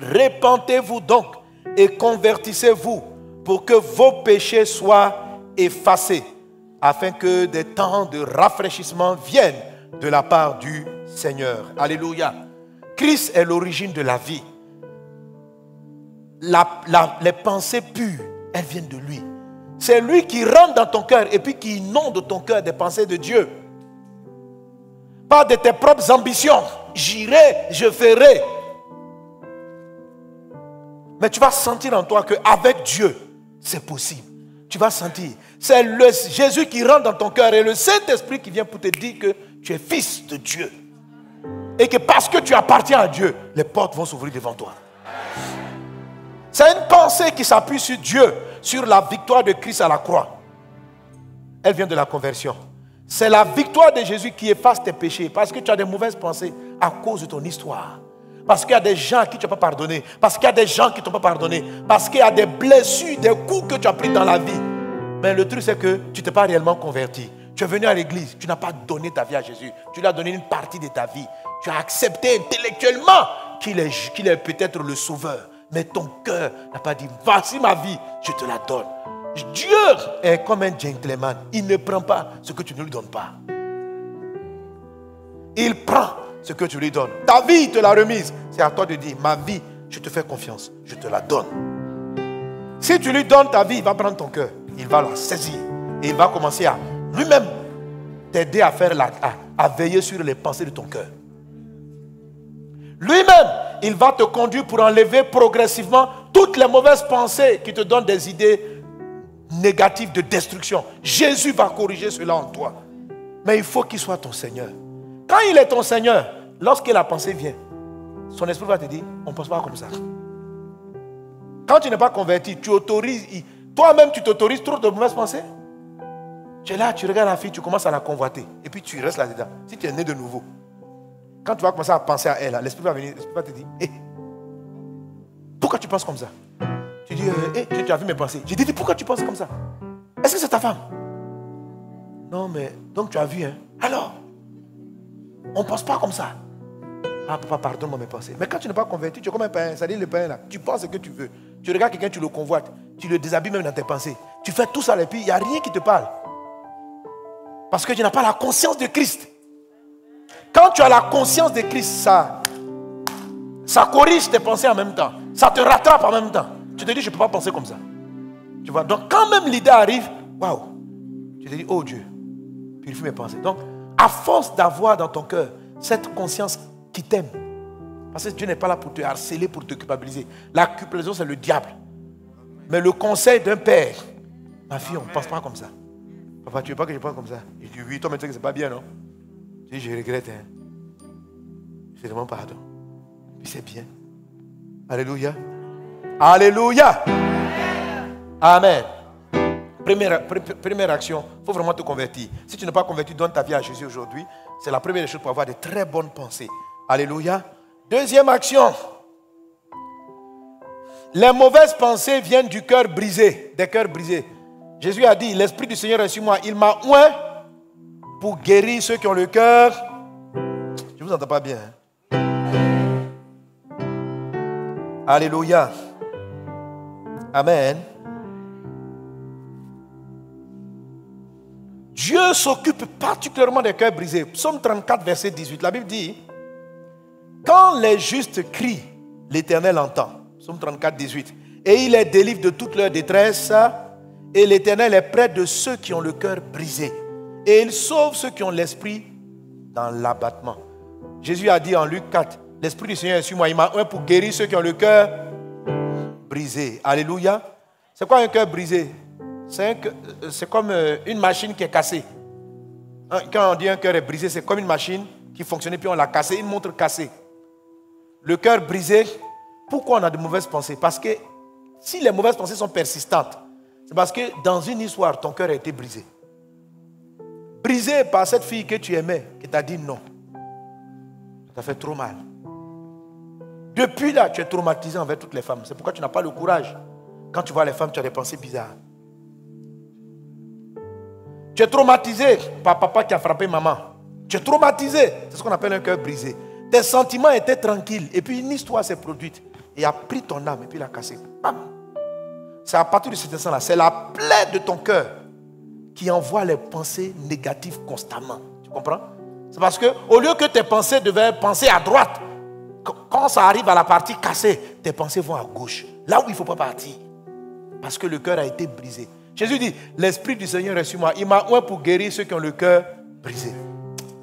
Repentez-vous donc et convertissez-vous pour que vos péchés soient effacés, afin que des temps de rafraîchissement viennent de la part du Seigneur. Alléluia. Christ est l'origine de la vie. Les pensées pures, elles viennent de lui. C'est lui qui rentre dans ton cœur et puis qui inonde ton cœur des pensées de Dieu. Pas de tes propres ambitions. J'irai, je ferai. Mais tu vas sentir en toi qu'avec Dieu, c'est possible. Tu vas sentir. C'est le Jésus qui rentre dans ton cœur et le Saint-Esprit qui vient pour te dire que tu es fils de Dieu. Et que parce que tu appartiens à Dieu, les portes vont s'ouvrir devant toi. C'est une pensée qui s'appuie sur Dieu, sur la victoire de Christ à la croix. Elle vient de la conversion. C'est la victoire de Jésus qui efface tes péchés. Parce que tu as des mauvaises pensées à cause de ton histoire. Parce qu'il y a des gens à qui tu n'as pas pardonné. Parce qu'il y a des gens qui ne t'ont pas pardonné. Parce qu'il y a des blessures, des coups que tu as pris dans la vie. Mais le truc c'est que tu ne t'es pas réellement converti. Tu es venu à l'église, tu n'as pas donné ta vie à Jésus. Tu lui as donné une partie de ta vie. Tu as accepté intellectuellement qu'il est peut-être le sauveur. Mais ton cœur n'a pas dit, voici ma vie, je te la donne. Dieu est comme un gentleman. Il ne prend pas ce que tu ne lui donnes pas. Il prend ce que tu lui donnes. Ta vie, il te l'a remise. C'est à toi de dire, ma vie, je te fais confiance, je te la donne. Si tu lui donnes ta vie, il va prendre ton cœur. Il va la saisir. Et il va commencer à lui-même t'aider à veiller sur les pensées de ton cœur. Lui-même, il va te conduire pour enlever progressivement toutes les mauvaises pensées qui te donnent des idées négatives de destruction. Jésus va corriger cela en toi. Mais il faut qu'il soit ton Seigneur. Quand il est ton Seigneur, lorsque la pensée vient, son esprit va te dire, on ne pense pas comme ça. Quand tu n'es pas converti, tu autorises, toi-même tu t'autorises trop de mauvaises pensées. Tu es là, tu regardes la fille, tu commences à la convoiter. Et puis tu restes là-dedans. Si tu es né de nouveau, quand tu vas commencer à penser à elle, l'esprit va venir, l'esprit va te dire, hé, pourquoi tu penses comme ça? Tu dis, tu as vu mes pensées. Je dis, pourquoi tu penses comme ça? Est-ce que c'est ta femme? Non, mais, donc tu as vu, hein? Alors, on ne pense pas comme ça. Ah, papa, pardonne-moi mes pensées. Mais quand tu n'es pas converti, tu es comme un païen, c'est-à-dire le païen là. Tu penses ce que tu veux. Tu regardes quelqu'un, tu le convoites. Tu le déshabilles même dans tes pensées. Tu fais tout ça et puis il n'y a rien qui te parle. Parce que tu n'as pas la conscience de Christ. Quand tu as la conscience de Christ, ça corrige tes pensées en même temps. Ça te rattrape en même temps. Tu te dis, je ne peux pas penser comme ça. Tu vois, donc quand même l'idée arrive, waouh, tu te dis, oh Dieu, purifie mes pensées. Donc, à force d'avoir dans ton cœur cette conscience qui t'aime, parce que Dieu n'est pas là pour te harceler, pour te culpabiliser. La culpabilisation, c'est le diable. Mais le conseil d'un père, ma fille, on ne pense pas comme ça. Papa, tu ne veux pas que je pense comme ça? Il dit, oui, toi, mais tu sais que ce n'est pas bien, non? Je dis, je regrette, hein. Je demande pardon. Puis c'est bien. Alléluia. Alléluia. Amen. Première action, il faut vraiment te convertir. Si tu n'es pas converti, donne ta vie à Jésus aujourd'hui. C'est la première des choses pour avoir de très bonnes pensées. Alléluia. Deuxième action. Les mauvaises pensées viennent du cœur brisé, des cœurs brisés. Jésus a dit, l'Esprit du Seigneur est sur moi. Il m'a oint pour guérir ceux qui ont le cœur. Je ne vous entends pas bien. Alléluia. Amen. Dieu s'occupe particulièrement des cœurs brisés. Psaume 34, verset 18. La Bible dit, quand les justes crient, l'Éternel entend. Psaume 34, 18. Et il les délivre de toute leur détresse. Et l'Éternel est près de ceux qui ont le cœur brisé. Et il sauve ceux qui ont l'esprit dans l'abattement. Jésus a dit en Luc 4, l'Esprit du Seigneur est sur moi. Il m'a oint pour guérir ceux qui ont le cœur brisé. Alléluia. C'est quoi un cœur brisé? C'est comme une machine qui est cassée. Quand on dit un cœur est brisé, c'est comme une machine qui fonctionnait puis on l'a cassée, une montre cassée. Le cœur brisé, pourquoi on a de mauvaises pensées? Parce que si les mauvaises pensées sont persistantes, c'est parce que dans une histoire, ton cœur a été brisé. Brisé par cette fille que tu aimais, qui t'a dit non. Ça t'a fait trop mal. Depuis là, tu es traumatisé envers toutes les femmes. C'est pourquoi tu n'as pas le courage. Quand tu vois les femmes, tu as des pensées bizarres. Tu es traumatisé par papa qui a frappé maman. Tu es traumatisé. C'est ce qu'on appelle un cœur brisé. Tes sentiments étaient tranquilles. Et puis une histoire s'est produite. Et a pris ton âme et puis l'a cassée. Bam. C'est à partir de cet instant-là. C'est la plaie de ton cœur qui envoie les pensées négatives constamment. Tu comprends? C'est parce que au lieu que tes pensées devaient penser à droite, quand ça arrive à la partie cassée, tes pensées vont à gauche. Là où il ne faut pas partir. Parce que le cœur a été brisé. Jésus dit, l'Esprit du Seigneur est sur moi. Il m'a oint pour guérir ceux qui ont le cœur brisé.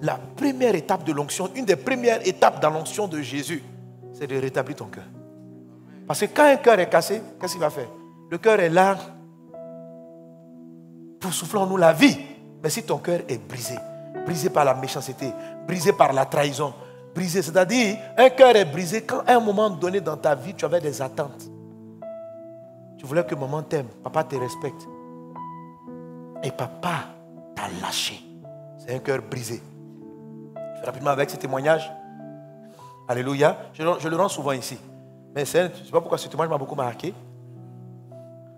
La première étape de l'onction, une des premières étapes dans l'onction de Jésus, c'est de rétablir ton cœur. Parce que quand un cœur est cassé, qu'est-ce qu'il va faire? Le cœur est là pour souffler en nous la vie. Mais si ton cœur est brisé, brisé par la méchanceté, brisé par la trahison, brisé, c'est-à-dire un cœur est brisé quand à un moment donné dans ta vie, tu avais des attentes. Tu voulais que maman t'aime, papa te respecte. Et papa t'a lâché. C'est un cœur brisé. Je fais rapidement avec ce témoignage. Alléluia. Je le rends souvent ici. Mais je ne sais pas pourquoi ce témoignage m'a beaucoup marqué.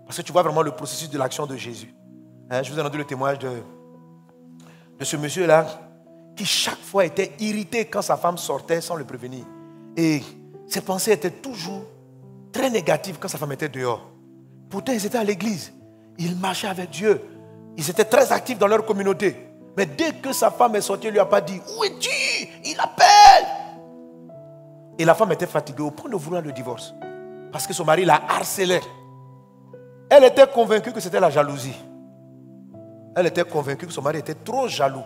Parce que tu vois vraiment le processus de l'action de Jésus. Je vous ai rendu le témoignage de ce monsieur-là qui chaque fois était irrité quand sa femme sortait sans le prévenir. Et ses pensées étaient toujours très négatives quand sa femme était dehors. Pourtant, ils étaient à l'église. Ils marchaient avec Dieu. Ils étaient très actifs dans leur communauté. Mais dès que sa femme est sortie, elle ne lui a pas dit « Où es-tu » Il appelle. Et la femme était fatiguée au point de vouloir le divorce. Parce que son mari la harcelait. Elle était convaincue que c'était la jalousie. Elle était convaincue que son mari était trop jaloux.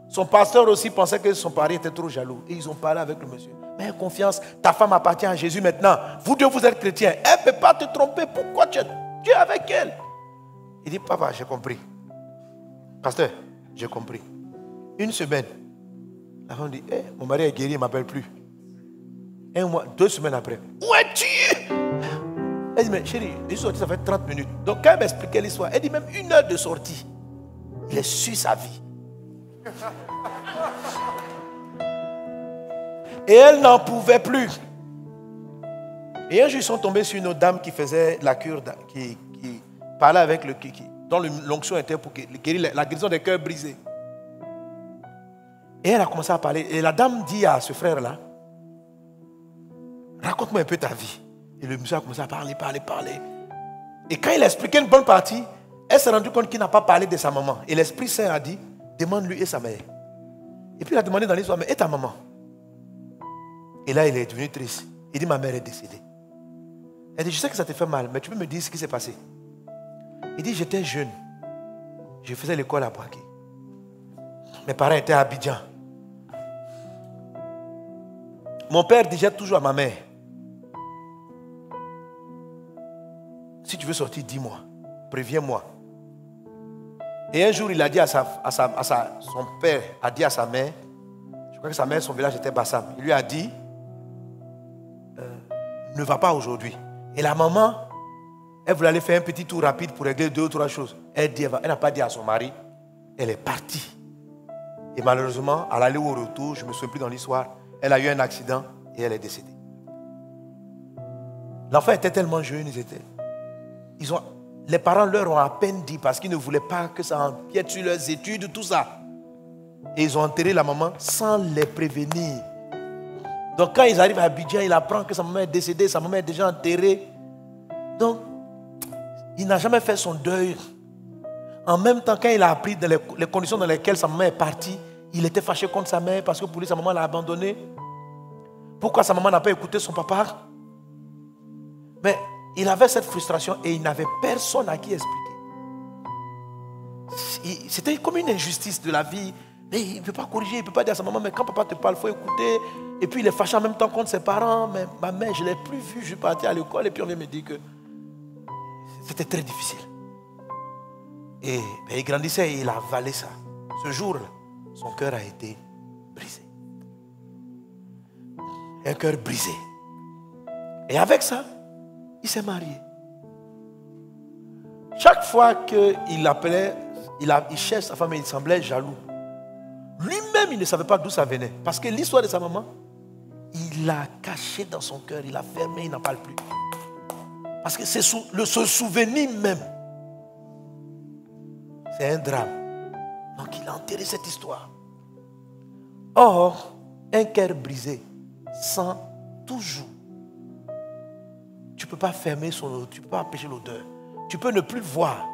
Son pasteur aussi pensait que son mari était trop jaloux. Et ils ont parlé avec le monsieur. Mais confiance, ta femme appartient à Jésus maintenant. Vous deux, vous êtes chrétiens. Elle ne peut pas te tromper. Pourquoi tu es avec elle? Il dit, papa, j'ai compris. Pasteur, j'ai compris. Une semaine, la femme dit, mon mari est guéri, il ne m'appelle plus. 1 mois, 2 semaines après, où es-tu? Elle dit, mais chérie, je suis sorti, ça fait 30 minutes. Donc quand elle m'expliquait l'histoire, elle dit même 1 heure de sortie. Il est sur sa vie. Et elle n'en pouvait plus. Et un jour, ils sont tombés sur une autre dame qui faisait la cure, qui parlait avec le kiki, dont l'onction était pour guérir la guérison des cœurs brisés. Et elle a commencé à parler. Et la dame dit à ce frère-là, raconte-moi un peu ta vie. Et le monsieur a commencé à parler. Et quand il a expliqué une bonne partie, elle s'est rendue compte qu'il n'a pas parlé de sa maman. Et l'Esprit Saint a dit, demande-lui et sa mère. Et puis il a demandé dans l'histoire, mais et ta maman? Et là, il est devenu triste. Il dit, ma mère est décédée. Elle dit, je sais que ça te fait mal, mais tu peux me dire ce qui s'est passé? Il dit, j'étais jeune. Je faisais l'école à Boaké. Mes parents étaient à Abidjan. Mon père disait toujours à ma mère, si tu veux sortir, dis-moi, préviens-moi. Et un jour, il a dit son père a dit à sa mère, je crois que sa mère, son village était Bassam. Il lui a dit, ne va pas aujourd'hui. Et la maman Elle voulait aller faire un petit tour rapide pour régler 2 ou 3 choses. Elle n'a pas dit à son mari. Elle est partie. Et malheureusement, à l'aller ou au retour, je ne me souviens plus dans l'histoire, elle a eu un accident et elle est décédée. L'enfant était tellement jeune, les parents leur ont à peine dit parce qu'ils ne voulaient pas que ça empiète sur leurs études, tout ça. Et ils ont enterré la maman sans les prévenir. Donc quand ils arrivent à Abidjan, il apprend que sa maman est décédée, sa maman est déjà enterrée. Donc, il n'a jamais fait son deuil. En même temps, quand il a appris les conditions dans lesquelles sa maman est partie, il était fâché contre sa mère parce que pour lui, sa maman l'a abandonné. Pourquoi sa maman n'a pas écouté son papa? Mais il avait cette frustration et il n'avait personne à qui expliquer. C'était comme une injustice de la vie. Mais il ne peut pas corriger, il ne peut pas dire à sa maman, mais quand papa te parle, il faut écouter. Et puis il est fâché en même temps contre ses parents. Mais ma mère, je ne l'ai plus vue, je suis parti à l'école et puis on vient me dire que c'était très difficile. Et il grandissait et il a avalé ça. Ce jour-là, son cœur a été brisé. Un cœur brisé. Et avec ça, il s'est marié. Chaque fois qu'il appelait, il cherchait sa femme et il semblait jaloux. Lui-même, il ne savait pas d'où ça venait. Parce que l'histoire de sa maman, il l'a caché dans son cœur, il l'a fermé, il n'en parle plus. Parce que ce souvenir même, c'est un drame. Donc il a enterré cette histoire. Or, un cœur brisé sent toujours. Tu ne peux pas fermer son odeur, tu ne peux pas empêcher l'odeur. Tu peux ne plus le voir,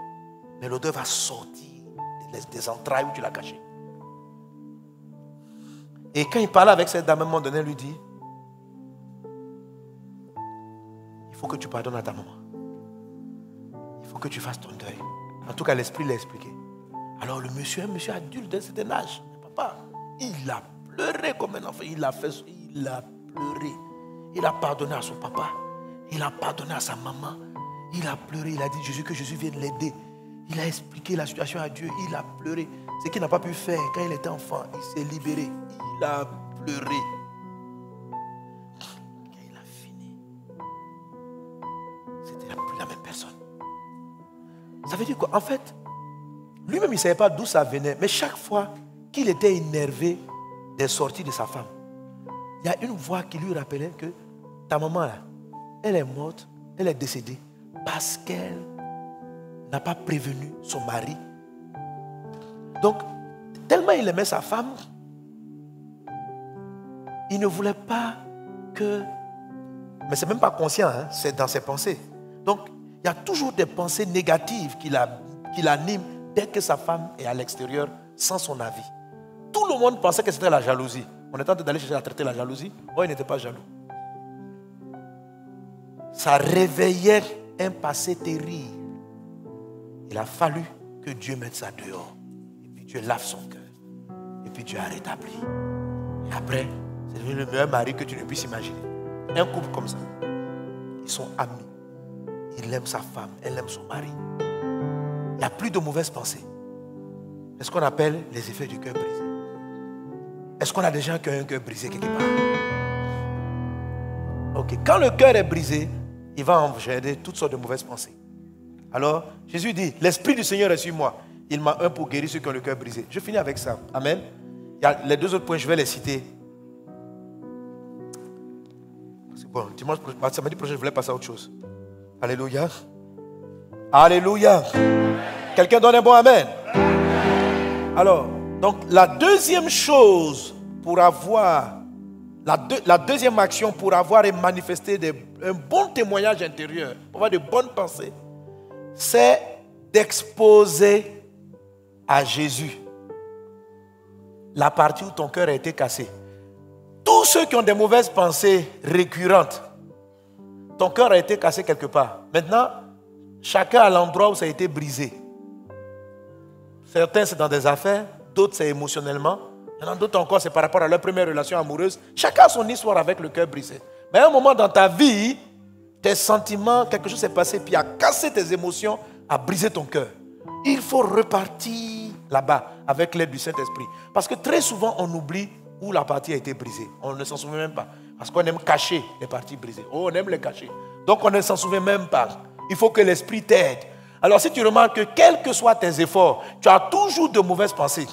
mais l'odeur va sortir des entrailles où tu l'as caché. Et quand il parlait avec cette dame, à un moment donné, elle lui dit, il faut que tu pardonnes à ta maman. Il faut que tu fasses ton deuil. En tout cas, l'esprit l'a expliqué. Alors le monsieur, un monsieur adulte d'un certain âge, papa, il a pleuré comme un enfant. Il a pleuré. Il a pardonné à son papa. Il a pardonné à sa maman. Il a pleuré. Il a dit Jésus, que Jésus vienne l'aider. Il a expliqué la situation à Dieu. Il a pleuré. Ce qu'il n'a pas pu faire quand il était enfant, il s'est libéré. Il a pleuré. Quand il a fini, c'était plus la même personne. Ça veut dire quoi? En fait, lui-même, il ne savait pas d'où ça venait. Mais chaque fois qu'il était énervé des sorties de sa femme, il y a une voix qui lui rappelait que ta maman, là, elle est morte, elle est décédée parce qu'elle n'a pas prévenu son mari. Donc, tellement il aimait sa femme, il ne voulait pas que... Mais ce n'est même pas conscient, hein, c'est dans ses pensées. Donc, il y a toujours des pensées négatives qui l'animent dès que sa femme est à l'extérieur sans son avis. Tout le monde pensait que c'était la jalousie. On est en train d'aller chercher à traiter la jalousie. Oh, il n'était pas jaloux. Ça réveillait un passé terrible. Il a fallu que Dieu mette ça dehors. Et puis Dieu lave son cœur. Et puis Dieu a rétabli. Et après, c'est devenu le meilleur mari que tu ne puisses imaginer. Un couple comme ça. Ils sont amis. Il aime sa femme, elle aime son mari. Il n'y a plus de mauvaises pensées. C'est ce qu'on appelle les effets du cœur brisé. Est-ce qu'on a des gens qui ont un cœur brisé quelque part? Ok, quand le cœur est brisé, il va engendrer toutes sortes de mauvaises pensées. Alors, Jésus dit, l'Esprit du Seigneur est sur moi. Il m'a un pour guérir ceux qui ont le cœur brisé. Je finis avec ça. Amen. Il y a les 2 autres points, je vais les citer. Bon, dimanche, samedi prochain, je voulais passer à autre chose. Alléluia. Alléluia. Quelqu'un donne un bon amen. Alors, donc la deuxième chose pour avoir, la deuxième action pour avoir et manifester un bon témoignage intérieur, pour avoir de bonnes pensées, c'est d'exposer à Jésus la partie où ton cœur a été cassé. Tous ceux qui ont des mauvaises pensées récurrentes, ton cœur a été cassé quelque part. Maintenant, chacun a l'endroit où ça a été brisé. Certains, c'est dans des affaires, d'autres, c'est émotionnellement. Il y en a d'autres encore, c'est par rapport à leur première relation amoureuse. Chacun a son histoire avec le cœur brisé. Mais à un moment dans ta vie, tes sentiments, quelque chose s'est passé, puis a cassé tes émotions, a brisé ton cœur. Il faut repartir là-bas avec l'aide du Saint-Esprit. Parce que très souvent, on oublie où la partie a été brisée. On ne s'en souvient même pas. Parce qu'on aime cacher les parties brisées. Oh, on aime les cacher. Donc on ne s'en souvient même pas. Il faut que l'esprit t'aide. Alors si tu remarques que quels que soient tes efforts, tu as toujours de mauvaises pensées.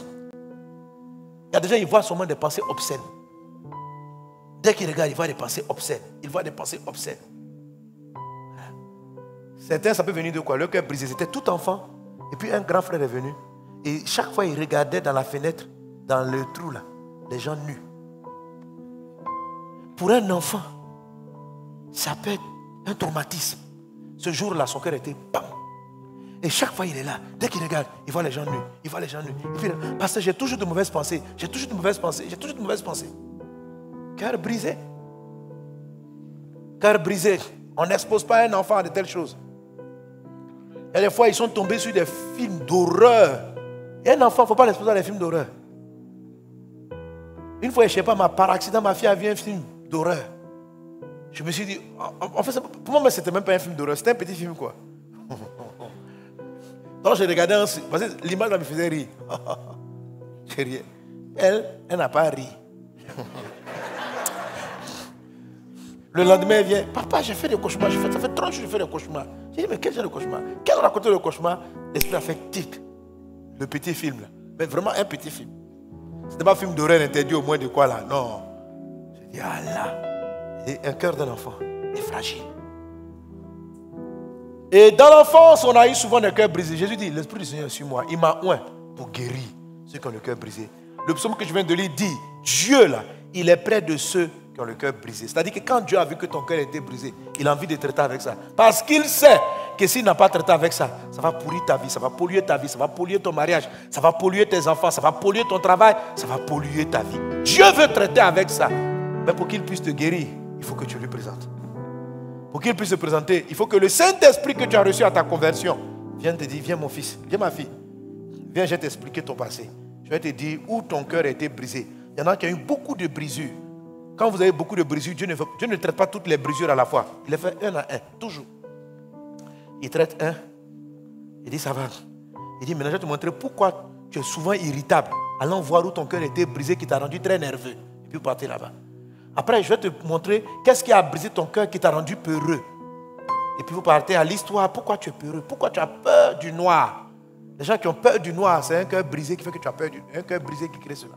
Il y a des gens, ils voient seulement des pensées obscènes. Dès qu'ils regardent, ils voient des pensées obscènes. Ils voient des pensées obscènes. Certains, ça peut venir de quoi? Le cœur brisé. C'était tout enfant. Et puis un grand frère est venu. Et chaque fois, il regardait dans la fenêtre, dans le trou là, les gens nus. Pour un enfant, ça peut être un traumatisme. Ce jour-là, son cœur était bam. Et chaque fois, il est là. Dès qu'il regarde, il voit les gens nus. Il voit les gens nus. Et puis, parce que j'ai toujours de mauvaises pensées. J'ai toujours de mauvaises pensées. J'ai toujours de mauvaises pensées. Cœur brisé. Cœur brisé. On n'expose pas un enfant à de telles choses. Et des fois, ils sont tombés sur des films d'horreur. Et un enfant, il ne faut pas l'exposer à des films d'horreur. Une fois, je ne sais pas, par accident, ma fille a vu un film d'horreur. Je me suis dit, en fait, pour moi, c'était même pas un film d'horreur, c'était un petit film, quoi. Donc, j'ai regardé parce que l'image me faisait rire. J'ai ri. Elle n'a pas ri. Le lendemain, elle vient, papa, j'ai fait des cauchemars, ça fait 30 jours que je fais des cauchemars. J'ai dit, mais quel genre de cauchemar? Quel raconte le cauchemar? L'esprit a fait tic. Le petit film, là. Mais vraiment un petit film. C'était pas un film d'horreur interdit au moins de quoi, là. Non. J'ai dit, ah là. Et un cœur d'un enfant est fragile. Et dans l'enfance, on a eu souvent des cœurs brisés. Jésus dit, l'Esprit du Seigneur est sur moi. Il m'a oint pour guérir ceux qui ont le cœur brisé. Le psaume que je viens de lire dit, Dieu là, il est près de ceux qui ont le cœur brisé. C'est-à-dire que quand Dieu a vu que ton cœur était brisé, il a envie de traiter avec ça. Parce qu'il sait que s'il n'a pas traité avec ça, ça va pourrir ta vie, ça va polluer ta vie, ça va polluer ton mariage, ça va polluer tes enfants, ça va polluer ton travail, ça va polluer ta vie. Dieu veut traiter avec ça. Mais pour qu'il puisse te guérir, il faut que tu lui présentes. Pour qu'il puisse se présenter, il faut que le Saint-Esprit que tu as reçu à ta conversion vienne te dire, viens mon fils, viens ma fille, viens, je vais t'expliquer ton passé. Je vais te dire où ton cœur a été brisé. Il y en a qui ont eu beaucoup de brisures. Quand vous avez beaucoup de brisures, Dieu ne traite pas toutes les brisures à la fois. Il les fait un à un, toujours. Il traite un. Il dit, ça va. Il dit, maintenant je vais te montrer pourquoi tu es souvent irritable. Allons voir où ton cœur a été brisé, qui t'a rendu très nerveux. Et puis partez là-bas. Après, je vais te montrer qu'est-ce qui a brisé ton cœur, qui t'a rendu peureux. Et puis vous partez à l'histoire. Pourquoi tu es peureux? Pourquoi tu as peur du noir? Les gens qui ont peur du noir, c'est un cœur brisé qui fait que tu as peur du noir. Un cœur brisé qui crée cela.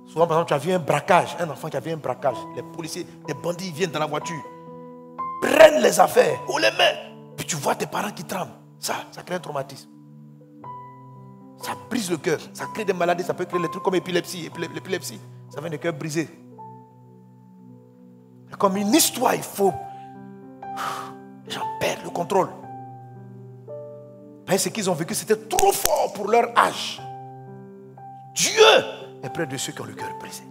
Souvent, par exemple, tu as vu un braquage. Un enfant qui a vu un braquage. Les policiers, les bandits viennent dans la voiture, prennent les affaires, ou les mains. Puis tu vois tes parents qui tremblent. Ça crée un traumatisme. Ça brise le cœur. Ça crée des maladies. Ça peut créer des trucs comme l'épilepsie. L'épilepsie, ça vient des cœurs brisés. Comme une histoire, il faut. Les gens perdent le contrôle. Parce que ce qu'ils ont vécu, c'était trop fort pour leur âge. Dieu est près de ceux qui ont le cœur brisé.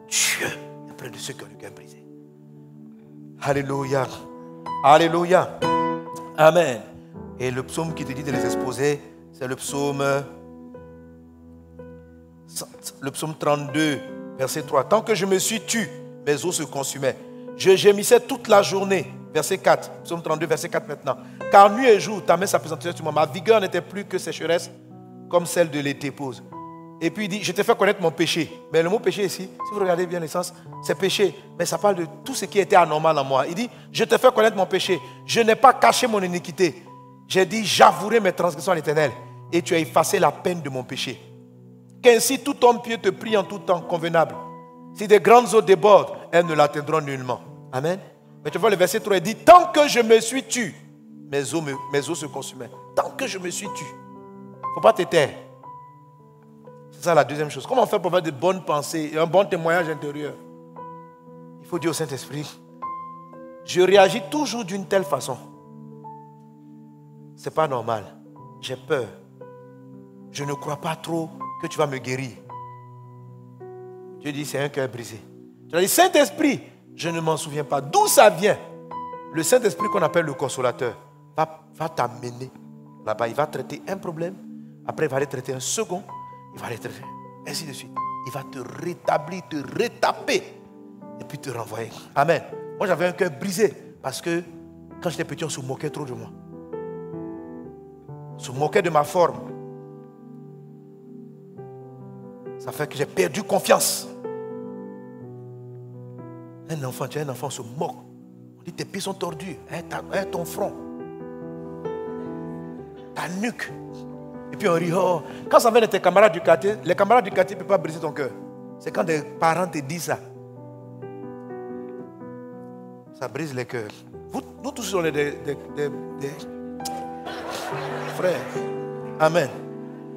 Dieu est près de ceux qui ont le cœur brisé. Alléluia. Alléluia. Amen. Et le psaume qui te dit de les exposer, c'est le psaume 32, verset 3. Tant que je me suis tu, mes os se consumaient. Je gémissais toute la journée. Verset 4. Psaume 32, verset 4 maintenant. Car nuit et jour, ta main s'appesantit sur moi. Ma vigueur n'était plus que sécheresse, comme celle de l'été pause. Et puis il dit, je t'ai fait connaître mon péché. Mais le mot péché ici, si vous regardez bien le sens, c'est péché. Mais ça parle de tout ce qui était anormal en moi. Il dit, je t'ai fait connaître mon péché. Je n'ai pas caché mon iniquité. J'ai dit, j'avouerai mes transgressions à l'Éternel. Et tu as effacé la peine de mon péché. Qu'ainsi tout homme pieux te prie en tout temps convenable. Si des grandes eaux débordent, elles ne l'atteindront nullement. Amen. Mais tu vois le verset 3, il dit, tant que je me suis tu, mes os se consumaient. Tant que je me suis tu. Il ne faut pas te taire. C'est ça la deuxième chose. Comment faire pour avoir de bonnes pensées et un bon témoignage intérieur? Il faut dire au Saint-Esprit, je réagis toujours d'une telle façon. Ce n'est pas normal. J'ai peur. Je ne crois pas trop que tu vas me guérir. Dieu dit, c'est un cœur brisé. Tu as dit, Saint-Esprit, je ne m'en souviens pas. D'où ça vient? Le Saint-Esprit qu'on appelle le consolateur va t'amener là-bas. Il va traiter un problème. Après, il va aller traiter un second. Il va aller traiter. Ainsi de suite. Il va te rétablir, te retaper. Et puis te renvoyer. Amen. Moi, j'avais un cœur brisé. Parce que quand j'étais petit, on se moquait trop de moi. On se moquait de ma forme. Ça fait que j'ai perdu confiance. Un enfant, tu as un enfant, on se moque. On Tes pieds sont tordus. Ton front. Ta nuque. Et puis on rit. Oh. Quand ça vient de tes camarades du quartier, les camarades du quartier ne peuvent pas briser ton cœur. C'est quand des parents te disent ça. Ça brise les cœurs. Nous tous, on est des frères. Amen.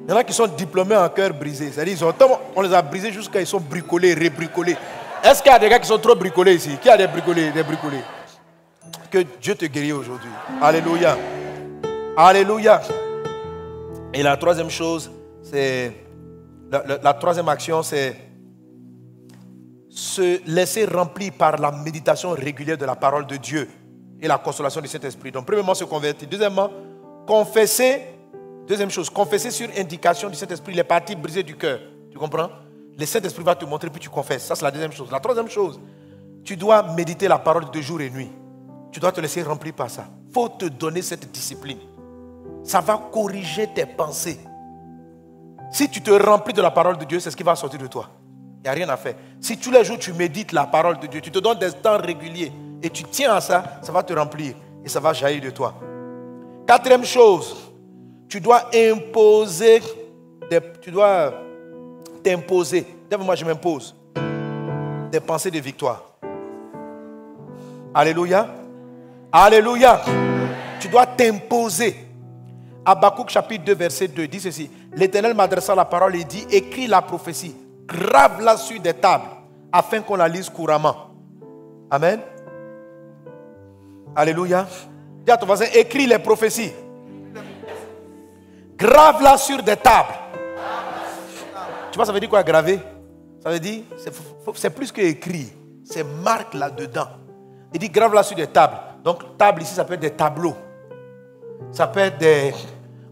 Il y en a qui sont diplômés en cœur brisé. C'est-à-dire, on les a brisés jusqu'à ils sont bricolés, rebricolés. Est-ce qu'il y a des gars qui sont trop bricolés ici? Qui a des bricolés? Que Dieu te guérisse aujourd'hui. Alléluia. Alléluia. Et la troisième chose, c'est... La troisième action, c'est se laisser remplir par la méditation régulière de la parole de Dieu et la consolation du Saint-Esprit. Donc, premièrement, se convertir. Deuxièmement, confesser. Deuxième chose, confesser sur indication du Saint-Esprit les parties brisées du cœur. Tu comprends? Le Saint-Esprit va te montrer, puis tu confesses. Ça, c'est la deuxième chose. La troisième chose, tu dois méditer la parole de jour et nuit. Tu dois te laisser remplir par ça. Il faut te donner cette discipline. Ça va corriger tes pensées. Si tu te remplis de la parole de Dieu, c'est ce qui va sortir de toi. Il n'y a rien à faire. Si tous les jours tu médites la parole de Dieu, tu te donnes des temps réguliers et tu tiens à ça, ça va te remplir et ça va jaillir de toi. Quatrième chose, tu dois t'imposer. Moi, je m'impose des pensées de victoire. Alléluia. Alléluia. Tu dois t'imposer. Habakkuk chapitre 2 verset 2 dit ceci. L'Éternel m'adressa la parole et dit, écris la prophétie, grave-la sur des tables, afin qu'on la lise couramment. Amen. Alléluia. Dis à ton voisin, écris les prophéties. Grave-la sur des tables. Tu vois, ça veut dire quoi, graver? Ça veut dire, c'est plus que écrit. C'est marque là-dedans. Il dit, grave-la sur des tables. Donc, table ici, ça peut être des tableaux. Ça peut être des...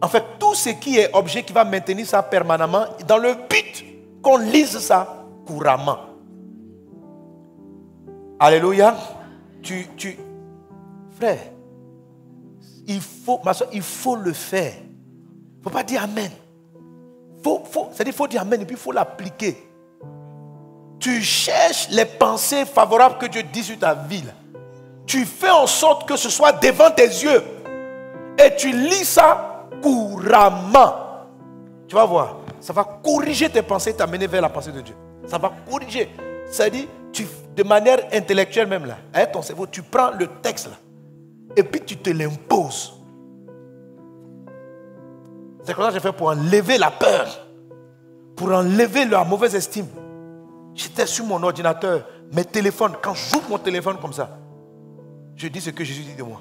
En fait, tout ce qui est objet qui va maintenir ça permanemment, dans le but qu'on lise ça couramment. Alléluia. Frère, ma soeur, il faut le faire. Il ne faut pas dire amen. C'est-à-dire qu'il faut dire amen et puis il faut l'appliquer. Tu cherches les pensées favorables que Dieu dit sur ta vie. Tu fais en sorte que ce soit devant tes yeux. Et tu lis ça couramment. Tu vas voir. Ça va corriger tes pensées et t'amener vers la pensée de Dieu. Ça va corriger. C'est-à-dire, de manière intellectuelle même là, avec ton cerveau, tu prends le texte là. Et puis tu te l'imposes. C'est comme ça que j'ai fait pour enlever la peur. Pour enlever la mauvaise estime. J'étais sur mon ordinateur, mes téléphones. Quand j'ouvre mon téléphone comme ça, je dis ce que Jésus dit de moi.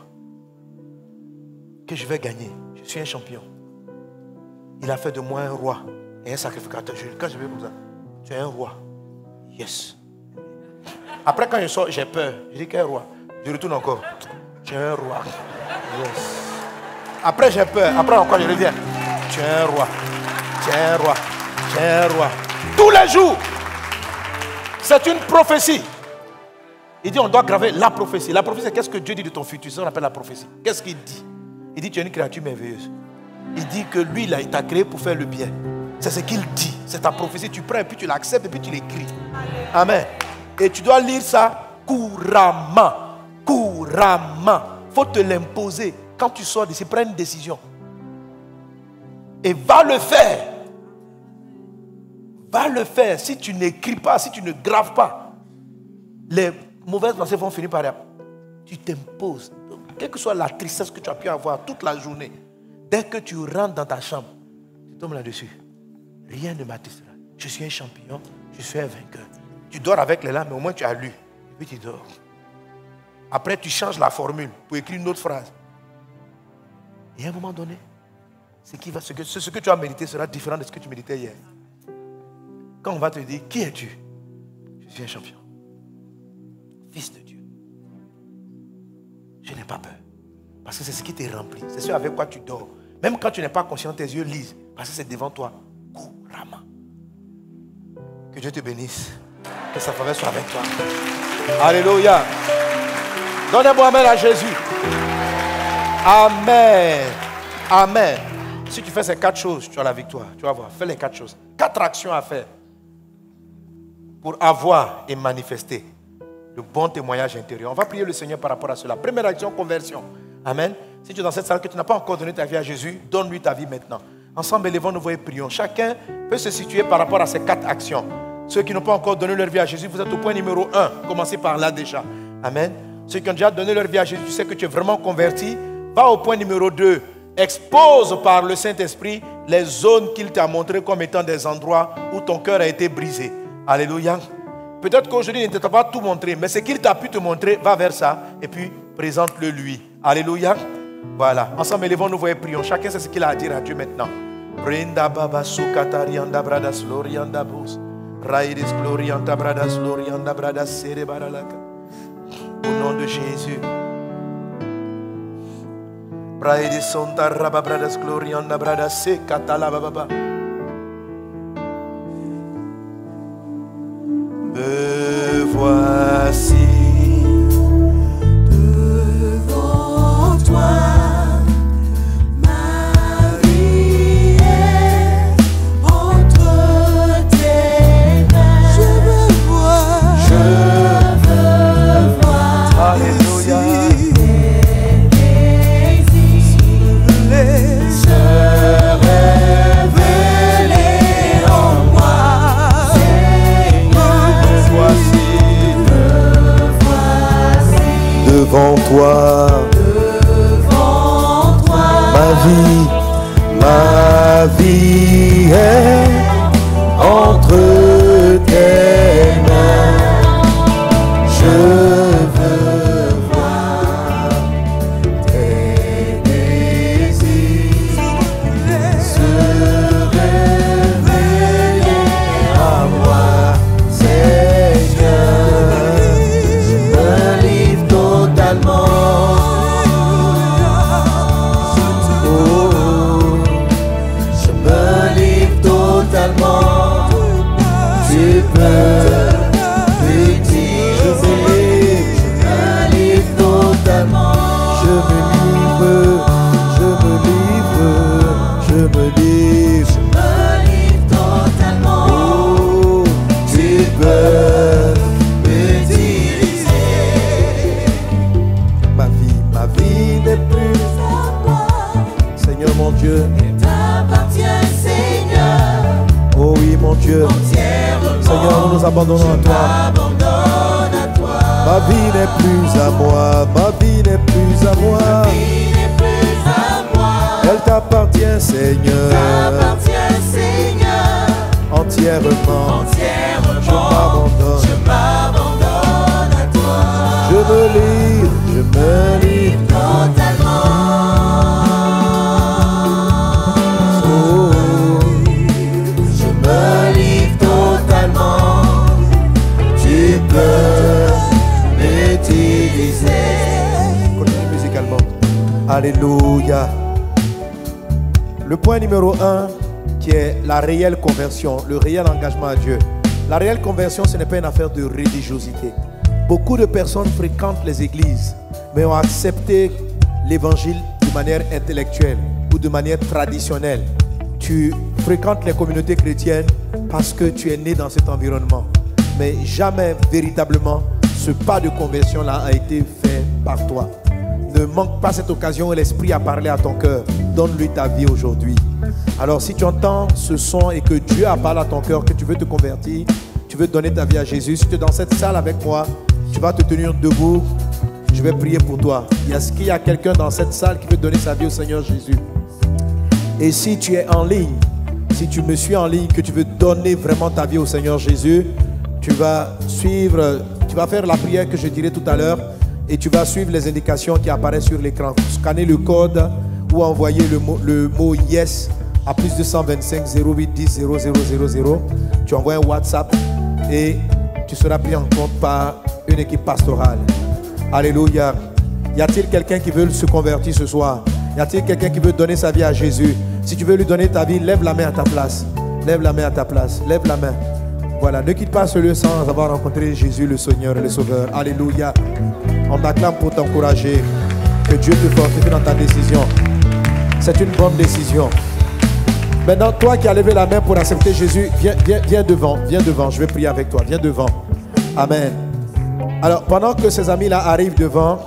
Que je vais gagner. Je suis un champion. Il a fait de moi un roi et un sacrificateur. Quand je vais comme ça, tu es un roi. Yes. Après, quand je sors, j'ai peur. Je dis qu'un roi. Je retourne encore. Tu es un roi. Yes. Après, j'ai peur. Après, encore, je reviens. Tu es un roi. Tu es un roi. Tu es un roi. Tous les jours. C'est une prophétie. Il dit on doit graver la prophétie. La prophétie, c'est qu'est-ce que Dieu dit de ton futur. Ça, on appelle la prophétie. Qu'est-ce qu'il dit? Il dit tu es une créature merveilleuse. Il dit que lui, là, il t'a créé pour faire le bien. C'est ce qu'il dit. C'est ta prophétie. Tu prends et puis tu l'acceptes et puis tu l'écris. Amen. Et tu dois lire ça couramment. Couramment. Il faut te l'imposer. Quand tu sors d'ici, prends une décision. Et va le faire. Va le faire. Si tu n'écris pas, si tu ne graves pas, les mauvaises pensées vont finir par... Tu t'imposes. Quelle que soit la tristesse que tu as pu avoir toute la journée, dès que tu rentres dans ta chambre, tu tombes là-dessus. Rien ne m'attristera. Je suis un champion, je suis un vainqueur. Tu dors avec les larmes, mais au moins tu as lu. Et puis tu dors. Après, tu changes la formule pour écrire une autre phrase. Et à un moment donné, ce que tu as médité sera différent de ce que tu méditais hier. Quand on va te dire, qui es-tu? Je suis un champion. Fils de Dieu. Je n'ai pas peur. Parce que c'est ce qui t'est rempli. C'est ce avec quoi tu dors. Même quand tu n'es pas conscient, tes yeux lisent. Parce que c'est devant toi. Couramment. Que Dieu te bénisse. Que sa faveur soit avec toi. Alléluia. Donnez-moi amen à Jésus. Amen. Amen. Si tu fais ces 4 choses, tu as la victoire. Tu vas voir. Fais les 4 choses. 4 actions à faire pour avoir et manifester Le bon témoignage intérieur. On va prier le Seigneur par rapport à cela. Première action, conversion. Amen. Si tu es dans cette salle que tu n'as pas encore donné ta vie à Jésus, donne-lui ta vie maintenant. Ensemble, élevons-nous et prions. Chacun peut se situer par rapport à ces 4 actions. Ceux qui n'ont pas encore donné leur vie à Jésus, vous êtes au point numéro 1. Commencez par là déjà. Amen. Ceux qui ont déjà donné leur vie à Jésus, tu sais que tu es vraiment converti. Va au point numéro 2. Expose par le Saint-Esprit les zones qu'il t'a montrées comme étant des endroits où ton cœur a été brisé. Alléluia. Peut-être qu'aujourd'hui, il ne t'a pas tout montré, mais ce qu'il t'a pu te montrer, va vers ça et puis présente-le lui. Alléluia. Voilà. Ensemble, élevons-nous et prions. Chacun sait ce qu'il a à dire à Dieu maintenant. Au nom de Jésus. Me voici devant toi, ma vie est entre tes mains. Je veux voir, alléluia, tes désirs se révéler en moi. Devant toi, ma vie est entre tes mains. Je veux voir tes désirs se révéler à moi, Seigneur. Je me livre totalement. Tu peux l'utiliser. Je me livre totalement. Je me livre totalement. Oh, tu peux m'utiliser. Ma vie n'est plus à moi. Seigneur mon Dieu, elle t'appartient, Seigneur. Oh oui, mon Dieu. Seigneur, nous nous abandonnons à toi. Ma vie n'est plus à moi. Ma vie n'est plus à moi. Elle t'appartient, Seigneur. Entièrement. Je m'abandonne à toi. Je me livre totalement. Continue musicalement. Alléluia. Le point numéro 1 qui est la réelle conversion, le réel engagement à Dieu. La réelle conversion, ce n'est pas une affaire de religiosité. Beaucoup de personnes fréquentent les églises, mais ont accepté l'évangile de manière intellectuelle ou de manière traditionnelle. Tu fréquentes les communautés chrétiennes parce que tu es né dans cet environnement. Mais jamais véritablement ce pas de conversion-là a été fait par toi. Ne manque pas cette occasion où l'Esprit a parlé à ton cœur. Donne-lui ta vie aujourd'hui. Alors si tu entends ce son et que Dieu a parlé à ton cœur, que tu veux te convertir, tu veux donner ta vie à Jésus, si tu es dans cette salle avec moi, tu vas te tenir debout. Je vais prier pour toi. Est-ce qu'il y a quelqu'un dans cette salle qui veut donner sa vie au Seigneur Jésus? Et si tu es en ligne, si tu me suis en ligne, que tu veux donner vraiment ta vie au Seigneur Jésus, tu vas faire la prière que je dirai tout à l'heure et tu vas suivre les indications qui apparaissent sur l'écran. Scanner le code ou envoyer le mot yes à plus de 125 08 10 0000. Tu envoies un WhatsApp et tu seras pris en compte par une équipe pastorale. Alléluia. Y a-t-il quelqu'un qui veut se convertir ce soir? Y a-t-il quelqu'un qui veut donner sa vie à Jésus? Si tu veux lui donner ta vie, lève la main à ta place. Lève la main à ta place. Lève la main. Voilà, ne quitte pas ce lieu sans avoir rencontré Jésus, le Seigneur et le Sauveur. Alléluia. On t'acclame pour t'encourager. Que Dieu te fortifie dans ta décision. C'est une bonne décision. Maintenant, toi qui as levé la main pour accepter Jésus, viens devant. Viens devant. Je vais prier avec toi. Viens devant. Amen. Alors, pendant que ces amis-là arrivent devant,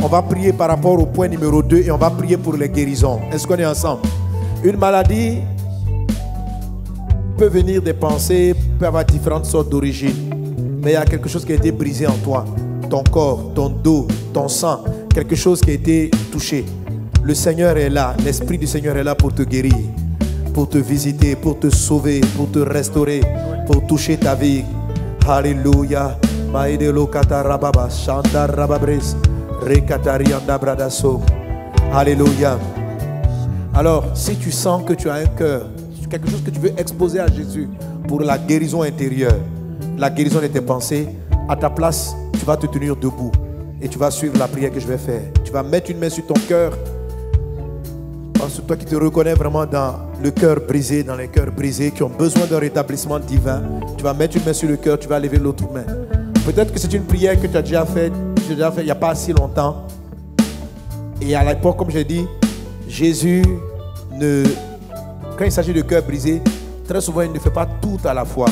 on va prier par rapport au point numéro 2 et on va prier pour les guérisons. Est-ce qu'on est ensemble? Une maladie peut venir des pensées, peut avoir différentes sortes d'origines. Mais il y a quelque chose qui a été brisé en toi. Ton corps, ton dos, ton sang, quelque chose qui a été touché. Le Seigneur est là, l'Esprit du Seigneur est là pour te guérir, pour te visiter, pour te sauver, pour te restaurer, pour toucher ta vie. Alléluia. Alléluia. Alors, si tu sens que tu as un cœur, quelque chose que tu veux exposer à Jésus pour la guérison intérieure, la guérison de tes pensées, à ta place, tu vas te tenir debout et tu vas suivre la prière que je vais faire. Tu vas mettre une main sur ton cœur. Parce que toi qui te reconnais vraiment dans le cœur brisé, dans les cœurs brisés qui ont besoin d'un rétablissement divin, tu vas mettre une main sur le cœur, tu vas lever l'autre main. Peut-être que c'est une prière que tu as déjà faite, il n'y a pas si longtemps. Et à l'époque, comme j'ai dit, Jésus, quand il s'agit de cœur brisé, très souvent il ne fait pas tout à la fois.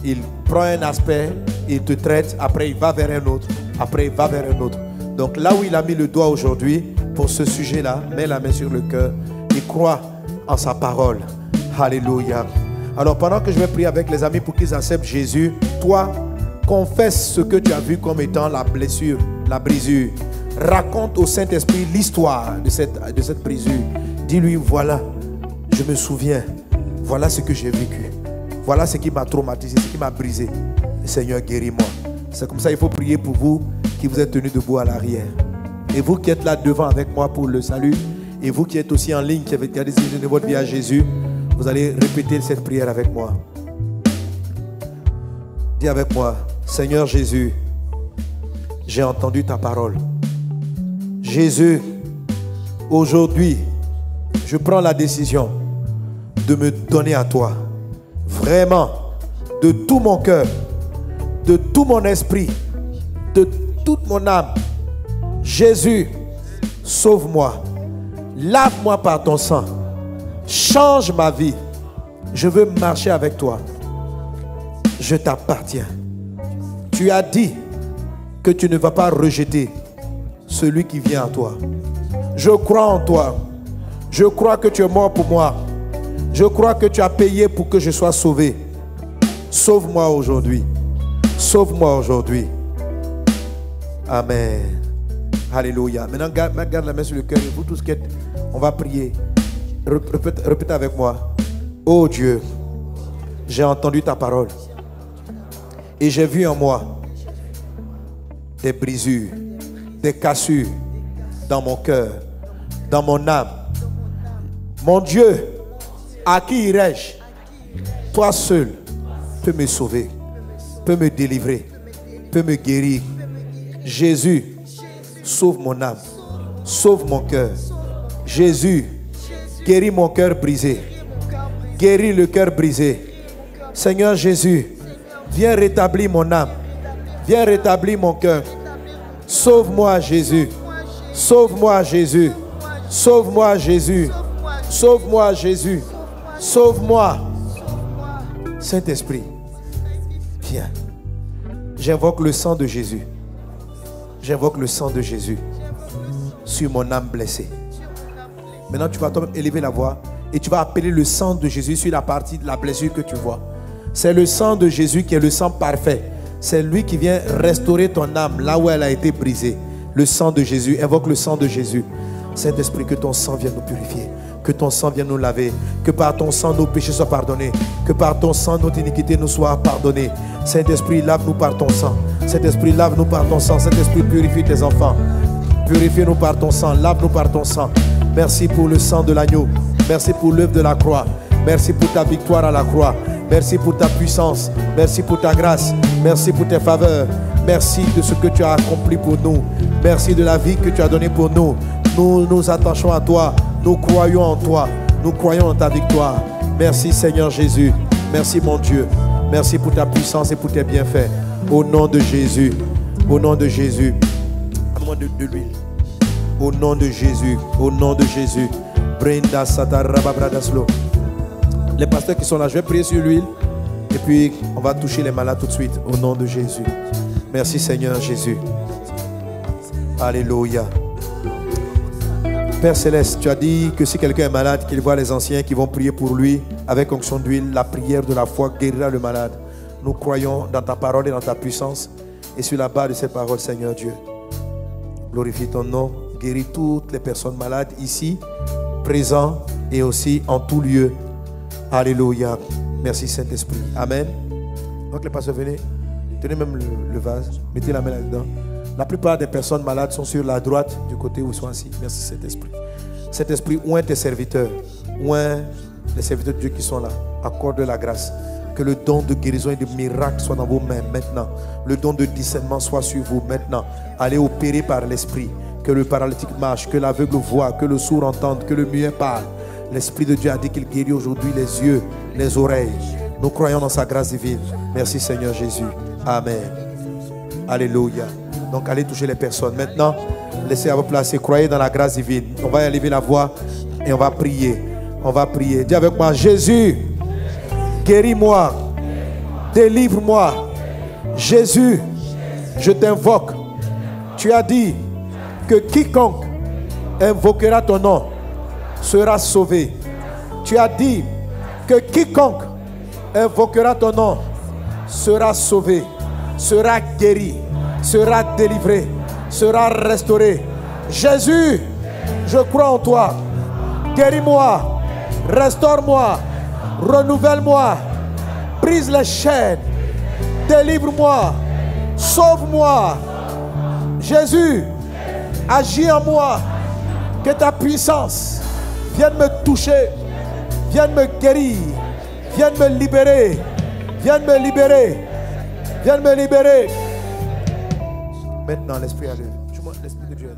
Il prend un aspect, il te traite, après il va vers un autre, après il va vers un autre. Donc là où il a mis le doigt aujourd'hui, pour ce sujet-là, mets la main sur le cœur et crois en sa parole. Alléluia. Alors pendant que je vais prier avec les amis pour qu'ils acceptent Jésus, toi, confesse ce que tu as vu comme étant la blessure, la brisure. Raconte au Saint-Esprit l'histoire de cette brisure. Dis-lui, voilà, je me souviens, voilà ce que j'ai vécu. Voilà ce qui m'a traumatisé, ce qui m'a brisé. Seigneur, guéris-moi. C'est comme ça qu'il faut prier pour vous qui vous êtes tenus debout à l'arrière. Et vous qui êtes là devant avec moi pour le salut, et vous qui êtes aussi en ligne, qui avez décidé de votre vie à Jésus, vous allez répéter cette prière avec moi. Dis avec moi, Seigneur Jésus, j'ai entendu ta parole. Jésus, aujourd'hui, je prends la décision de me donner à toi. Vraiment, de tout mon cœur, de tout mon esprit, de toute mon âme. Jésus, sauve-moi. Lave-moi par ton sang. Change ma vie. Je veux marcher avec toi. Je t'appartiens. Tu as dit que tu ne vas pas rejeter celui qui vient à toi. Je crois en toi. Je crois que tu es mort pour moi. Je crois que tu as payé pour que je sois sauvé. Sauve-moi aujourd'hui. Sauve-moi aujourd'hui. Amen. Alléluia. Maintenant, garde la main sur le cœur. Et vous tous qui êtes, on va prier. Répétez avec moi. Oh Dieu, j'ai entendu ta parole. Et j'ai vu en moi des brisures, des cassures dans mon cœur, dans mon âme. Mon Dieu, à qui irai-je? Toi seul peux me sauver, peux me délivrer, peux me guérir. Jésus, sauve mon âme, sauve mon cœur. Jésus, guéris mon cœur brisé. Guéris le cœur brisé. Seigneur Jésus, viens rétablir mon âme. Viens rétablir mon cœur. Sauve-moi Jésus. Sauve-moi Jésus. Sauve-moi Jésus. Sauve-moi Jésus. Sauve-moi. Saint-Esprit, viens. J'invoque le sang de Jésus. J'invoque le sang de Jésus sur mon âme blessée. Maintenant, tu vas toi-même élever la voix et tu vas appeler le sang de Jésus sur la partie de la blessure que tu vois. C'est le sang de Jésus qui est le sang parfait. C'est lui qui vient restaurer ton âme là où elle a été brisée. Le sang de Jésus. Invoque le sang de Jésus. Saint-Esprit, que ton sang vienne nous purifier. Que ton sang vienne nous laver. Que par ton sang nos péchés soient pardonnés. Que par ton sang notre iniquité nous soit pardonnée. Saint-Esprit, lave-nous par ton sang. Saint-Esprit, lave-nous par ton sang. Saint-Esprit, purifie tes enfants. Purifie-nous par ton sang. Lave-nous par ton sang. Merci pour le sang de l'agneau. Merci pour l'œuvre de la croix. Merci pour ta victoire à la croix. Merci pour ta puissance. Merci pour ta grâce. Merci pour tes faveurs. Merci de ce que tu as accompli pour nous. Merci de la vie que tu as donnée pour nous. Nous nous attachons à toi. Nous croyons en toi. Nous croyons en ta victoire. Merci Seigneur Jésus. Merci mon Dieu. Merci pour ta puissance et pour tes bienfaits. Au nom de Jésus. Au nom de Jésus. Donne-moi de l'huile. Au nom de Jésus. Au nom de Jésus. Brenda Satarababradaslo. Les pasteurs qui sont là, je vais prier sur l'huile. Et puis, on va toucher les malades tout de suite. Au nom de Jésus. Merci Seigneur Jésus. Alléluia. Père Céleste, tu as dit que si quelqu'un est malade, qu'il voit les anciens qui vont prier pour lui avec onction d'huile, la prière de la foi guérira le malade. Nous croyons dans ta parole et dans ta puissance. Et sur la base de ces paroles, Seigneur Dieu, glorifie ton nom, guéris toutes les personnes malades ici, présents et aussi en tout lieu. Alléluia. Merci Saint-Esprit. Amen. Donc les pasteurs, venez, tenez même le vase, mettez la main là-dedans. La plupart des personnes malades sont sur la droite du côté où ils sont assis. Merci Saint-Esprit. Saint-Esprit, oint tes serviteurs, oint les serviteurs de Dieu qui sont là. Accorde la grâce. Que le don de guérison et de miracle soit dans vos mains maintenant. Le don de discernement soit sur vous maintenant. Allez opérer par l'Esprit. Que le paralytique marche, que l'aveugle voit, que le sourd entende, que le muet parle. L'Esprit de Dieu a dit qu'il guérit aujourd'hui les yeux, les oreilles. Nous croyons dans sa grâce divine. Merci Seigneur Jésus. Amen. Alléluia. Donc allez toucher les personnes. Maintenant, laissez à vous placer. Croyez dans la grâce divine. On va élever la voix et on va prier. On va prier. Dis avec moi, Jésus, guéris-moi, délivre-moi. Jésus, je t'invoque. Tu as dit que quiconque invoquera ton nom sera sauvé. Tu as dit que quiconque invoquera ton nom sera sauvé, sera guéri, sera délivré, sera restauré. Jésus, je crois en toi. Guéris-moi, restaure-moi, renouvelle-moi, brise les chaînes, délivre-moi, sauve-moi. Jésus, agis en moi, que ta puissance vienne me toucher, vienne me guérir, vienne me libérer, vienne me libérer, vienne me libérer. Maintenant, l'Esprit est là. L'Esprit de Dieu est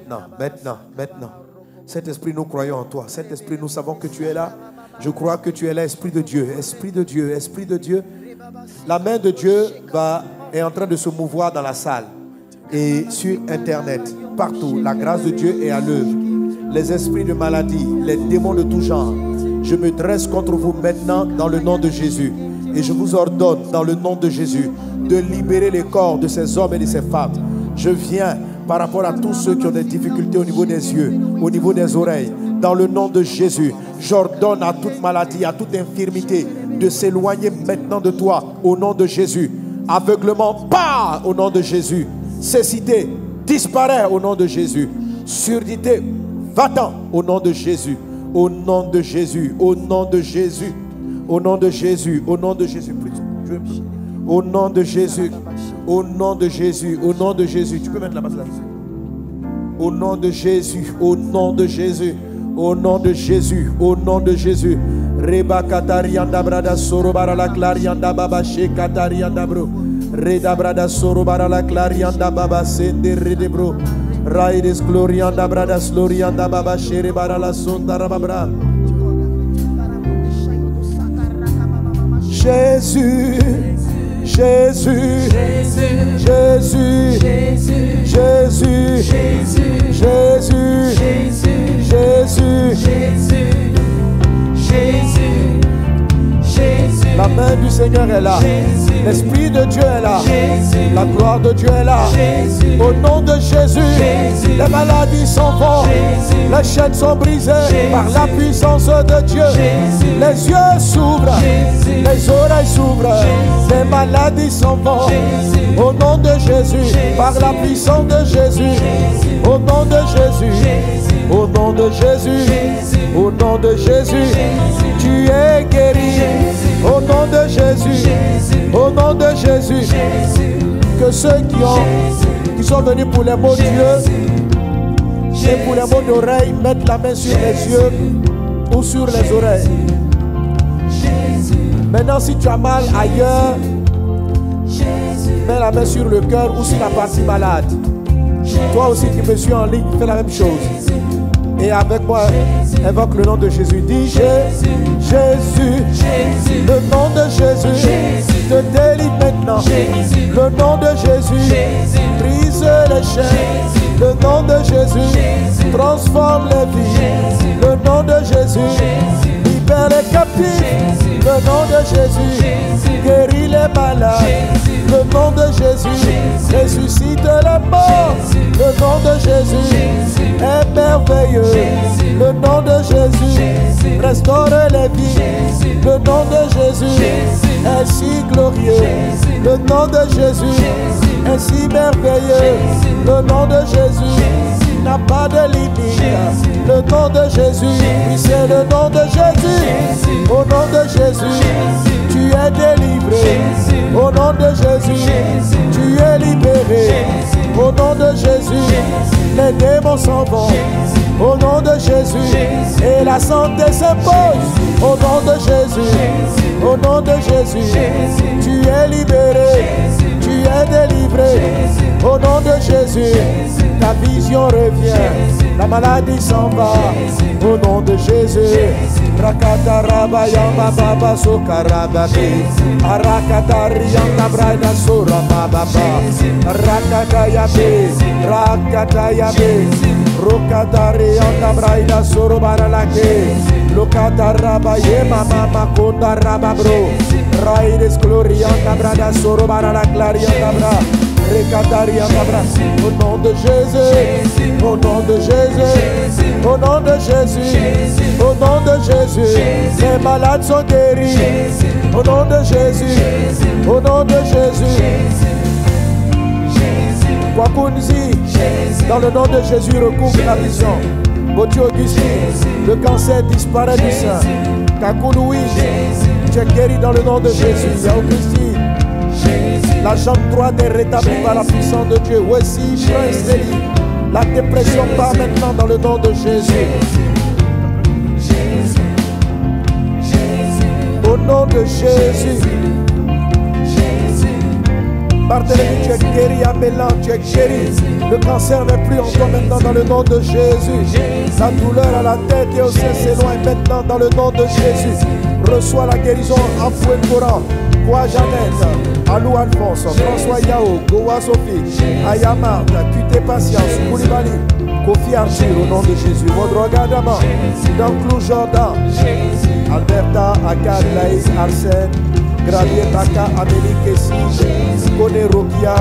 là. Maintenant. Saint-Esprit, nous croyons en toi. Saint-Esprit, nous savons que tu es là. Je crois que tu es là, Esprit de Dieu. Esprit de Dieu, Esprit de Dieu. La main de Dieu est en train de se mouvoir dans la salle et sur Internet. Partout, la grâce de Dieu est à l'œuvre. Les esprits de maladie, les démons de tout genre, je me dresse contre vous maintenant dans le nom de Jésus. Et je vous ordonne dans le nom de Jésus de libérer les corps de ces hommes et de ces femmes. Je viens par rapport à tous ceux qui ont des difficultés au niveau des yeux, au niveau des oreilles. Dans le nom de Jésus, j'ordonne à toute maladie, à toute infirmité de s'éloigner maintenant de toi au nom de Jésus. Aveuglement, part au nom de Jésus. Cécité, disparaît au nom de Jésus. Surdité, va-t'en au nom de Jésus. Au nom de Jésus, au nom de Jésus. Au nom de Jésus, au nom de Jésus. Au nom de Jésus, au nom de Jésus, au nom de Jésus. Tu peux mettre la base là. Au nom de Jésus, au nom de Jésus, au nom de Jésus, au nom de Jésus. Reba katarianda brada soro bara la clarianda baba she katarianda bro. Reda brada soro bara la clarianda baba sende rede bro. Raides glorianda brada slorianda baba shere bara la sonda rababra. Jésus, Jésus, Jésus, Jésus, Jésus, Jésus, Jésus, Jésus, Jésus, Jésus. La main du Seigneur est là. L'Esprit de Dieu est là. La gloire de Dieu est là. Au nom de Jésus, les maladies s'en vont. Les chaînes sont brisées par la puissance de Dieu. Les yeux s'ouvrent, les oreilles s'ouvrent. Les maladies s'en vont. Au nom de Jésus, par la puissance de Jésus. Au nom de Jésus, au nom de Jésus, au nom de Jésus, tu es guéri. Au nom de Jésus, au nom de Jésus, que ceux qui sont venus pour les mots de Dieu et pour les mots d'oreille mettent la main sur les yeux ou sur les oreilles. Maintenant, si tu as mal ailleurs, mets la main sur le cœur ou sur la partie malade. Toi aussi qui me suis en ligne, fais la même chose. Et avec moi, invoque le nom de Jésus. Dis Jésus, Jésus, le nom de Jésus te délivre maintenant. Le nom de Jésus brise les chaînes. Le nom de Jésus transforme les vies. Le nom de Jésus libère les captifs. Le Le nom de Jésus guérit les malades. Le nom de Jésus ressuscite les morts. Le nom de Jésus est merveilleux. Le nom de Jésus restaure les vies. Le nom de Jésus est si glorieux. Le nom de Jésus est si merveilleux. Le nom de Jésus n'a pas de limite. Le nom de Jésus, oui, c'est le nom de Jésus. Au nom de Jésus, tu es délivré. Au nom de Jésus, tu es libéré. Au nom de Jésus, les démons s'en vont. Au nom de Jésus, et la santé s'impose. Au nom de Jésus, au nom de Jésus, tu es libéré, tu es délivré. Au nom de Jésus, ta vision revient, la maladie s'en va. Au nom de Jésus, Rakata Rabayama Baba Sokarababi, Arakata Rianda Braida Sura Baba, Rakata Yabe, Rakata Yabe, Rokata Rianda Braida Sura Baralake, Lokata Rabaye Mama Makonda Rababro, Raides Glorianda Brada Sura Baralaclarianda Bra. Au nom de Jésus, au nom de Jésus, au nom de Jésus, au nom de Jésus, les malades sont guéris. Au nom de Jésus, au nom de Jésus. Kwakunzi, dans le nom de Jésus, recouvre la vision. Boti Augustine, le cancer disparaît du sein. Kakouloui, tu es guéri dans le nom de Jésus. Yaoukristi, la jambe droite est rétablie par la puissance de Dieu. Voici, Prince Eli. La dépression part maintenant dans le nom de Jésus. Au nom de Jésus. Barthélemy, tu es guéri. Abélan, tu es guéri. Le cancer n'est plus en toi maintenant dans le nom de Jésus. La douleur à la tête et au sein s'éloigne maintenant dans le nom de Jésus. Reçois la guérison en fouet courant. Quoi Jeannette, Alou Alphonse, François Yao, Gowa Sophie, Ayamarta, QT Patience, Koulibaly, Kofi Arthur, au nom de Jésus, Modroga Dama, Danclou Jordan, Alberta, Akad, Laïs, Arsène, Gravier Taka, Amélie Kessi, Kone Rokia,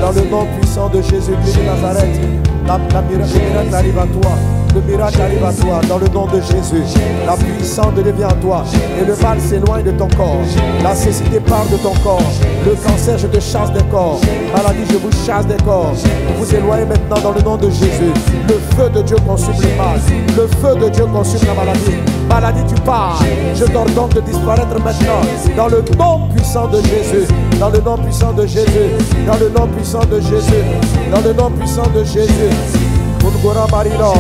dans le nom puissant de Jésus-Christ de Nazareth, le miracle arrive à toi. Le miracle arrive à toi dans le nom de Jésus. La puissance devient à toi et le mal s'éloigne de ton corps. La cécité part de ton corps. Le cancer, je te chasse des corps. Maladie, je vous chasse des corps. Vous vous éloignez maintenant dans le nom de Jésus. Le feu de Dieu consume le mal. Le feu de Dieu consume la maladie. Maladie, tu pars. Je t'ordonne de disparaître maintenant dans le nom puissant de Jésus. Dans le nom puissant de Jésus. Dans le nom puissant de Jésus. Dans le nom puissant de Jésus. Mungora Marino,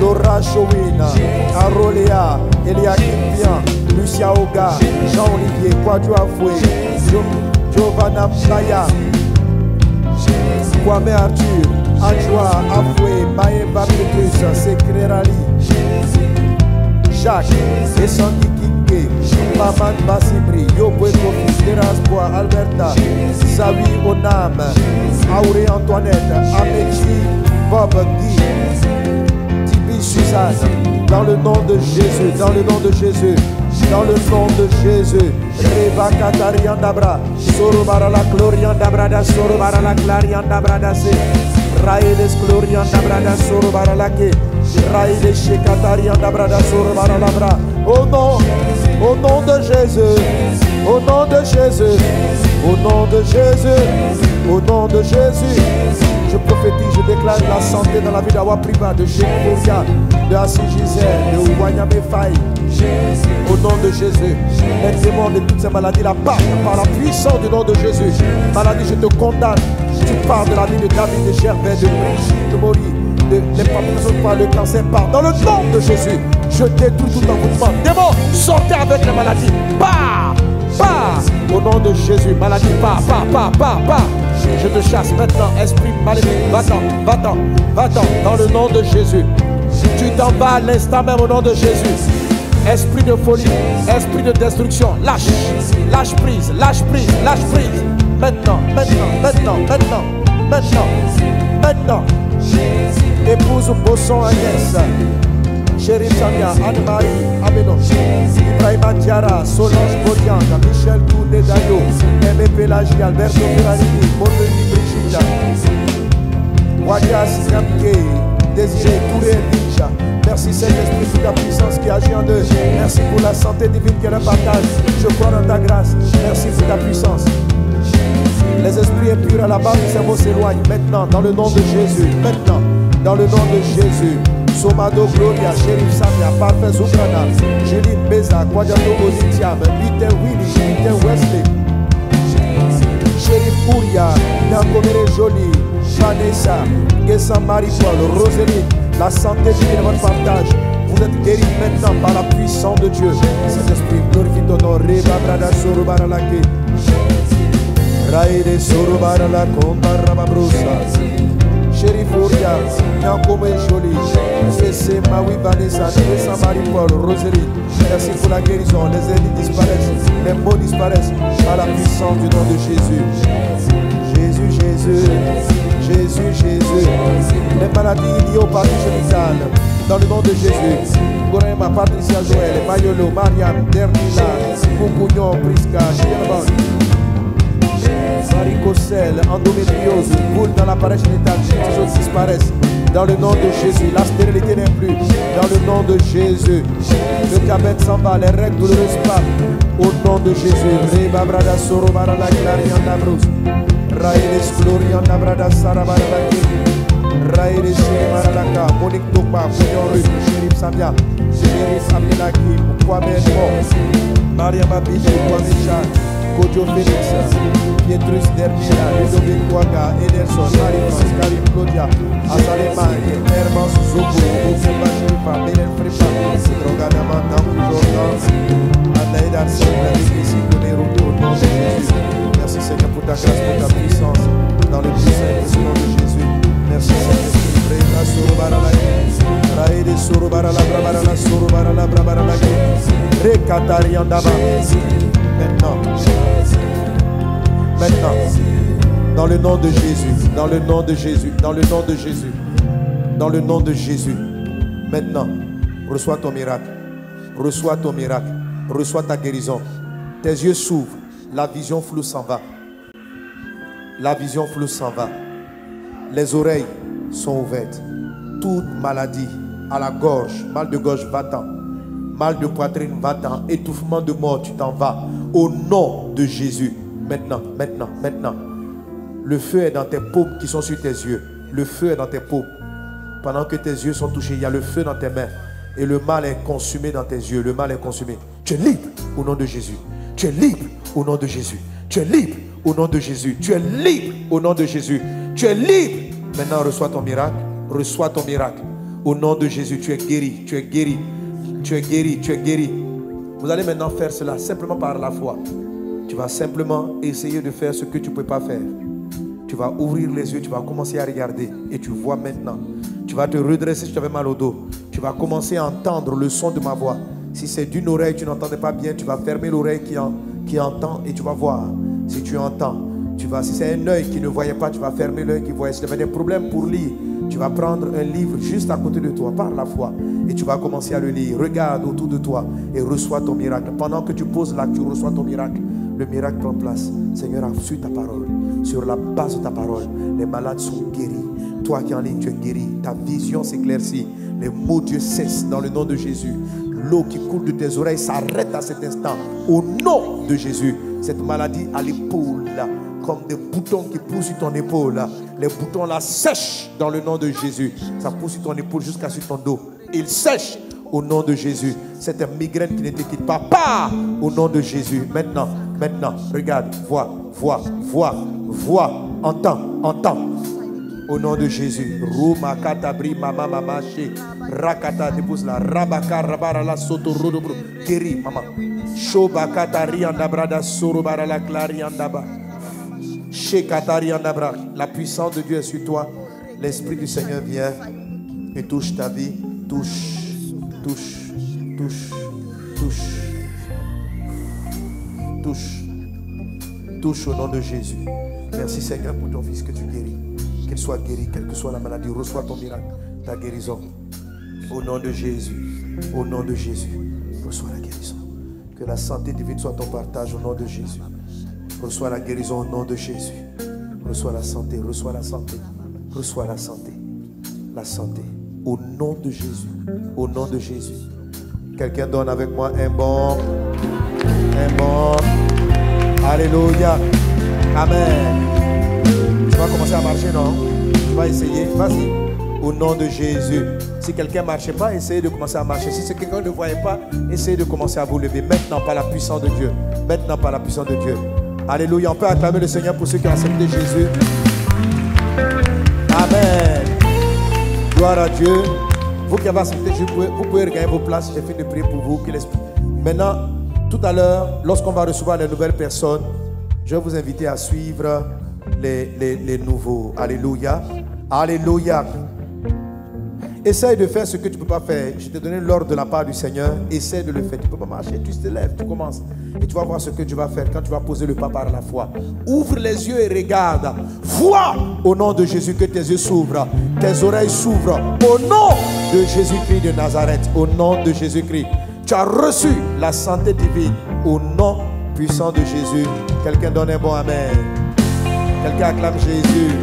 Laura Chowina, Aroléa, Eliakim Pian, Lucia Oga, Jean-Olivier, Kwadjo Afoué, Giovanna Maya, Kwame Arthur, Adjoa Afoué, Maëva Petrus, Sekrerali, Jacques, Essangi Kike, Maman Basibri, Yopwe Kofi, Teras Bois, Alberta, Savi Onam, Auré Antoinette, Améchi, Bob Guy, Tibi Suzanne, dans le nom de Jésus, dans le nom de Jésus, dans le nom de Jésus, Reba Katariandabra, Sorobarala Gloriandabra, Sorobarala Clariandabra, Raïles Gloriandabra, Sorobaralake, Raïles Shekatariandabra, Sorobaralabra, au nom de Jésus, au nom de Jésus, au nom de Jésus, au nom de Jésus. Je prophétise, je déclare la santé dans la vie d'Awa Priva, de Jéhovah, de Assis Gisèle, de Wanyame Faye. Au nom de Jésus, les démons de toutes ces maladies la partent par la puissance du nom de Jésus. Maladie, je te condamne. Tu parles de la vie de David, de Gervais, de Brigitte, de Maury, de l'impartition par le cancer part. Dans le nom de Jésus, je détruis tout envoûtement. Démons, sortez avec les maladies. Pars, pars. Au nom de Jésus, maladie, pars, pars, pars, pars, pars. Je te chasse maintenant, esprit maléfique. Va-t'en, va-t'en, va-t'en, dans le nom de Jésus. Tu t'en vas à l'instant même au nom de Jésus. Esprit de folie, esprit de destruction, lâche, lâche prise, lâche prise, lâche prise. Maintenant, maintenant, maintenant, maintenant, maintenant, maintenant. Épouse Bosson Agnès, Chérif Samia, Anne-Marie, Abeno, Ibrahima Diara, Solange Bodianga, Michel Tourné Dayo, Aimé Pélagie, Alberto Ferrarini, Mondenis Brigitte, Wadias Yamke, Désiré Touré Ninja. Merci Saint-Esprit pour ta puissance qui agit en eux. Merci pour la santé divine qu'elle partage. Je crois dans ta grâce. Merci pour ta puissance. Les esprits impurs à la base du cerveau s'éloignent. Maintenant, dans le nom de Jésus. Maintenant, dans le nom de Jésus. Somado Gloria, Chérif Samia, Parfait Zoukrana, Juline Beza, Kwadiato Ozitiam, Peter Willy, Peter Wesley, Chérif Ouria, Nankomere Jolie, Vanessa, Gessan Marie-Paul, Roséline. La santé divine, votre partage. Vous êtes guéris maintenant par la puissance de Dieu. Saint-Esprit, glorifie ton nom. Reba brada soro baralake. Raide soro baralake. Barababrosa. Chérif Ouria, Yankome Jolie, C.C. Maui Vanessa, Gessan Marie-Paul, Rosélie. Merci pour la guérison. Les ennemis disparaissent. Les maux disparaissent par la puissance du nom de Jésus. Jésus, Jésus. Jésus, Jésus. Les maladies liées au parti génital. Dans le nom de Jésus. Gourema, Patricia Joël, Mayolo, Mariam, Dernila, Koukouignon, Priska, Chirban, Varicocèle, endométriose, boule dans l'appareil génital. Toutes choses disparaissent. Dans le nom de Jésus. La stérilité n'est plus. Dans le nom de Jésus. Le diabète s'en va. Les règles douloureuses partent. Au nom de Jésus. Reba Brada Soro Barala Clarion Nabrous. Raïles Glorian Nabrada Sarabarala. Raïles Maralaka. Monique Tokpa. Kounion Rue. Chérif Samia. Chérif Abdelaki. Kwame Mo. Maria Mabidi. Kwame Chan. Kojo Félix. Pietrus Dermila. Ludovic Kouaga. Ederson. Marie-France. Karim Claudia. Azalema. Herman Zoubou. Osemba Chirifa. Belen Fripa. Drogadama. Namou Jordan. Anaïda Sèvres. Ici Konero. Au nom de Jésus. Merci Seigneur pour ta grâce, pour ta puissance. Dans le puissant et nom de Jésus. Merci Seigneur. Maintenant, dans le nom de Jésus, dans le nom de Jésus, dans le nom de Jésus, dans le nom de Jésus. Maintenant, reçois ton miracle, reçois ton miracle, reçois ta guérison. Tes yeux s'ouvrent. La vision floue s'en va. La vision floue s'en va. Les oreilles sont ouvertes. Toute maladie à la gorge, mal de gorge, va-t'en. Mal de poitrine, va-t'en. Étouffement de mort, tu t'en vas. Au nom de Jésus. Maintenant, maintenant, maintenant. Le feu est dans tes paumes qui sont sur tes yeux. Le feu est dans tes paumes. Pendant que tes yeux sont touchés, il y a le feu dans tes mains. Et le mal est consumé dans tes yeux. Le mal est consumé. Tu es libre au nom de Jésus. Tu es libre au nom de Jésus. Tu es libre au nom de Jésus. Tu es libre au nom de Jésus. Tu es libre. Maintenant, reçois ton miracle. Reçois ton miracle. Au nom de Jésus, tu es guéri. Tu es guéri. Tu es guéri. Tu es guéri. Vous allez maintenant faire cela simplement par la foi. Tu vas simplement essayer de faire ce que tu ne peux pas faire. Tu vas ouvrir les yeux. Tu vas commencer à regarder. Et tu vois maintenant. Tu vas te redresser si tu avais mal au dos. Tu vas commencer à entendre le son de ma voix. Si c'est d'une oreille, tu n'entendais pas bien, tu vas fermer l'oreille qui entend et tu vas voir. Si tu entends, si c'est un œil qui ne voyait pas, tu vas fermer l'œil qui voyait. Si tu avais des problèmes pour lire, tu vas prendre un livre juste à côté de toi, par la foi, et tu vas commencer à le lire. Regarde autour de toi et reçois ton miracle. Pendant que tu poses l'acte, tu reçois ton miracle. Le miracle prend place. Seigneur, a reçu ta parole. Sur la base de ta parole, les malades sont guéris. Toi qui es en ligne, tu es guéri. Ta vision s'éclaircit. Les mots de Dieu cessent dans le nom de Jésus. L'eau qui coule de tes oreilles s'arrête à cet instant. Au nom de Jésus. Cette maladie à l'épaule, comme des boutons qui poussent sur ton épaule. Les boutons là sèchent dans le nom de Jésus. Ça pousse sur ton épaule jusqu'à sur ton dos. Ils sèchent au nom de Jésus. Cette migraine qui ne te quitte pas. Pas au nom de Jésus. Maintenant, regarde, vois, entends. Au nom de Jésus. Roma katabri mama mamache. Rakata dépose la rabaka rabara la soto rodobro. Guéri maman. Shobakata riandabrada sorobara la clariandaba. Shekatariandabra. La puissance de Dieu est sur toi. L'Esprit du Seigneur vient et touche ta vie. Touche au nom de Jésus. Merci Seigneur pour ton fils que tu guéris. Qu'il soit guéri, quelle que soit la maladie, reçois ton miracle, ta guérison. Au nom de Jésus. Au nom de Jésus. Reçois la guérison. Que la santé divine soit ton partage au nom de Jésus. Reçois la guérison au nom de Jésus. Reçois la santé. Reçois la santé. Reçois la santé. La santé. Au nom de Jésus. Au nom de Jésus. Quelqu'un donne avec moi un bon. Un bon. Alléluia. Amen. Tu vas commencer à marcher, non? Tu vas essayer. Vas-y. Au nom de Jésus. Si quelqu'un ne marchait pas, essayez de commencer à marcher. Si quelqu'un ne voyait pas, essayez de commencer à vous lever. Maintenant, par la puissance de Dieu. Maintenant, par la puissance de Dieu. Alléluia. On peut acclamer le Seigneur pour ceux qui ont accepté Jésus. Amen. Gloire à Dieu. Vous qui avez accepté Jésus, vous pouvez regagner vos places. J'ai fini de prier pour vous. Maintenant, tout à l'heure, lorsqu'on va recevoir les nouvelles personnes, je vais vous inviter à suivre les nouveaux. Alléluia. Alléluia. Essaye de faire ce que tu ne peux pas faire. Je t'ai donné l'ordre de la part du Seigneur. Essaye de le faire. Tu ne peux pas marcher. Tu te lèves, tu commences. Et tu vas voir ce que tu vas faire quand tu vas poser le pas par la foi. Ouvre les yeux et regarde. Vois au nom de Jésus que tes yeux s'ouvrent. Tes oreilles s'ouvrent. Au nom de Jésus-Christ de Nazareth. Au nom de Jésus-Christ. Tu as reçu la santé divine. Au nom puissant de Jésus. Quelqu'un donne un bon amen. Quelqu'un acclame Jésus.